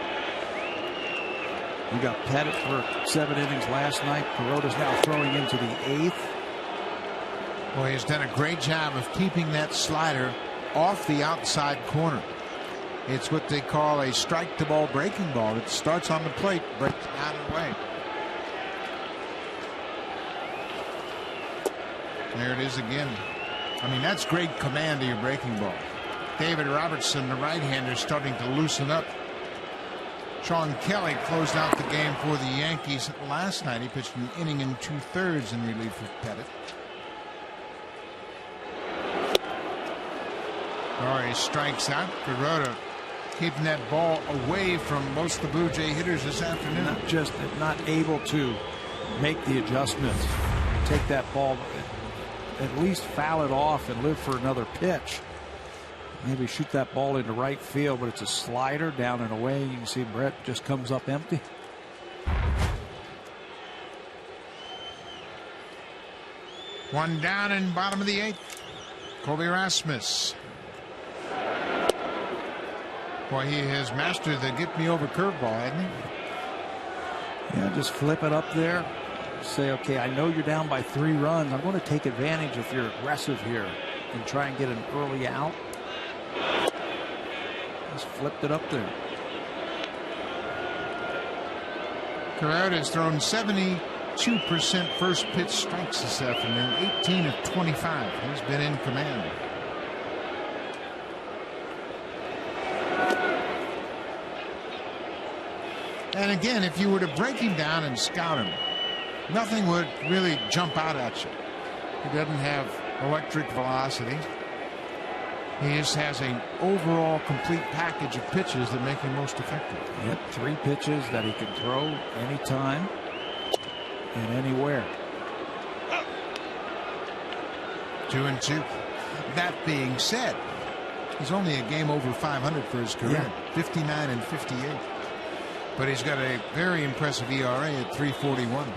We got Pettit for 7 innings last night. Kuroda's now throwing into the 8th. Boy, he's done a great job of keeping that slider off the outside corner. It's what they call a strike the ball breaking ball. It starts on the plate, breaks out and away. There it is again. I mean, that's great command of your breaking ball. David Robertson, the right-hander, starting to loosen up. Sean Kelly closed out the game for the Yankees last night. He pitched an inning and 2/3 in relief of Pettit. He strikes out. Kuroda keeping that ball away from most of the Blue Jay hitters this afternoon. Not able to make the adjustments. Take that ball, at least foul it off and live for another pitch. Maybe shoot that ball into right field, but it's a slider down and away. You can see Brett just comes up empty. One down in bottom of the 8th. Colby Rasmus. Boy, he has mastered the get me over curveball, hasn't he? Yeah, just flip it up there. Say, okay, I know you're down by 3 runs. I'm going to take advantage if you're aggressive here and try and get an early out. Just flipped it up there. Kuroda has thrown 72% first pitch strikes this afternoon, 18 of 25. He's been in command. And again, if you were to break him down and scout him, nothing would really jump out at you. He doesn't have electric velocity. He just has an overall complete package of pitches that make him most effective. Yep, 3 pitches that he can throw anytime and anywhere. 2-2. That being said, he's only a game over 500 for his career. Yeah. 59 and 58. But he's got a very impressive ERA at 3.41.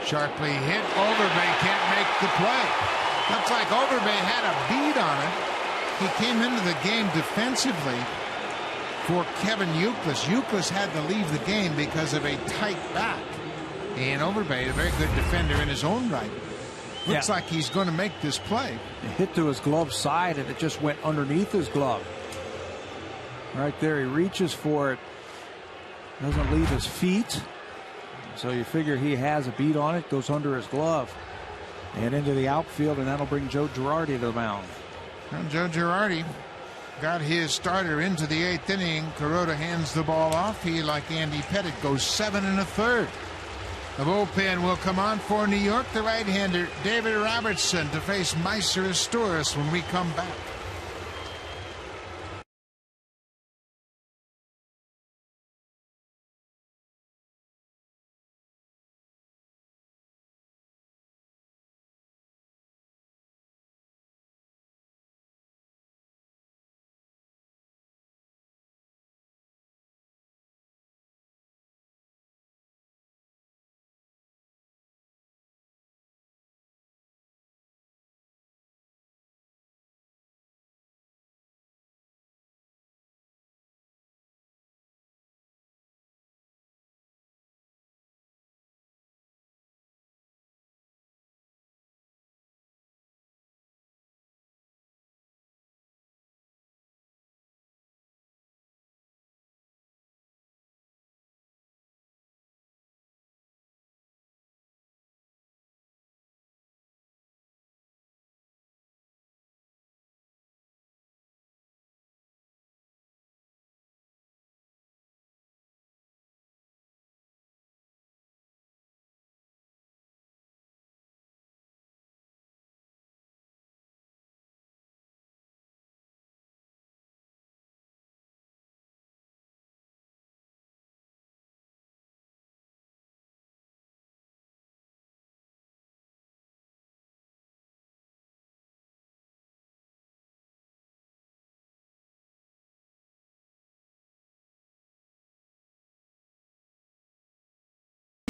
Sharply hit. Overbay can't make the play. Looks like Overbay had a bead on it. He came into the game defensively for Kevin Youkilis. Youkilis had to leave the game because of a tight back. And Overbay, a very good defender in his own right, looks like he's going to make this play. It hit to his glove side and it just went underneath his glove. Right there, he reaches for it. Doesn't leave his feet. So you figure he has a beat on it, goes under his glove and into the outfield, and that'll bring Joe Girardi to the mound. Well, Joe Girardi got his starter into the 8th inning. Kuroda hands the ball off. He, like Andy Pettit, goes 7 1/3. The bullpen will come on for New York. The right-hander David Robertson to face Meiser Astouris when we come back.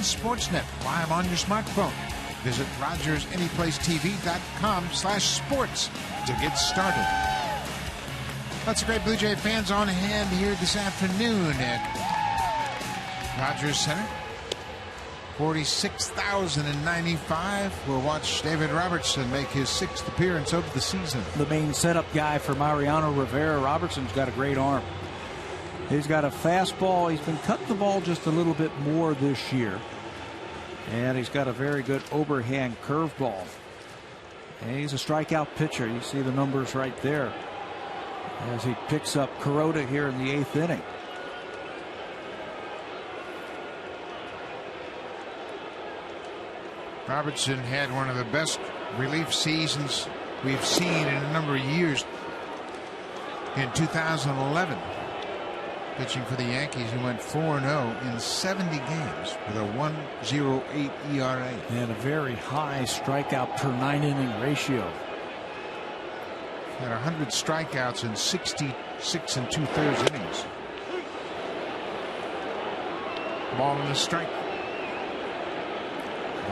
Sportsnet live on your smartphone. Visit RogersAnyplaceTV.com/sports to get started. Lots of great Blue Jay fans on hand here this afternoon at Rogers Center. 46,095. We'll watch David Robertson make his 6th appearance of the season. The main setup guy for Mariano Rivera. Robertson's got a great arm. He's got a fastball. He's been cutting the ball just a little bit more this year. And he's got a very good overhand curveball. And he's a strikeout pitcher. You see the numbers right there as he picks up Kuroda here in the 8th inning. Robertson had one of the best relief seasons we've seen in a number of years. In 2011, pitching for the Yankees, he went 4-0 in 70 games with a 1.08 ERA. And a very high strikeout per 9-inning ratio. Had 100 strikeouts in 66 2/3 innings. Ball and a strike.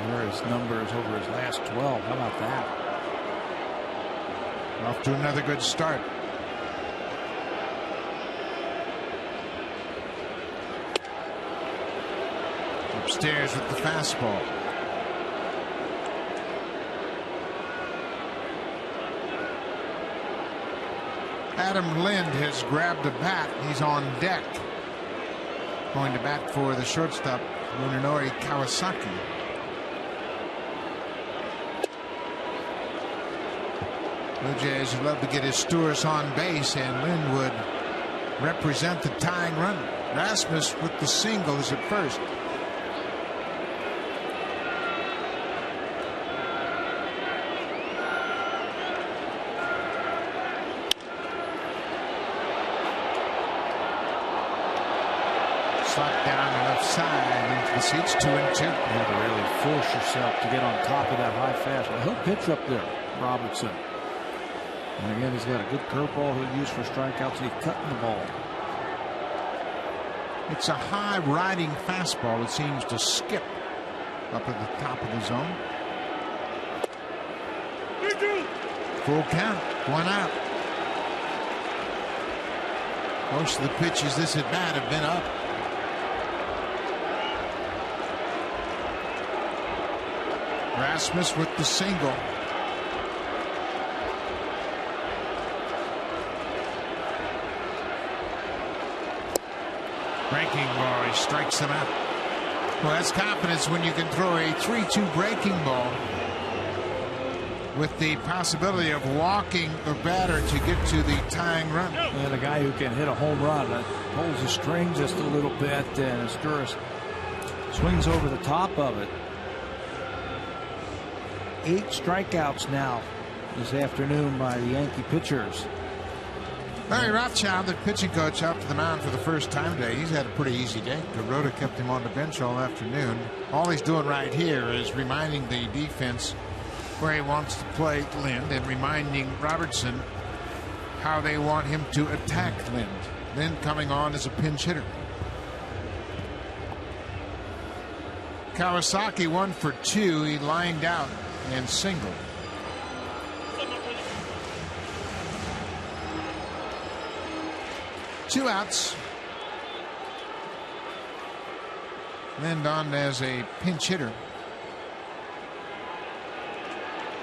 There are his numbers over his last 12. How about that? Off to another good start. Upstairs with the fastball. Adam Lind has grabbed a bat. He's on deck. Going to bat for the shortstop, Munenori Kawasaki. Blue Jays would love to get his Stewart on base, and Lind would represent the tying run. Rasmus with the single is at first. Slot down the left side into the seats, 2-2. You have to really force yourself to get on top of that high fastball. He'll pitch up there, Robertson. And again, he's got a good curveball he'll use for strikeouts. He's cutting the ball. It's a high riding fastball. It seems to skip up at the top of the zone. Full count, 1 out. Most of the pitches this at bat have been up. Rasmus with the single. Breaking ball, he strikes him out. Well, that's confidence when you can throw a 3-2 breaking ball with the possibility of walking the batter to get to the tying run. And a guy who can hit a home run that pulls the string just a little bit, and Stewart swings over the top of it. 8 strikeouts now this afternoon by the Yankee pitchers. Larry Rothschild, the pitching coach, out to the mound for the first time today. He's had a pretty easy day. Kuroda kept him on the bench all afternoon. All he's doing right here is reminding the defense where he wants to play Lind, and reminding Robertson how they want him to attack Lind. Lind coming on as a pinch hitter. Kawasaki 1 for 2. He lined out and singled. Two outs. Lind on as a pinch hitter.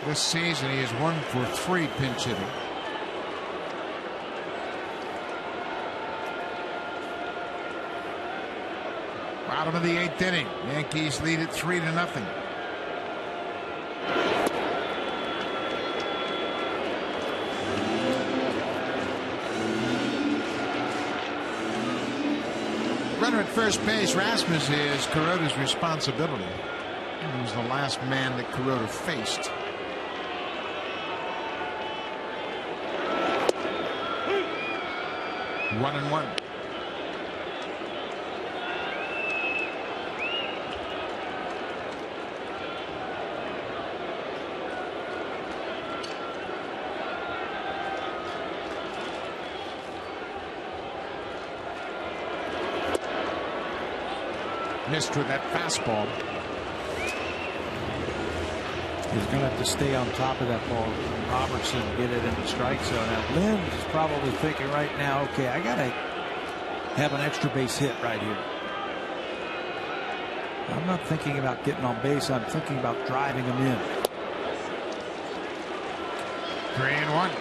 This season he is 1 for 3 pinch hitting. Bottom of the 8th inning. Yankees lead it 3-0. Runner at first base, Rasmus, is Kuroda's responsibility. He was the last man that Kuroda faced. One and one. Missed with that fastball. He's going to have to stay on top of that ball. Robertson get it in the strike zone. Now Lind is probably thinking right now, okay, I got to have an extra base hit right here. I'm not thinking about getting on base. I'm thinking about driving him in. 3-1.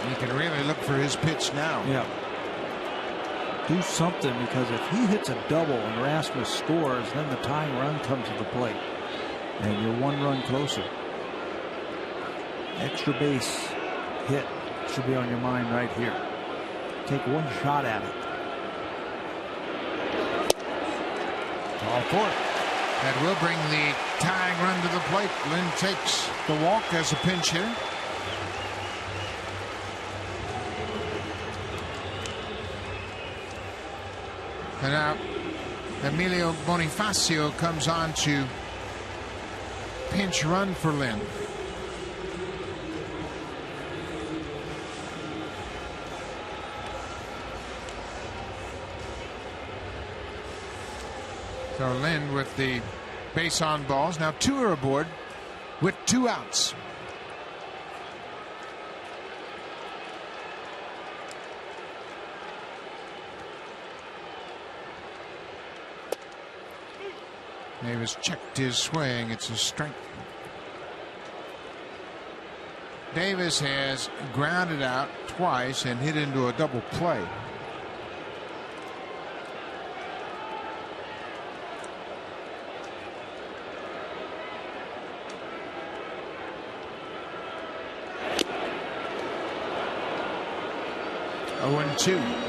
He can really look for his pitch now. Yeah. Do something, because if he hits a double and Rasmus scores, then the tying run comes to the plate, and you're 1 run closer. Extra base hit should be on your mind right here. Take one shot at it. All for it. That will bring the tying run to the plate. Lynn takes the walk as a pinch hitter. And now Emilio Bonifacio comes on to pinch run for Lynn. So Lynn with the base on balls. Now 2 are aboard with 2 outs. Davis checked his swing. It's a strike. Davis has grounded out twice and hit into a double play. Oh, 1-2.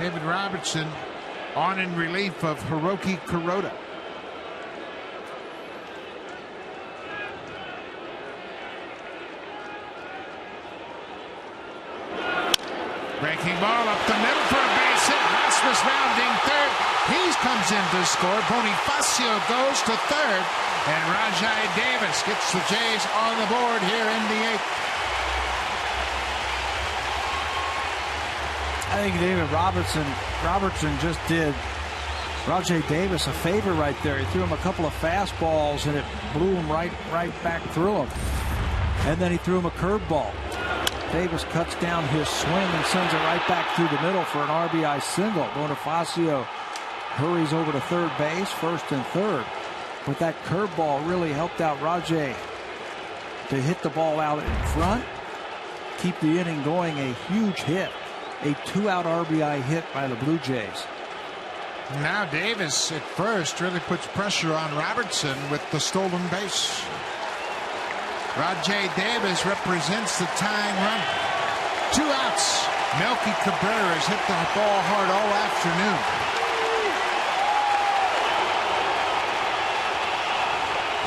David Robertson on in relief of Hiroki Kuroda. Breaking ball up the middle for a base hit. Rasmus rounding third. He comes in to score. Bonifacio goes to third. And Rajai Davis gets the Jays on the board here in the 8th. I think David Robertson just did Rajai Davis a favor right there. He threw him a couple of fastballs and it blew him right back through him. And then he threw him a curveball. Davis cuts down his swing and sends it right back through the middle for an RBI single. Bonifacio hurries over to third base, first and third. But that curveball really helped out Rajai to hit the ball out in front, keep the inning going. A huge hit. A 2-out RBI hit by the Blue Jays. Now Davis at first really puts pressure on Robertson with the stolen base. Rajai Davis represents the tying run. 2 outs. Melky Cabrera has hit the ball hard all afternoon.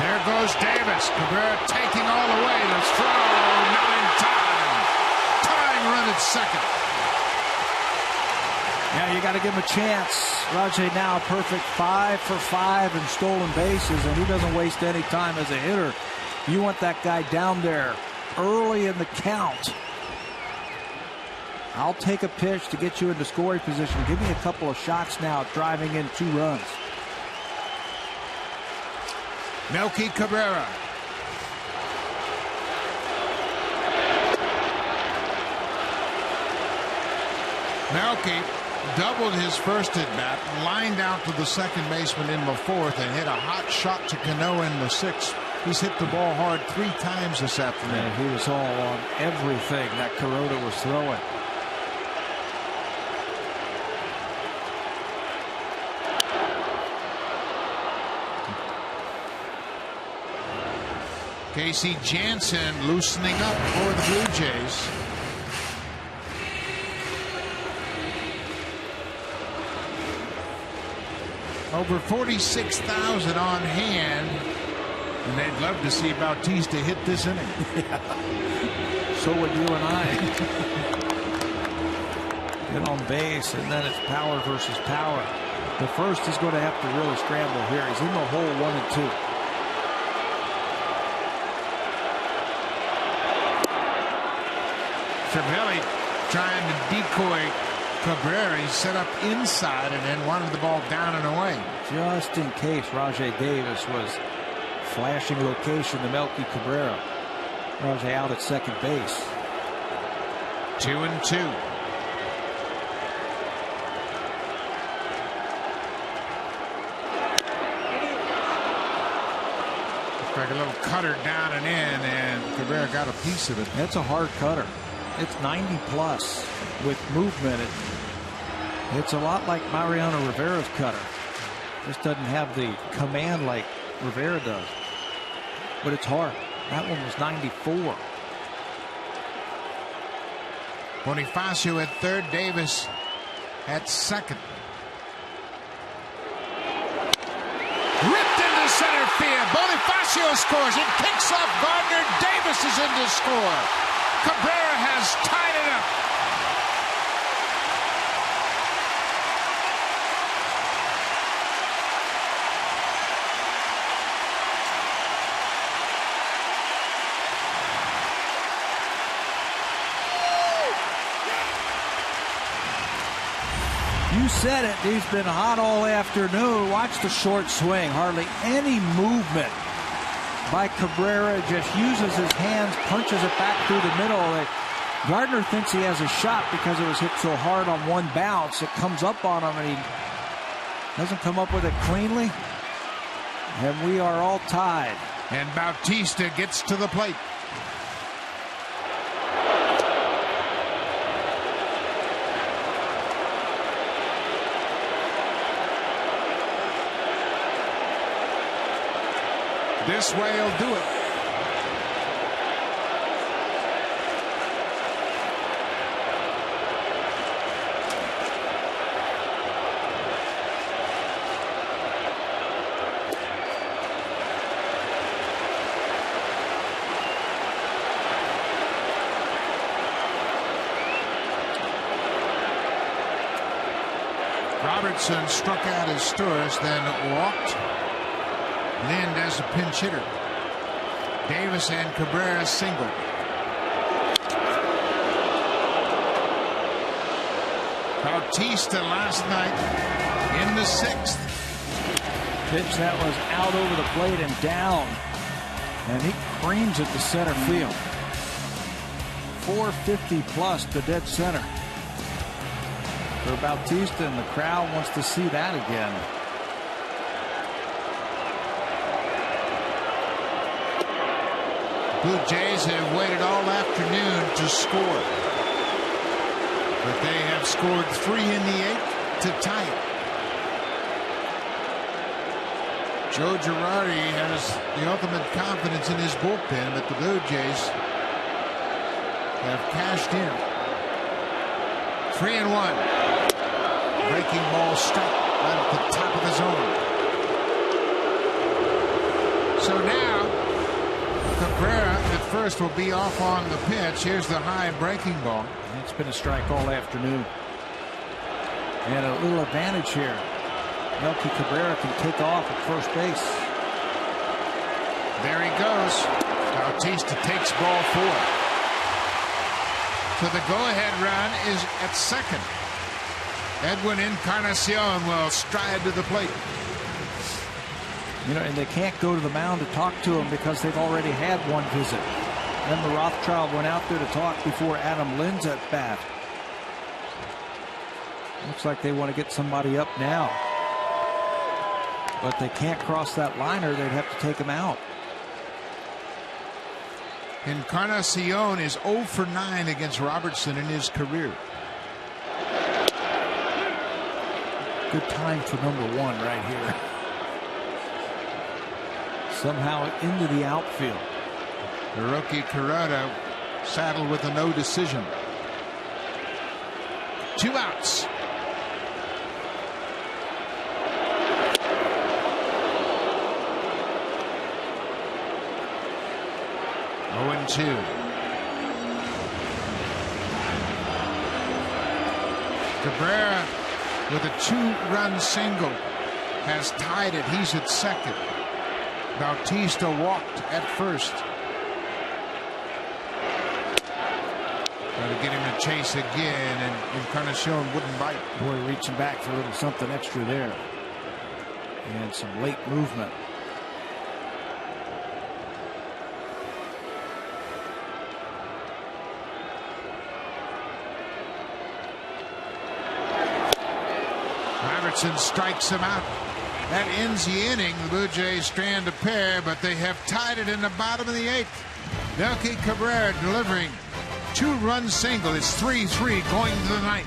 There goes Davis. Cabrera taking all the way. The throw, not in time. Tying run at second. Yeah, you got to give him a chance. Rajai now perfect 5 for 5 in stolen bases, and he doesn't waste any time as a hitter. You want that guy down there early in the count. I'll take a pitch to get you into scoring position. Give me a couple of shots now, driving in 2 runs. Melky Cabrera. Melky doubled his first at bat, lined out to the second baseman in the 4th, and hit a hot shot to Cano in the 6th. He's hit the ball hard 3 times this afternoon. Yeah, he was all on everything that Kuroda was throwing. Casey Jansen loosening up for the Blue Jays. Over 46,000 on hand, and they'd love to see Bautista hit this inning. Yeah. So would you and I. Get on base, and then it's power versus power. The first is going to have to really scramble here. He's in the hole 1 and 2. Cervelli trying to decoy Cabrera. He set up inside and then wanted the ball down and away. Just in case Rajai Davis was flashing location to Melky Cabrera. Rajay out at second base. 2-2. Like a little cutter down and in, and Rivera got a piece of it. That's a hard cutter. It's 90 plus with movement. It's a lot like Mariano Rivera's cutter. Just doesn't have the command like Rivera does. But it's hard. That one was 94. Bonifacio at third, Davis at second. Ripped into center field. Bonifacio scores. It kicks off Gardner. Davis is in to score. Cabrera has tied it up. You said it. He's been hot all afternoon. Watch the short swing. Hardly any movement by Cabrera. Just uses his hands, punches it back through the middle. Gardner thinks he has a shot because it was hit so hard on one bounce. It comes up on him, and he doesn't come up with it cleanly. And we are all tied. And Bautista gets to the plate. This way he'll do it. Robertson struck out his Stores, then walked. Lind as a pinch hitter. Davis and Cabrera single. Bautista last night in the sixth. Pitch that was out over the plate and down. And he creams it to center field. 450 plus to dead center. For Bautista, and the crowd wants to see that again. Blue Jays have waited all afternoon to score. But they have scored 3 in the 8th to tie it. Joe Girardi has the ultimate confidence in his bullpen, but the Blue Jays have cashed in. 3-1. Breaking ball struck right at the top of the zone. So now Cabrera at first will be off on the pitch. Here's the high breaking ball. It's been a strike all afternoon. And a little advantage here. Melky Cabrera can take off at first base. There he goes. Bautista takes ball 4. So the go-ahead run is at second. Edwin Encarnacion will stride to the plate. You know, and they can't go to the mound to talk to him because they've already had one visit. Then the Rothschild went out there to talk before Adam Lind's at bat. Looks like they want to get somebody up now. But they can't cross that liner. They'd have to take him out. Encarnacion is 0 for 9 against Robertson in his career. Good time for number 1 right here. Somehow into the outfield. The rookie Kuroda saddled with a no decision. 2 outs. Oh, 2. Cabrera with a 2-run single has tied it. He's at second. Bautista walked at first. Try to get him to chase again, and Encarnacion wouldn't bite. Boy, reaching back for a little something extra there. And some late movement. Jansen strikes him out. That ends the inning. The Blue Jays strand a pair, but they have tied it in the bottom of the 8th. Melky Cabrera delivering 2-run single. It's 3-3 going to the 9th.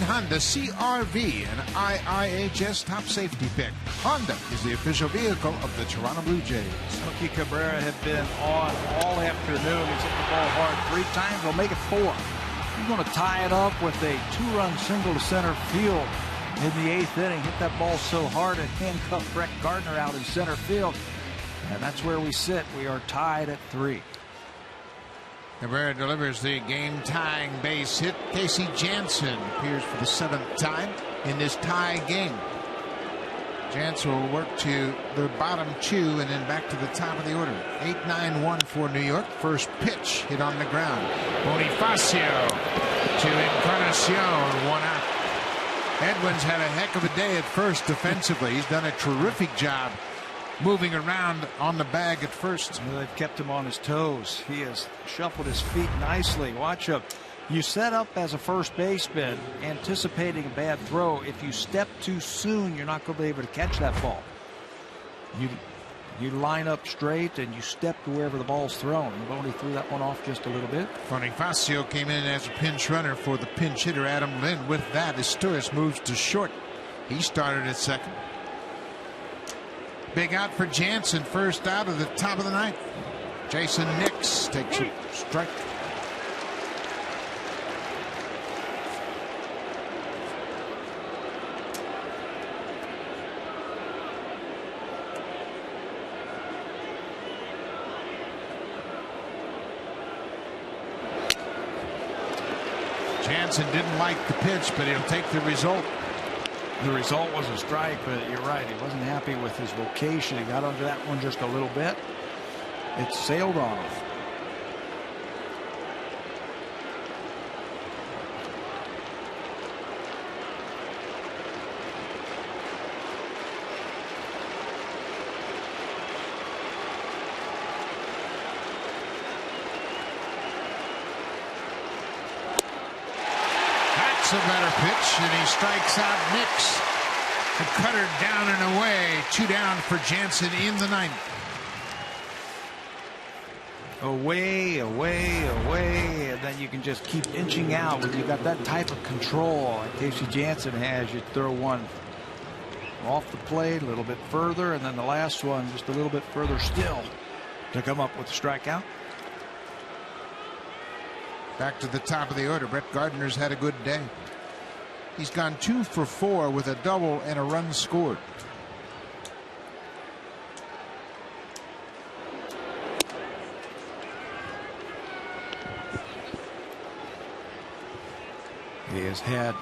Honda CR-V, an IIHS top safety pick. Honda is the official vehicle of the Toronto Blue Jays. Melky Cabrera had been on all afternoon. He's hit the ball hard 3 times. We'll make it 4. He's going to tie it up with a 2-run single to center field in the 8th inning. Hit that ball so hard it handcuffed Brett Gardner out in center field. And that's where we sit. We are tied at 3. Rivera delivers the game-tying base hit. Casey Jansen appears for the 7th time in this tie game. Jansen will work to the bottom 2 and then back to the top of the order. 8-9-1 for New York. First pitch hit on the ground. Bonifacio to Encarnacion, 1 out. Edwins had a heck of a day at first defensively. He's done a terrific job moving around on the bag at first. Well, they've kept him on his toes. He has shuffled his feet nicely. Watch him. You set up as a first baseman anticipating a bad throw. If you step too soon, you're not going to be able to catch that ball. You line up straight and you step to wherever the ball's thrown. He only threw that one off just a little bit. Bonifacio came in as a pinch runner for the pinch hitter Adam Lynn. With that, Estouris moves to short. He started at second. Big out for Jansen, first out of the top of the 9th. Jason Nix takes a strike. Jansen didn't like the pitch, but he'll take the result. The result was a strike, but you're right. He wasn't happy with his location. He got under that one just a little bit. It sailed on him. That's a better pitch, and he strikes out Nix. The cutter down and away. 2 down for Jansen in the 9th. Away, away, away, and then you can just keep inching out. When you got that type of control like Casey Jansen has, you throw one off the plate a little bit further, and then the last one just a little bit further still to come up with a strikeout. Back to the top of the order. Brett Gardner's had a good day. He's gone 2 for 4 with a double and a run scored. He has had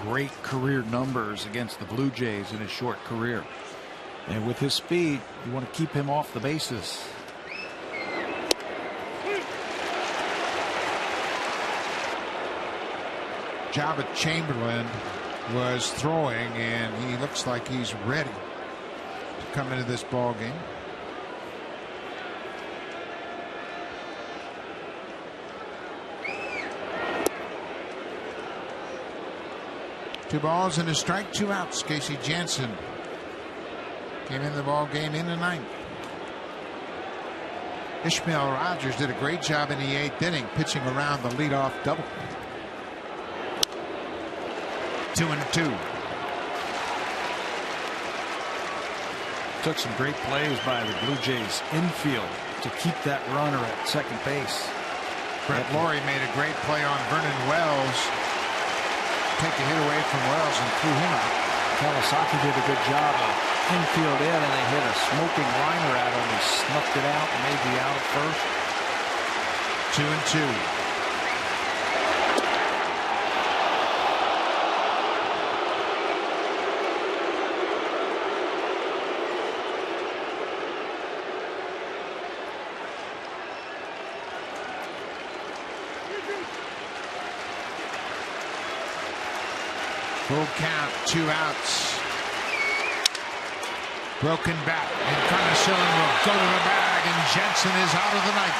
great career numbers against the Blue Jays in his short career. And with his speed, you want to keep him off the bases. Jabba Chamberlain was throwing, and he looks like he's ready to come into this ball game. Two balls and a strike, 2 outs. Casey Jansen came in the ball game in the 9th. Ishmael Rogers did a great job in the 8th inning, pitching around the leadoff double. 2-2. Took some great plays by the Blue Jays infield to keep that runner at second base. Brett Lawrie made a great play on Vernon Wells. Take a hit away from Wells and threw him out. Kawasaki did a good job of infield in, and they hit a smoking liner at him. He snuffed it out and made the out at first. 2-2. Full count, 2 outs. Broken bat. Encarnacion will go to the bag, and Jensen is out of the 9th.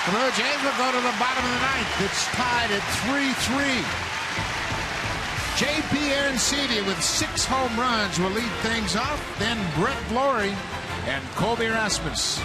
The Blue Jays will go to the bottom of the 9th. It's tied at 3-3. J.P. Arancibia with 6 home runs will lead things off. Then Brett Lawrie and Colby Rasmus.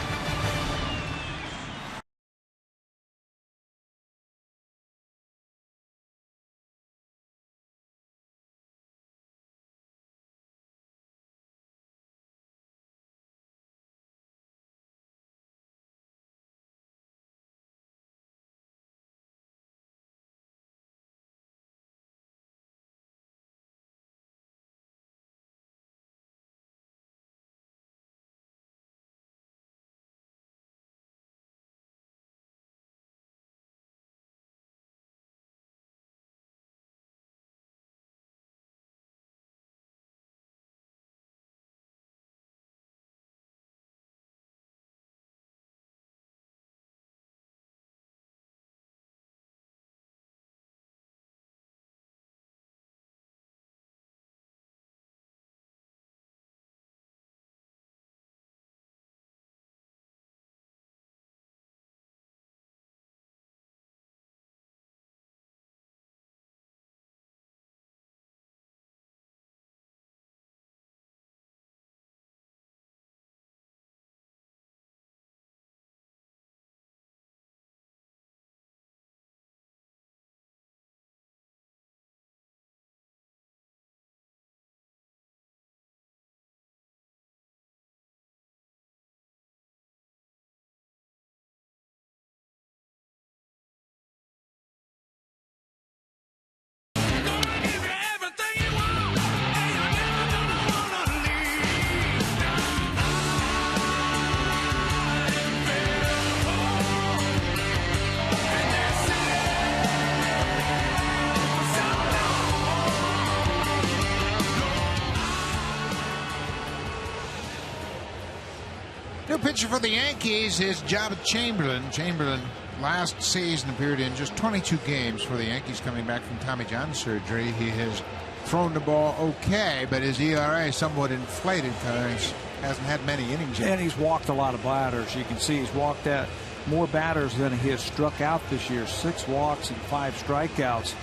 New pitcher for the Yankees is Jabba Chamberlain. Chamberlain last season appeared in just 22 games for the Yankees coming back from Tommy John surgery. He has thrown the ball okay, but his ERA somewhat inflated because he hasn't had many innings yet. And he's walked a lot of batters. You can see he's walked at more batters than he has struck out this year. 6 walks and 5 strikeouts.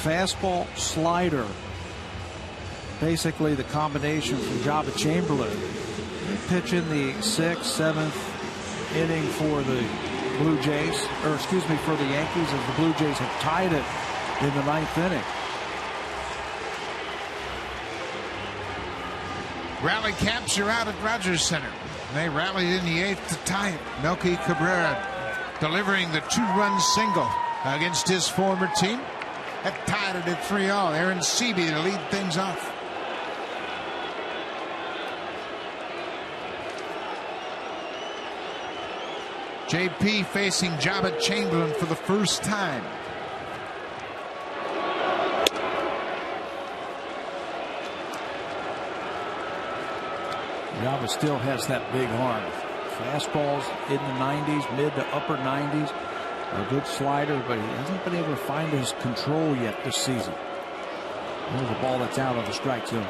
Fastball, slider. Basically the combination from Jabba Chamberlain. Pitch in the 6th, 7th inning for the Blue Jays, or excuse me, for the Yankees, as the Blue Jays have tied it in the 9th inning. Rally caps are out at Rogers Center. They rallied in the 8th to tie it. Melky Cabrera delivering the 2-run single against his former team. That tied it at 3-all. Arancibia to lead things off. JP facing Jabba Chamberlain for the first time. Jabba still has that big arm. Fastballs in the 90s, mid to upper 90s. A good slider, but he hasn't been able to find his control yet this season. There's a ball that's out of the strike zone.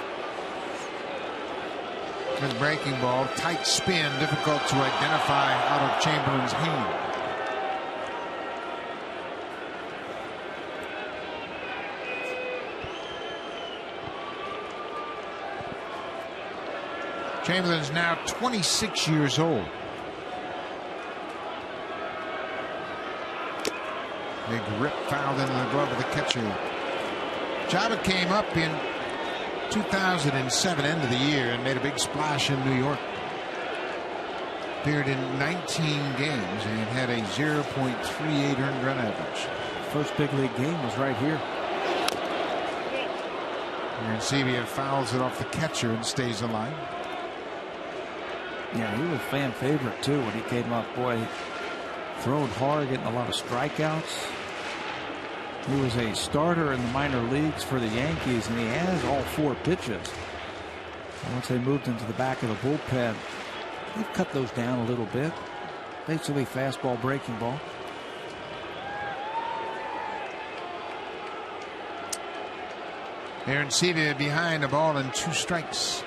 Good breaking ball, tight spin, difficult to identify out of Chamberlain's hand. Chamberlain's now 26 years old. Big rip fouled into the glove of the catcher. Java came up in 2007, end of the year, and made a big splash in New York. Appeared in 19 games and had a 0.38 earned run average. First big league game was right here. And Sevilla fouls it off the catcher and stays alive. Yeah, he was a fan favorite too when he came up. Boy, throwing hard, getting a lot of strikeouts. He was a starter in the minor leagues for the Yankees, and he has all 4 pitches. Once they moved into the back of the bullpen, they've cut those down a little bit. Basically fastball, breaking ball. Aaron Sevilla behind, a ball and 2 strikes.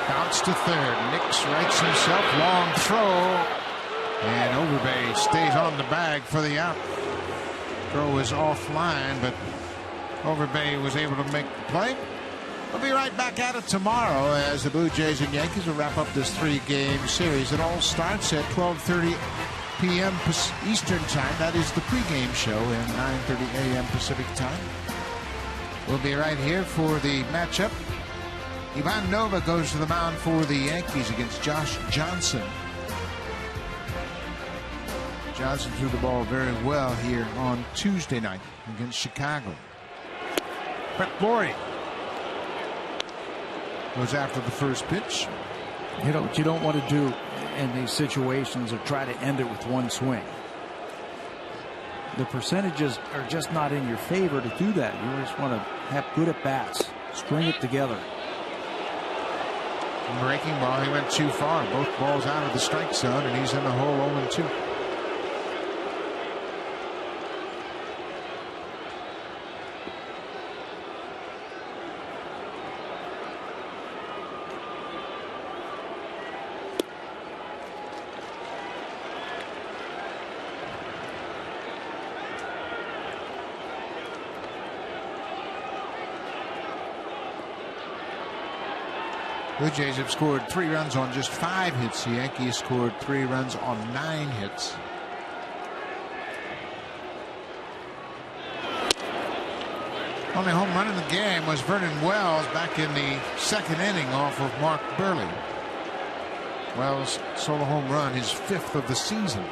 Bounce to third. Nix rights himself. Long throw. And Overbay stays on the bag for the out. Throw was offline, but Overbay was able to make the play. We'll be right back at it tomorrow as the Blue Jays and Yankees will wrap up this 3-game series. It all starts at 12:30 p.m. Eastern Time. That is the pregame show, and 9:30 a.m. Pacific Time. We'll be right here for the matchup. Ivan Nova goes to the mound for the Yankees against Josh Johnson. Johnson threw the ball very well here on Tuesday night against Chicago. Brett Laurie goes after the first pitch. You know what you don't want to do in these situations or try to end it with one swing. The percentages are just not in your favor to do that. You just want to have good at bats, string it together. Breaking ball, he went too far. Both balls out of the strike zone, and he's in the hole 0-2. Blue Jays have scored 3 runs on just 5 hits. The Yankees scored 3 runs on 9 hits. Only home run in the game was Vernon Wells back in the 2nd inning off of Mark Buehrle. Wells solo home run, his 5th of the season.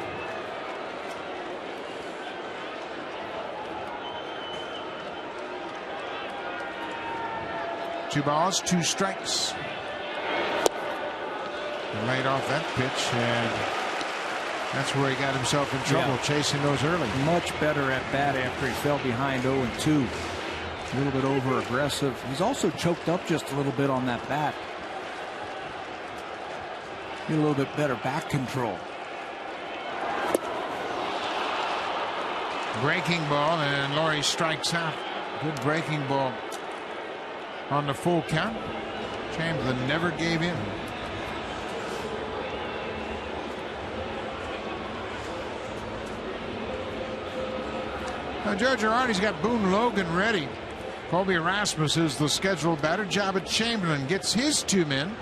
Two balls, 2 strikes. Laid off that pitch, and that's where he got himself in trouble, chasing those early. Much better at bat after he fell behind 0-2. A little bit over aggressive. He's also choked up just a little bit on that bat. Get a little bit better back control. Breaking ball, and Laurie strikes out. Good breaking ball on the full count. Chamberlain never gave in. Now Joe Girardi's got Boone Logan ready. Colby Erasmus is the scheduled batter. Jabba Chamberlain gets his 2 men.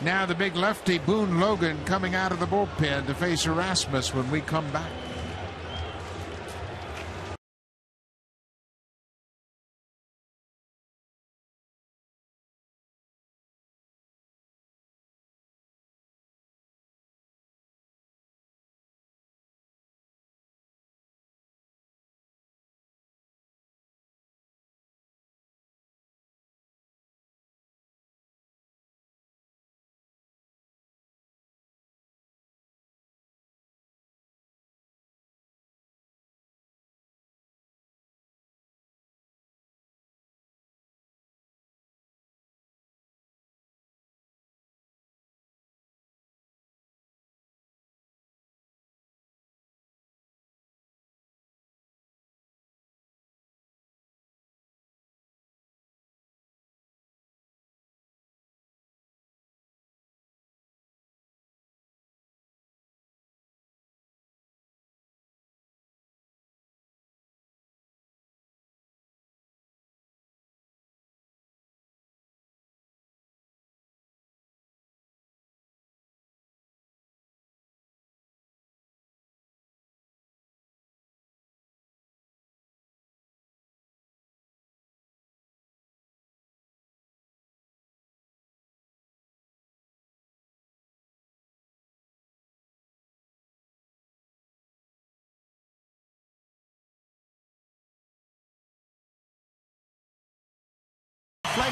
Now the big lefty Boone Logan coming out of the bullpen to face Erasmus when we come back.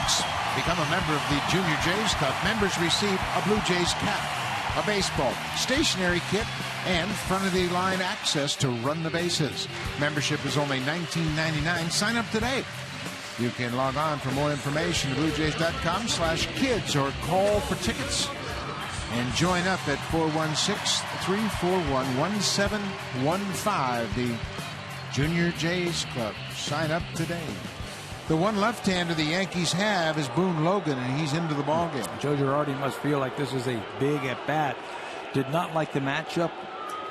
6. Become a member of the Junior Jays Club. Members receive a Blue Jays cap, a baseball, stationery kit, and front-of-the-line access to run the bases. Membership is only $19.99. Sign up today. You can log on for more information to bluejays.com/kids or call for tickets and join up at 416-341-1715, the Junior Jays Club. Sign up today. The one left-hander the Yankees have is Boone Logan, and he's into the ballgame. Joe Girardi must feel like this is a big at-bat. Did not like the matchup,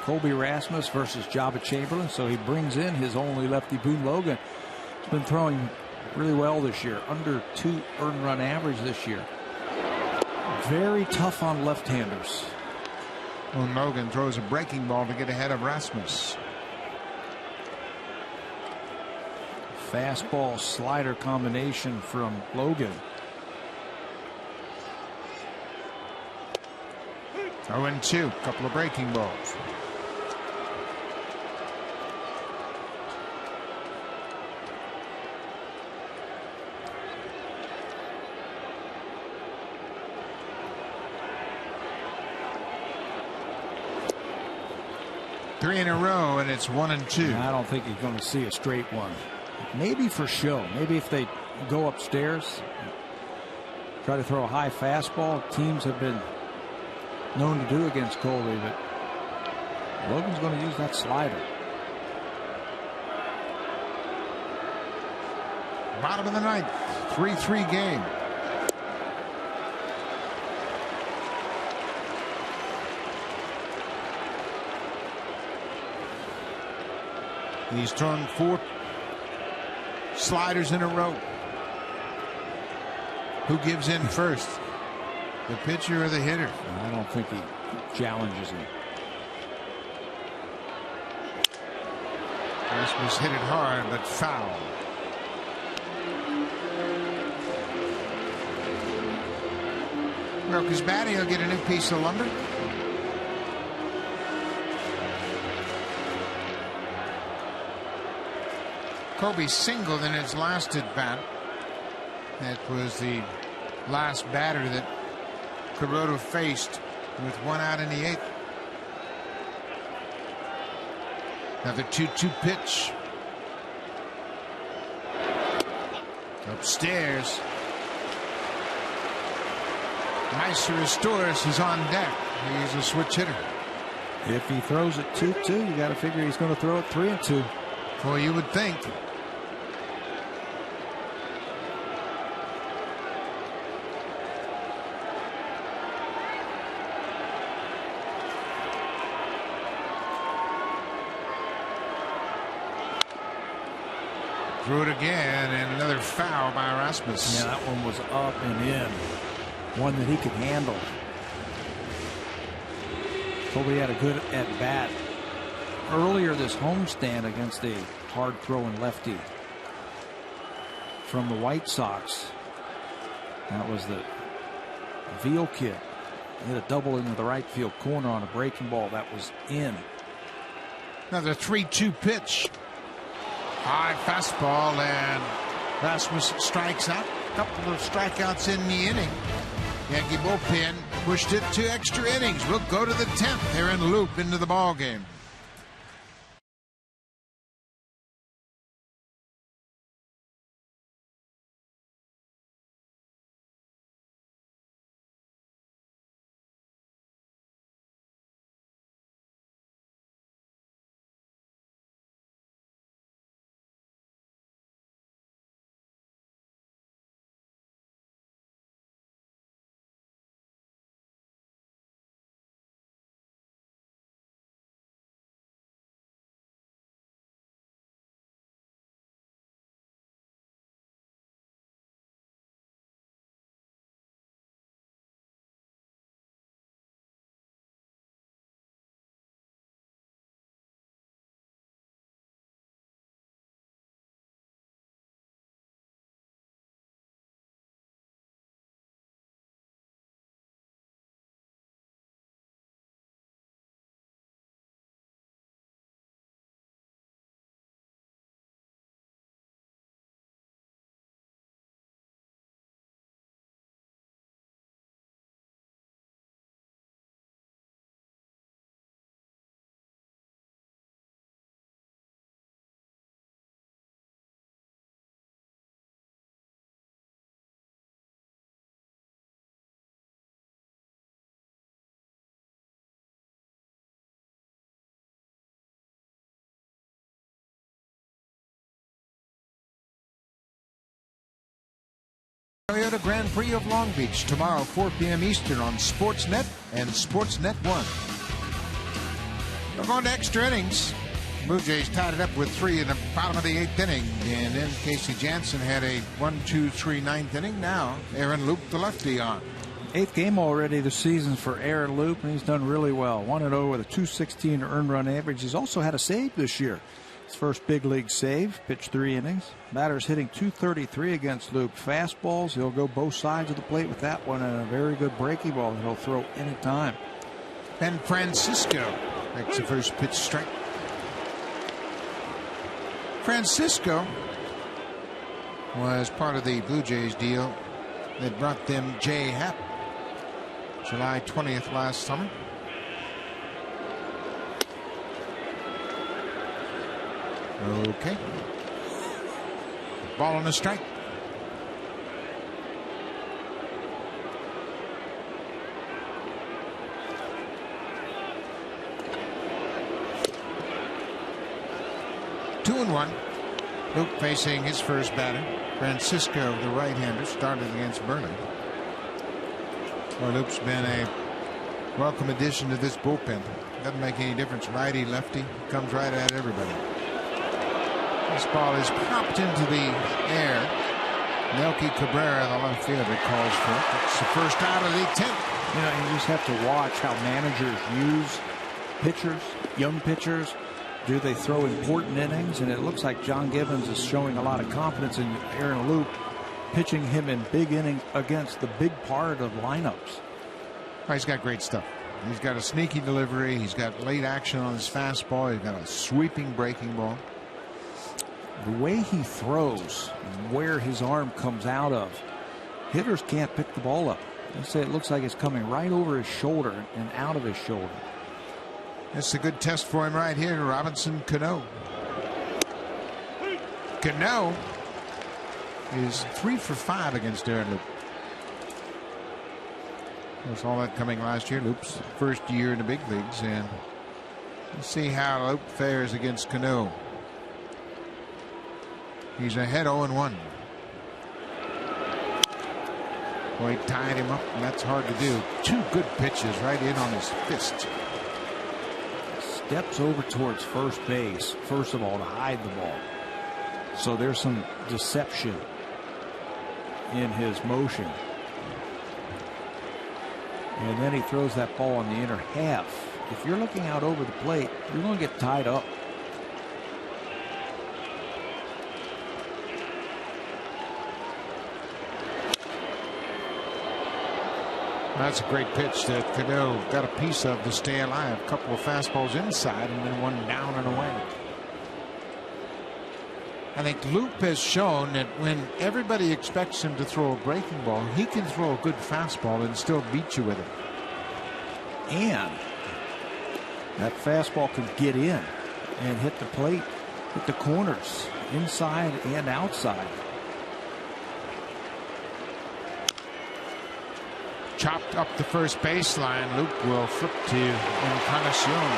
Colby Rasmus versus Jabba Chamberlain, so he brings in his only lefty, Boone Logan. He's been throwing really well this year, under 2 earned run average this year. Very tough on left-handers. Boone Logan throws a breaking ball to get ahead of Rasmus. Fastball slider combination from Logan. 0-2, couple of breaking balls. Three in a row, and it's 1-2. I don't think he's going to see a straight one. Maybe for show. Maybe if they go upstairs, try to throw a high fastball. Teams have been known to do against Colby, but Logan's going to use that slider. Bottom of the ninth, 3-3 game. He's thrown 4 sliders in a row. Who gives in first? The pitcher or the hitter? I don't think he challenges him. Rasmus hit it hard, but foul. Broke his bat. He'll get a new piece of lumber. Kobe singled in his last at bat. That was the last batter that Kuroda faced with 1 out in the 8th. Another 2-2 pitch. Upstairs. Meister Restoris is on deck. He's a switch hitter. If he throws it 2-2, you got to figure he's going to throw it 3-2. Well, you would think. Threw it again, and another foul by Rasmus. Yeah, that one was up and in. One that he could handle. Colby had a good at-bat earlier this homestand against a hard-throwing lefty from the White Sox. That was the Veal kid. Hit a double into the right field corner on a breaking ball that was in. Another 3-2 pitch. High fastball, and Rasmus strikes out. A couple of strikeouts in the inning. Yankee bullpen pushed it to extra innings. We'll go to the 10th. They're in loop into the ball game. Toyota Grand Prix of Long Beach tomorrow, 4 p.m. Eastern on Sportsnet and Sportsnet 1. We're going to extra innings. Blue Jays tied it up with 3 in the bottom of the 8th inning. And then Casey Jansen had a 1-2-3 9th inning. Now Aaron Loup, the lefty, on. 8th game already this season for Aaron Loup, and he's done really well. 1-0 with a .216 earned run average. He's also had a save this year. His first big league save, pitched 3 innings. Batter's hitting .233 against Loup. Fastballs, he'll go both sides of the plate with that one, and a very good breaking ball that he'll throw anytime. Ben Francisco makes the first pitch strike. Francisco was part of the Blue Jays deal that brought them Jay Happ July 20th last summer. Okay. Ball on a strike. Two and one. Luke facing his first batter. Francisco, the right-hander, started against Buehrle. Well, Luke's been a welcome addition to this bullpen. Doesn't make any difference, righty, lefty, comes right at everybody. This ball is popped into the air. Melky Cabrera, the left fielder, calls for it. That's the first out of the 10th. You know, you just have to watch how managers use pitchers, young pitchers. Do they throw important innings? And it looks like John Gibbons is showing a lot of confidence in Aaron Loup, pitching him in big innings against the big part of lineups. Oh, he's got great stuff. He's got a sneaky delivery. He's got late action on his fastball. He's got a sweeping breaking ball. The way he throws and where his arm comes out of, hitters can't pick the ball up. They say it looks like it's coming right over his shoulder and out of his shoulder. That's a good test for him right here, Robinson Cano. Cano is 3 for 5 against Aaron Loup. We saw that coming last year. Loup's first year in the big leagues, and let's see how Loup fares against Cano. He's ahead 0-1. Boy, he tied him up, and that's hard to do. 2 good pitches right in on his fist. Steps over towards first base, first of all, to hide the ball. So there's some deception in his motion. And then he throws that ball on the inner half. If you're looking out over the plate, you're going to get tied up. That's a great pitch that Cano got a piece of to stay alive. A couple of fastballs inside and then one down and away. I think Loup has shown that when everybody expects him to throw a breaking ball, he can throw a good fastball and still beat you with it. And that fastball could get in and hit the plate, hit the corners, inside and outside. Chopped up the first baseline. Loup will flip to Encarnacion.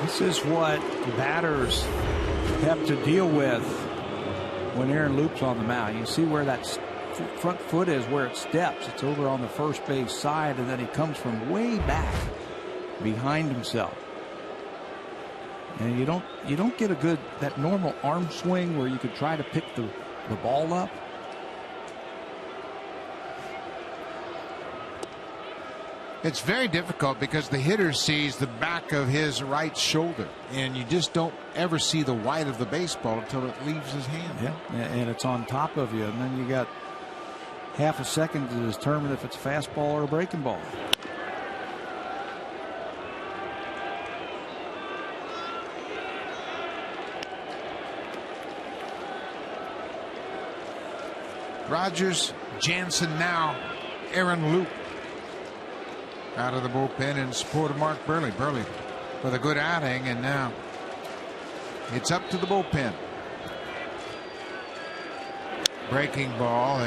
This is what batters have to deal with when Aaron Loup's on the mound. You see where that front foot is, where it steps. It's over on the first base side, and then he comes from way back behind himself. And you don't get a good, that normal arm swing where you could try to pick the ball up. It's very difficult because the hitter sees the back of his right shoulder, and you just don't ever see the white of the baseball until it leaves his hand. Yeah, and it's on top of you, and then you got half a second to determine if it's a fastball or a breaking ball. Rogers, Jansen now, Aaron Loup out of the bullpen in support of Mark Buehrle. Buehrle with a good outing, and now it's up to the bullpen. Breaking ball.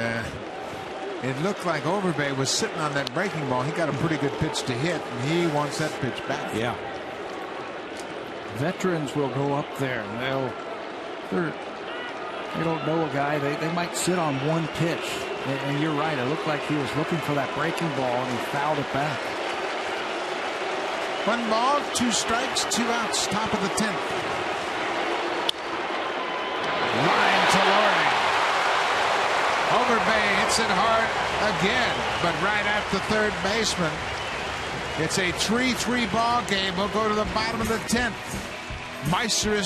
It looked like Overbay was sitting on that breaking ball. He got a pretty good pitch to hit, and he wants that pitch back. Yeah. Veterans will go up there, and they'll They don't know a guy. They might sit on one pitch. And you're right. It looked like he was looking for that breaking ball, and he fouled it back. 1 ball, 2 strikes, 2 outs. Top of the 10th. Line to Laurie. Overbay hits it hard again, but right at the third baseman. It's a 3-3 ball game. We'll go to the bottom of the 10th. Maestro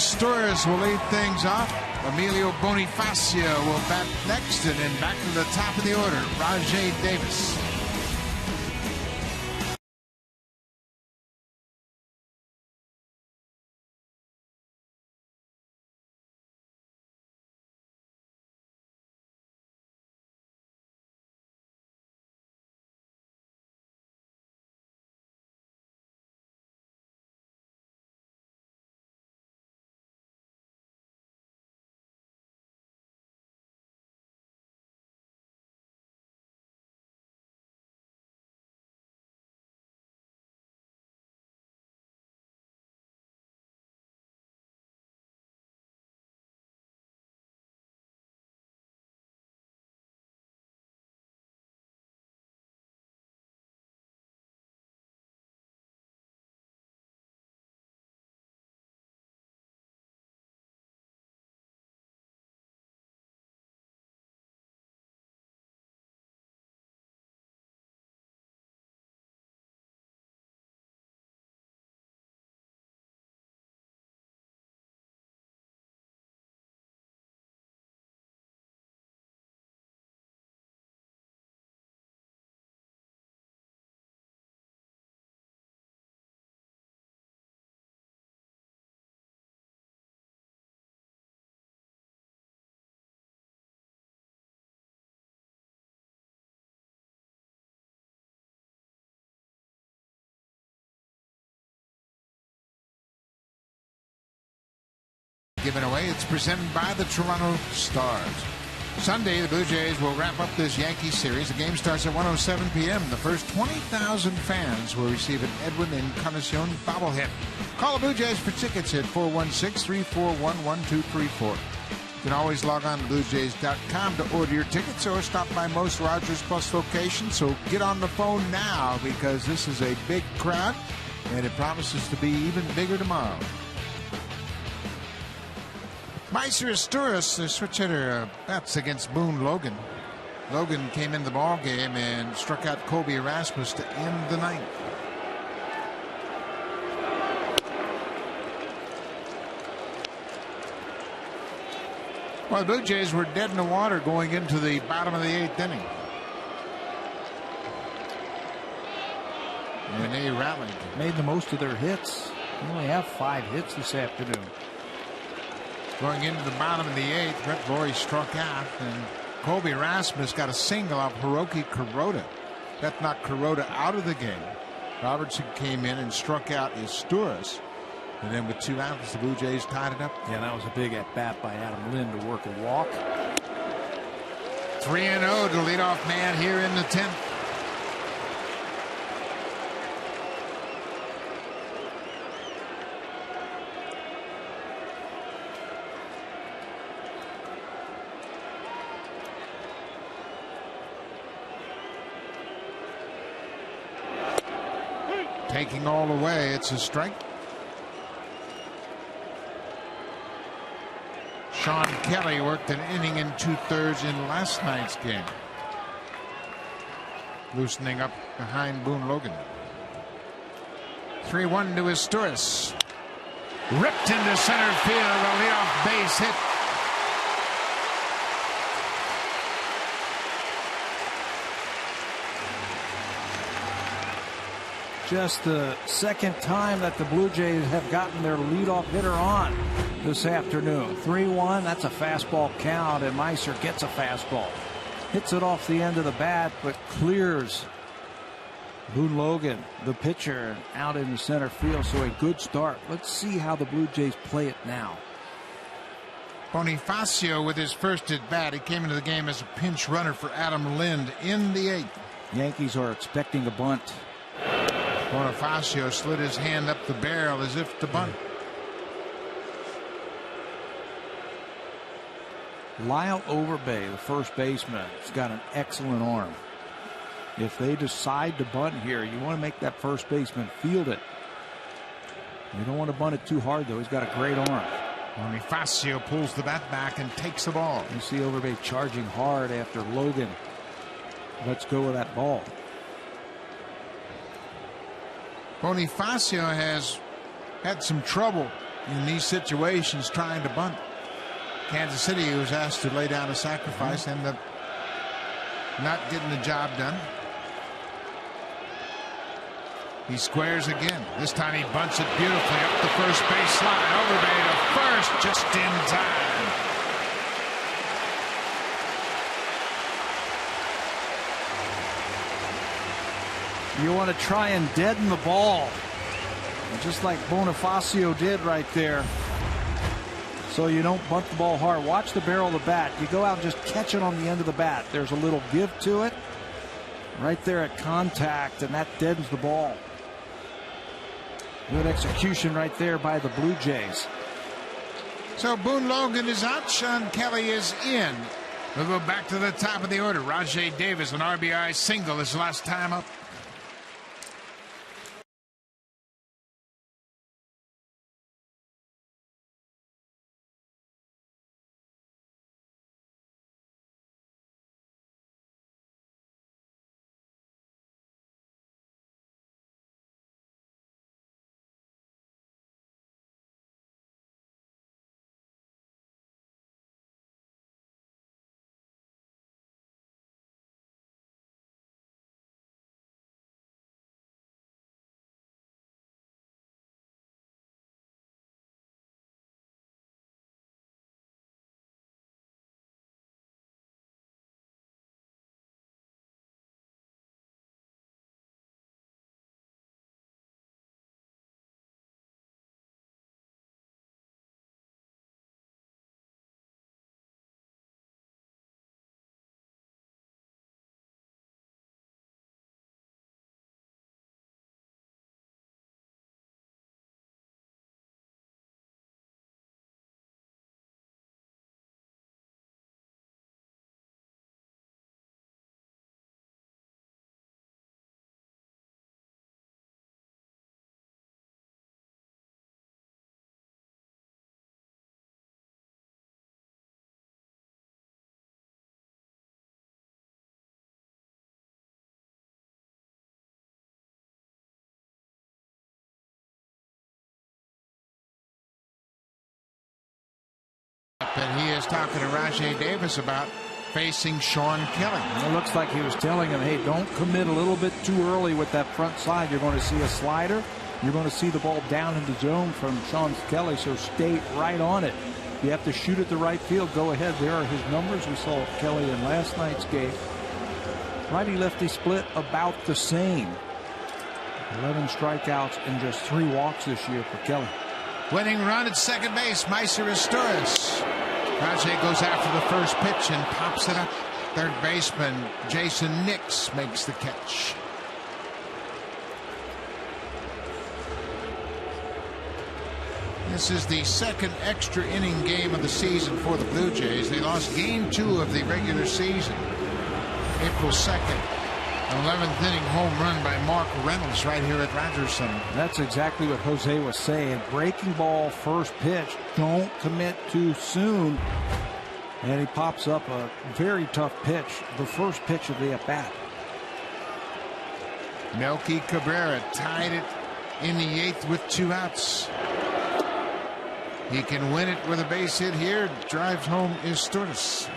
will lead things off. Emilio Bonifacio will bat next, and then back to the top of the order, Rajay Davis. Given away. It's presented by the Toronto Stars. Sunday, the Blue Jays will wrap up this Yankee series. The game starts at 1:07 p.m. The first 20,000 fans will receive an Edwin Encarnacion bobblehead. Call the Blue Jays for tickets at 416-341-1234. You can always log on to BlueJays.com to order your tickets or stop by most Rogers Plus locations. So get on the phone now, because this is a big crowd and it promises to be even bigger tomorrow. Meiser Asturias, the switch hitter, bats against Boone Logan. Logan came in the ball game and struck out Kobe Erasmus to end the ninth. Well, the Blue Jays were dead in the water going into the bottom of the 8th inning. And they rallied. Made the most of their hits. They only have 5 hits this afternoon. Going into the bottom of the 8th, Brett Laurie struck out, and Kobe Erasmus got a single off Hiroki Kuroda. That knocked Kuroda out of the game. Robertson came in and struck out Asturias. And then with 2 outs, the Blue Jays tied it up. Yeah, that was a big at-bat by Adam Lind to work a walk. 3-0 to leadoff man here in the 10th. Taking all the way, it's a strike. Sean Kelly worked an inning and 2/3 in last night's game, loosening up behind Boone Logan. 3-1 to Asturias. Ripped into center field, a leadoff base hit. Just the second time that the Blue Jays have gotten their leadoff hitter on this afternoon. 3-1, that's a fastball count, and Meiser gets a fastball. Hits it off the end of the bat, but clears Boone Logan, the pitcher, out in the center field. So a good start. Let's see how the Blue Jays play it now. Bonifacio with his first at bat. He came into the game as a pinch runner for Adam Lind in the 8th. Yankees are expecting a bunt. Bonifacio slid his hand up the barrel as if to bunt. Lyle Overbay, the first baseman, has got an excellent arm. If they decide to bunt here, you want to make that first baseman field it. You don't want to bunt it too hard, though. He's got a great arm. Bonifacio pulls the bat back and takes the ball. You see Overbay charging hard after Logan lets go of that ball. Bonifacio has had some trouble in these situations trying to bunt. Kansas City was asked to lay down a sacrifice, ended up not getting the job done. He squares again. This time he bunts it beautifully up the first base line. Overbay to first just in time. You want to try and deaden the ball, just like Bonifacio did right there, so you don't bunt the ball hard. Watch the barrel of the bat. You go out and just catch it on the end of the bat. There's a little give to it right there at contact, and that deadens the ball. Good execution right there by the Blue Jays. So Boone Logan is out. Sean Kelly is in. We'll go back to the top of the order. Rajai Davis, an RBI single his last time up. And he is talking to Rajai Davis about facing Sean Kelly. It looks like he was telling him, hey, don't commit a little bit too early with that front side. You're going to see a slider. You're going to see the ball down in the zone from Sean Kelly, so stay right on it. You have to shoot at the right field. Go ahead. There are his numbers. We saw Kelly in last night's game. Righty-lefty split about the same. 11 strikeouts and just 3 walks this year for Kelly. Winning run at second base, Meiser Asturias. Rajai goes after the first pitch and pops it up. Third baseman Jason Nix makes the catch. This is the second extra inning game of the season for the Blue Jays. They lost game 2 of the regular season, April 2nd. 11th inning home run by Mark Reynolds right here at Rogers Center. That's exactly what Jose was saying. Breaking ball, first pitch. Don't commit too soon. And he pops up a very tough pitch, the first pitch of the at-bat. Melky Cabrera tied it in the 8th with 2 outs. He can win it with a base hit here. Drives home Asturias.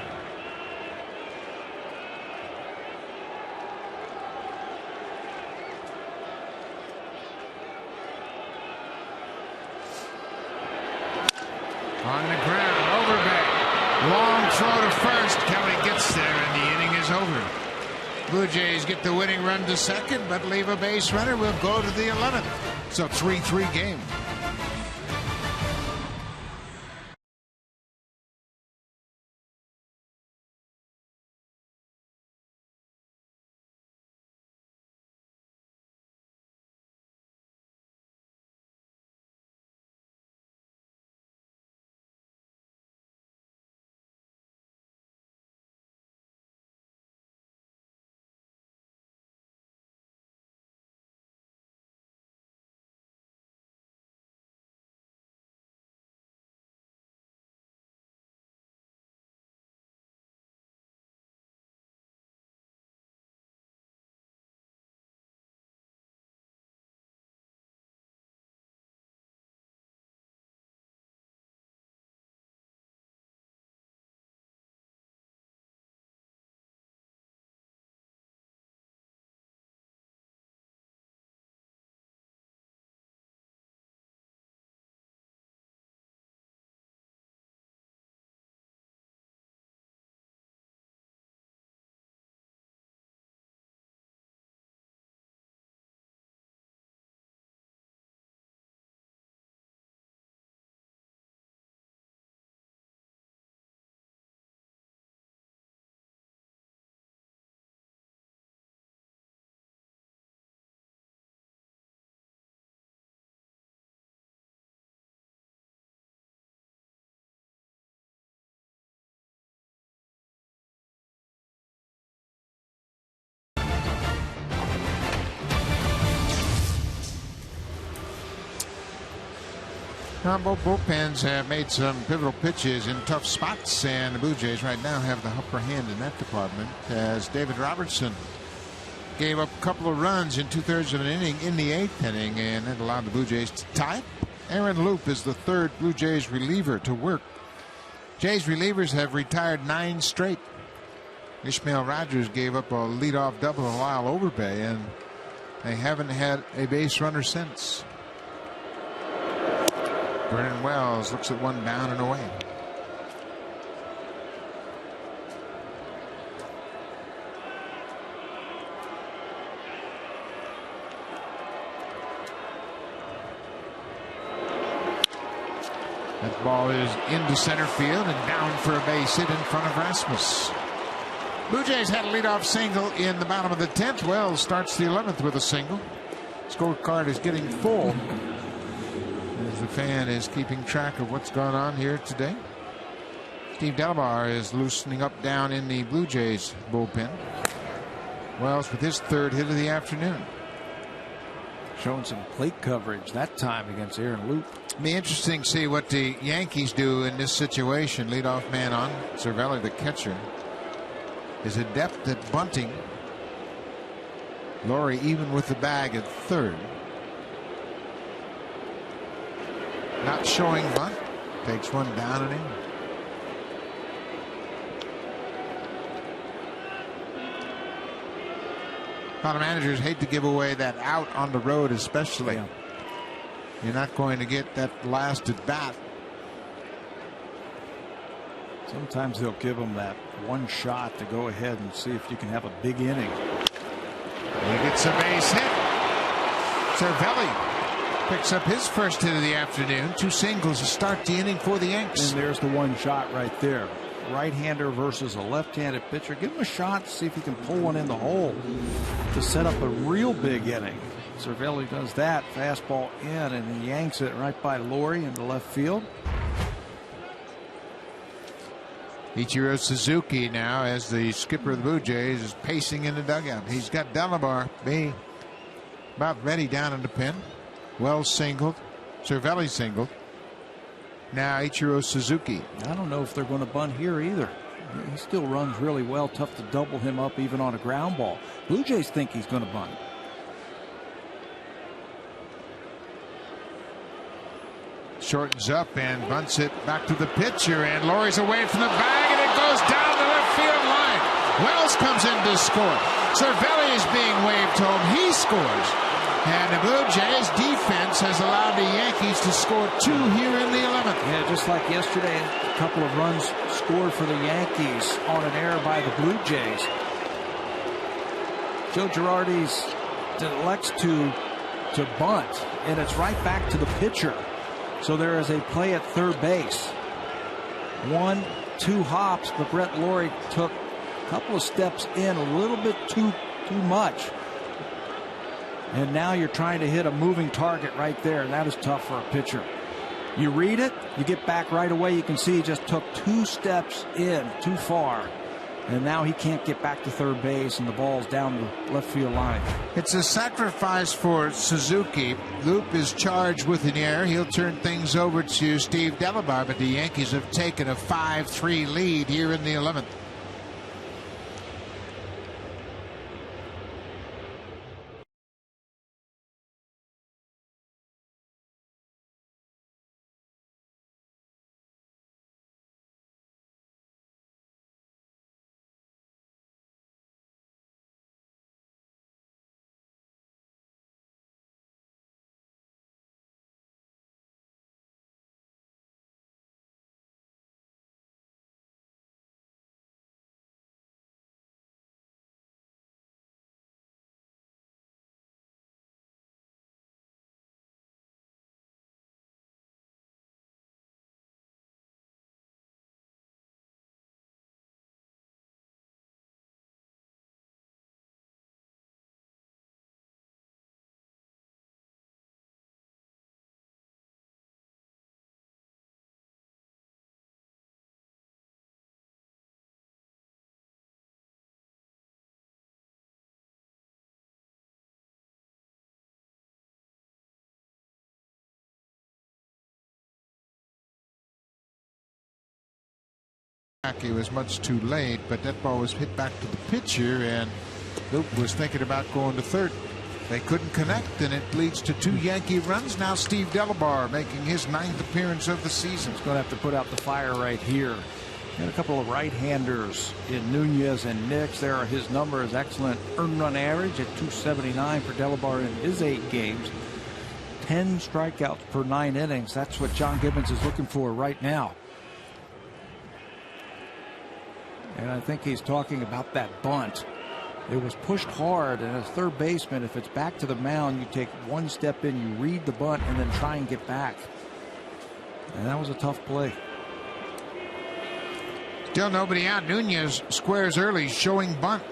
On the ground, Overbay. Long throw to first. Kelly gets there, and the inning is over. Blue Jays get the winning run to second, but leave a base runner. Will go to the 11th. It's a 3-3 game. Both bullpens have made some pivotal pitches in tough spots, and the Blue Jays right now have the upper hand in that department, as David Robertson gave up a couple of runs in 2/3 of an inning in the 8th inning, and that allowed the Blue Jays to tie. Aaron Loup is the 3rd Blue Jays reliever to work. Jays relievers have retired 9 straight. Ishmael Rogers gave up a leadoff double to Lyle Overbay, and they haven't had a base runner since. Vernon Wells looks at one down and away. That ball is into center field and down for a base hit in front of Rasmus. Blue Jays had a leadoff single in the bottom of the 10th. Wells starts the 11th with a single. Scorecard is getting full as the fan is keeping track of what's going on here today. Steve Delabar is loosening up down in the Blue Jays bullpen. Wells with his 3rd hit of the afternoon. Showing some plate coverage that time against Aaron Loup. Be interesting to see what the Yankees do in this situation. Leadoff man on. Cervelli, the catcher, is adept at bunting. Laurie even with the bag at 3rd. Not showing bunt. Takes one down and in. A lot of managers hate to give away that out on the road, especially. Yeah. You're not going to get that last at bat. Sometimes they'll give them that one shot to go ahead and see if you can have a big inning. He gets a base hit. Cervelli picks up his 1st hit of the afternoon. 2 singles to start the inning for the Yanks. And there's the one shot right there. Right-hander versus a left-handed pitcher. Give him a shot to see if he can pull one in the hole to set up a real big inning. Cervelli does that. Fastball in, and he yanks it right by Laurie into left field. Ichiro Suzuki now, as the skipper of the Blue Jays, is pacing in the dugout. He's got Delabar about ready down in the pen. Wells singled. Cervelli singled. Now Ichiro Suzuki. I don't know if they're going to bunt here either. He still runs really well. Tough to double him up even on a ground ball. Blue Jays think he's going to bunt. Shortens up and bunts it back to the pitcher, and Laurie's away from the bag, and it goes down the left field line. Wells comes in to score. Cervelli is being waved home. He scores. And the Blue Jays defense has allowed the Yankees to score 2 here in the 11th. Yeah, just like yesterday, a couple of runs scored for the Yankees on an error by the Blue Jays. Joe Girardi's elects to bunt, and it's right back to the pitcher. So there is a play at 3rd base. 1-2 hops, but Brett Laurie took a couple of steps in, a little bit too much. And now you're trying to hit a moving target right there, and that is tough for a pitcher. You read it, you get back right away. You can see he just took 2 steps in too far. And now he can't get back to 3rd base, and the ball's down the left field line. It's a sacrifice for Suzuki. Loup is charged with an error. He'll turn things over to Steve Delabar, but the Yankees have taken a 5-3 lead here in the 11th. It was much too late, but that ball was hit back to the pitcher, and Luke was thinking about going to third. They couldn't connect, and it leads to 2 Yankee runs. Now Steve Delabar making his 9th appearance of the season. He's going to have to put out the fire right here. Got a couple of right-handers in Nunez and Nix. There are his numbers. Excellent earned run average at 279 for Delabar in his 8 games. 10 strikeouts per 9 innings. That's what John Gibbons is looking for right now. And I think he's talking about that bunt. It was pushed hard, and as third baseman, if it's back to the mound, you take 1 step in, you read the bunt, and then try and get back. And that was a tough play. Still nobody out. Nunez squares early, showing bunt.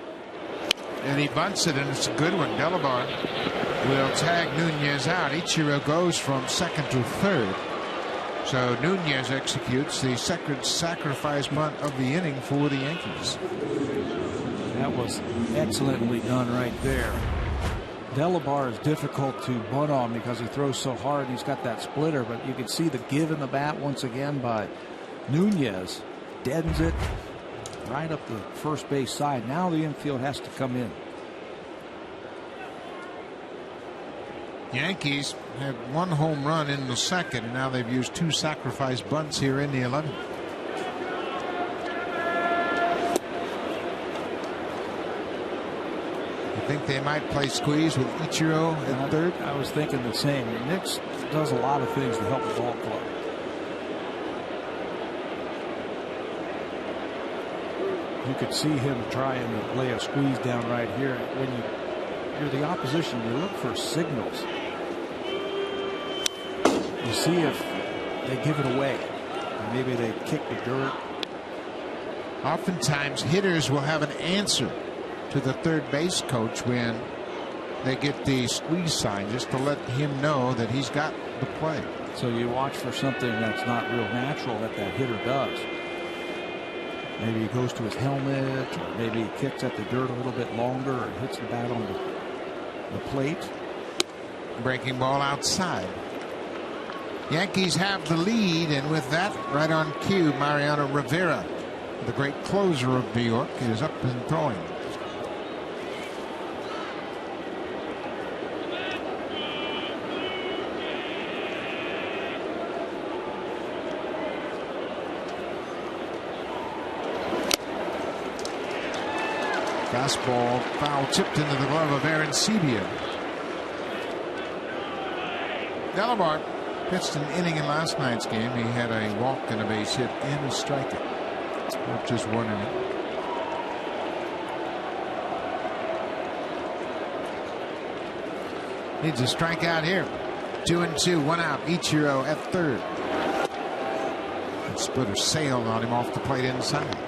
And he bunts it, and it's a good one. Delabar will tag Nunez out. Ichiro goes from second to third. So Nunez executes the second sacrifice bunt of the inning for the Yankees. That was excellently done right there. Delabar is difficult to bunt on because he throws so hard. He's got that splitter, but you can see the give in the bat once again by Nunez. Deadens it right up the first base side. Now the infield has to come in. Yankees had 1 home run in the second, and now they've used 2 sacrifice bunts here in the 11th. You think they might play squeeze with Ichiro at third? I was thinking the same. Nix does a lot of things to help the ball club. You could see him trying to lay a squeeze down right here. When you're the opposition, you look for signals. You see if they give it away. Or maybe they kick the dirt. Oftentimes hitters will have an answer to the third base coach when they get the squeeze sign, just to let him know that he's got the play. So you watch for something that's not real natural that hitter does. Maybe he goes to his helmet, or maybe he kicks at the dirt a little bit longer, or hits the bat on the plate. Breaking ball outside. Yankees have the lead, and with that, right on cue, Mariano Rivera, the great closer of New York, is up and throwing. Fastball foul tipped into the glove of Aaron Sebia. Delabar pitched an inning in last night's game. He had a walk and a base hit and a strikeout. Not just 1 inning. Needs a strikeout here. 2-2, 1 out. Ichiro at third. And splitter sailed on him off the plate inside.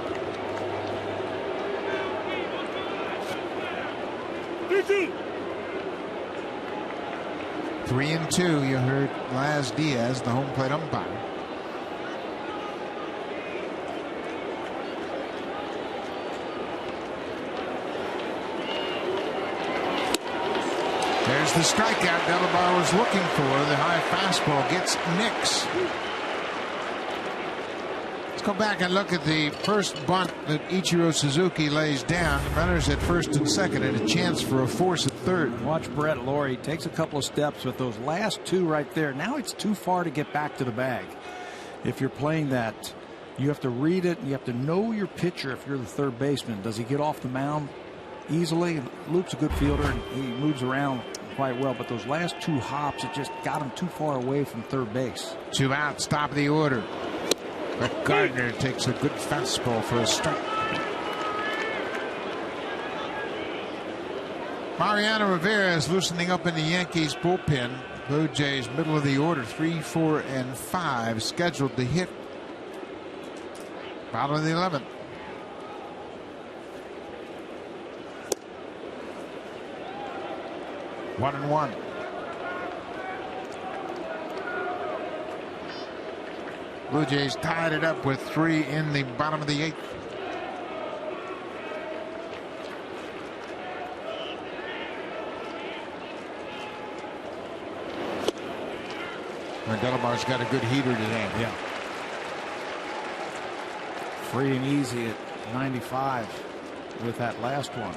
3-2. You heard Laz Diaz, the home plate umpire. There's the strikeout Delabar was looking for. The high fastball gets Nix. Let's go back and look at the first bunt that Ichiro Suzuki lays down. Runners at first and second, and a chance for a force at third. Watch Brett Lawrie takes a couple of steps with those last 2 right there. Now it's too far to get back to the bag. If you're playing that, you have to read it. You have to know your pitcher if you're the third baseman. Does he get off the mound easily? Luke's a good fielder, and he moves around quite well, but those last 2 hops, it just got him too far away from third base. 2 outs, top of the order. But Gardner takes a good fastball for a strike. Mariano Rivera is loosening up in the Yankees bullpen. Blue Jays middle of the order, 3, 4, and 5 scheduled to hit. Bottom of the 11th. One and one. Blue Jays tied it up with 3 in the bottom of the 8th. Delabar's got a good heater today. Yeah. Free and easy at 95 with that last one.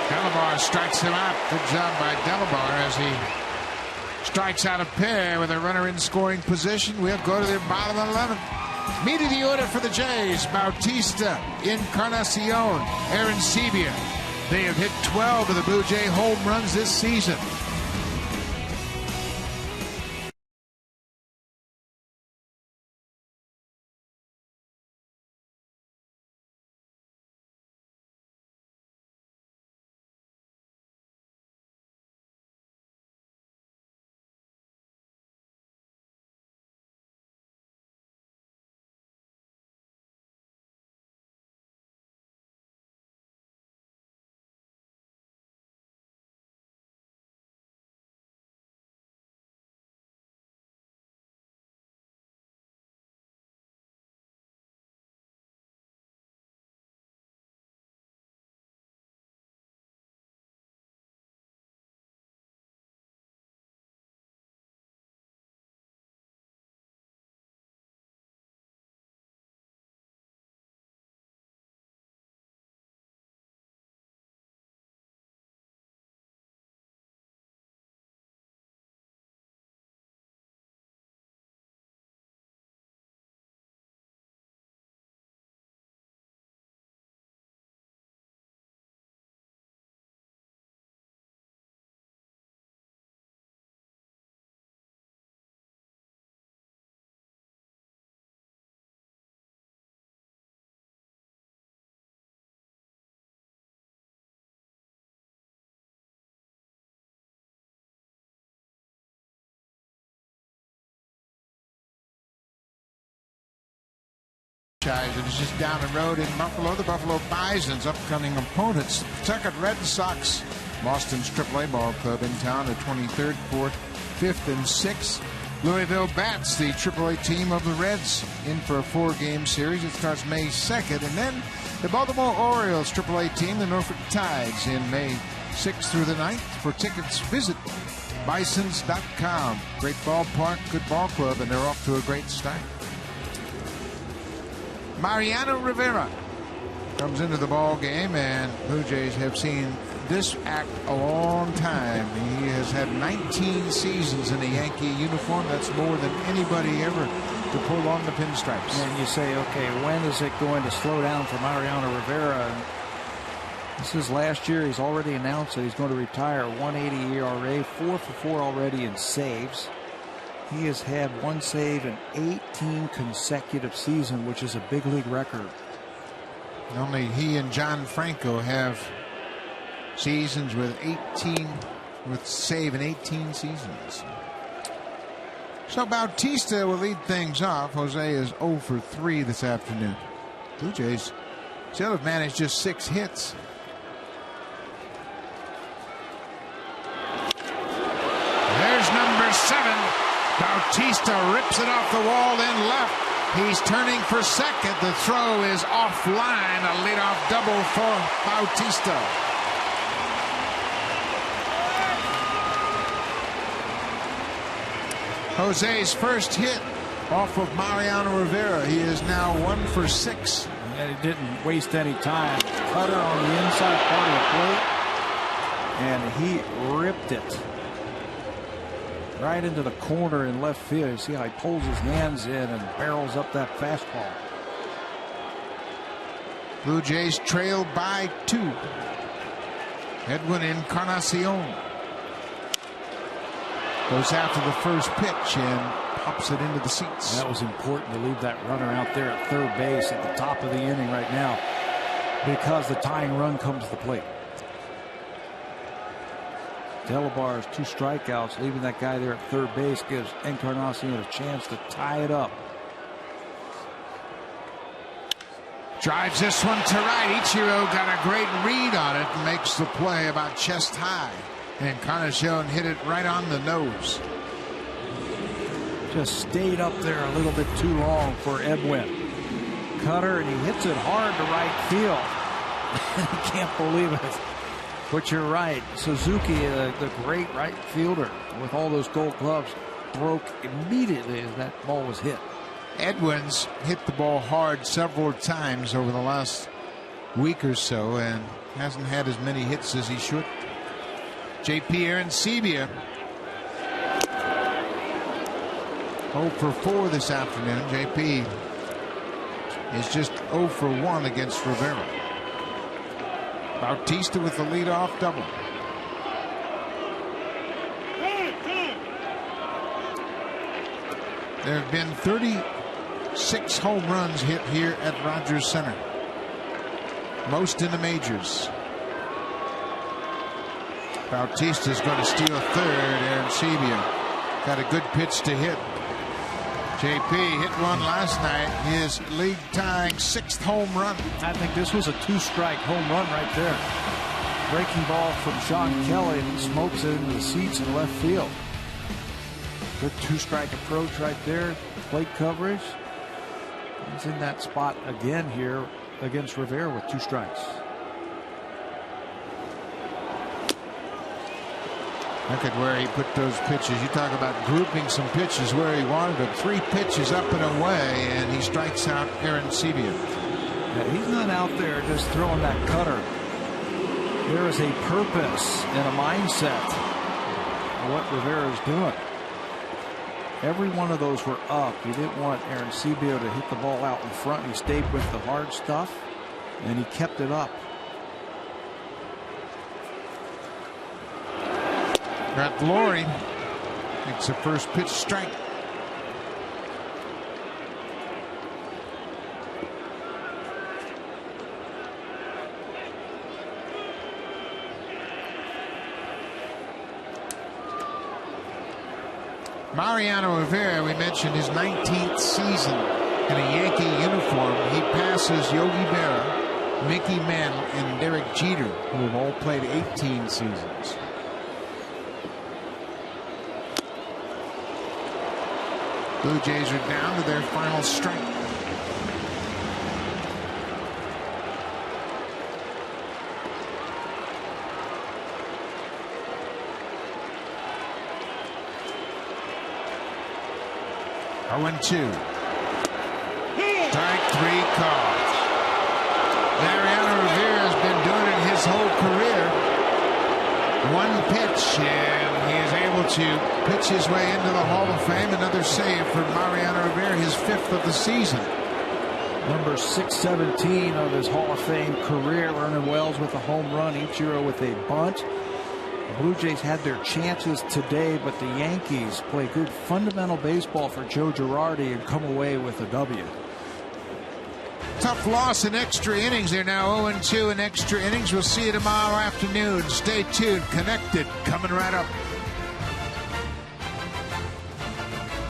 Delabar strikes him out. Good job by Delabar as he strikes out a pair with a runner in scoring position. We'll go to the bottom of the 11th. Meet of the order for the Jays: Bautista, Encarnacion, Arancibia. They have hit 12 of the Blue Jay home runs this season. And it's just down the road in Buffalo. The Buffalo Bison's upcoming opponents, Tucket Red Sox, Boston's AAA ball club in town, the 23rd, 4th, 5th, and 6th. Louisville Bats, the AAA team of the Reds, in for a 4-game series. It starts May 2nd. And then the Baltimore Orioles AAA team, the Norfolk Tides, in May 6th through the 9th. For tickets, visit bisons.com. Great ballpark, good ball club, and they're off to a great start. Mariano Rivera comes into the ball game, and Blue Jays have seen this act a long time. He has had 19 seasons in a Yankee uniform. That's more than anybody ever to pull on the pinstripes. And you say, okay, when is it going to slow down for Mariano Rivera? And this is last year. He's already announced that he's going to retire. 180 ERA, 4 for 4 already in saves. He has had one save in 18 consecutive seasons, which is a big league record. Only he and John Franco have seasons with save in 18 seasons. So Bautista will lead things off. Jose is 0 for 3 this afternoon. Blue Jays still have managed just 6 hits. There's number 7. Bautista rips it off the wall, then left. He's turning for second. The throw is offline. A leadoff double for Bautista. Jose's first hit off of Mariano Rivera. He is now 1 for 6. And he didn't waste any time. Cutter on the inside part of the plate, and he ripped it right into the corner in left field. You see how he pulls his hands in and barrels up that fastball. Blue Jays trail by 2. Edwin Encarnacion goes after the first pitch and pops it into the seats. That was important to leave that runner out there at third base at the top of the inning right now, because the tying run comes to the plate. Delabar's 2 strikeouts, leaving that guy there at third base, gives Encarnacion a chance to tie it up. Drives this one to right. Ichiro got a great read on it and makes the play about chest high. Encarnacion hit it right on the nose. just stayed up there a little bit too long for Edwin. Cutter, and he hits it hard to right field. I can't believe it. But you're right. Suzuki, the great right fielder with all those gold gloves, broke immediately as that ball was hit. Edwin's hit the ball hard several times over the last week or so and hasn't had as many hits as he should. JP Arancibia 0 for 4 this afternoon. JP is just 0 for 1 against Rivera. Bautista with the leadoff double. There have been 36 home runs hit here at Rogers Center, most in the majors. Bautista's going to steal a third. Arancibia got a good pitch to hit. JP hit one last night, his league-tying 6th home run. I think this was a 2-strike home run right there. Breaking ball from Sean Kelly, and he smokes it into the seats in left field. Good 2-strike approach right there. Plate coverage. He's in that spot again here against Rivera with 2 strikes. Look at where he put those pitches. You talk about grouping some pitches where he wanted them. 3 pitches up and away, and he strikes out Arancibia. Yeah, he's not out there just throwing that cutter. There is a purpose and a mindset of what Rivera is doing. Every one of those were up. He didn't want Arancibia to hit the ball out in front. He stayed with the hard stuff, and he kept it up. Got Laurie. Makes the first pitch strike. Mariano Rivera, we mentioned his 19th season in a Yankee uniform. He passes Yogi Berra, Mickey Mantle, and Derek Jeter, who have all played 18 seasons. Blue Jays are down to their final strike. Strike 3 called. Mariano Rivera has been doing it his whole career. 1 pitch, and he is able to pitch his way into the Hall of Fame. Another save for Mariano Rivera, his 5th of the season. Number 617 of his Hall of Fame career. Vernon Wells with a home run, Ichiro with a bunt. The Blue Jays had their chances today, but the Yankees play good fundamental baseball for Joe Girardi and come away with a W. Tough loss in extra innings. They're now 0-2 in extra innings. We'll see you tomorrow afternoon. Stay tuned. Connected coming right up.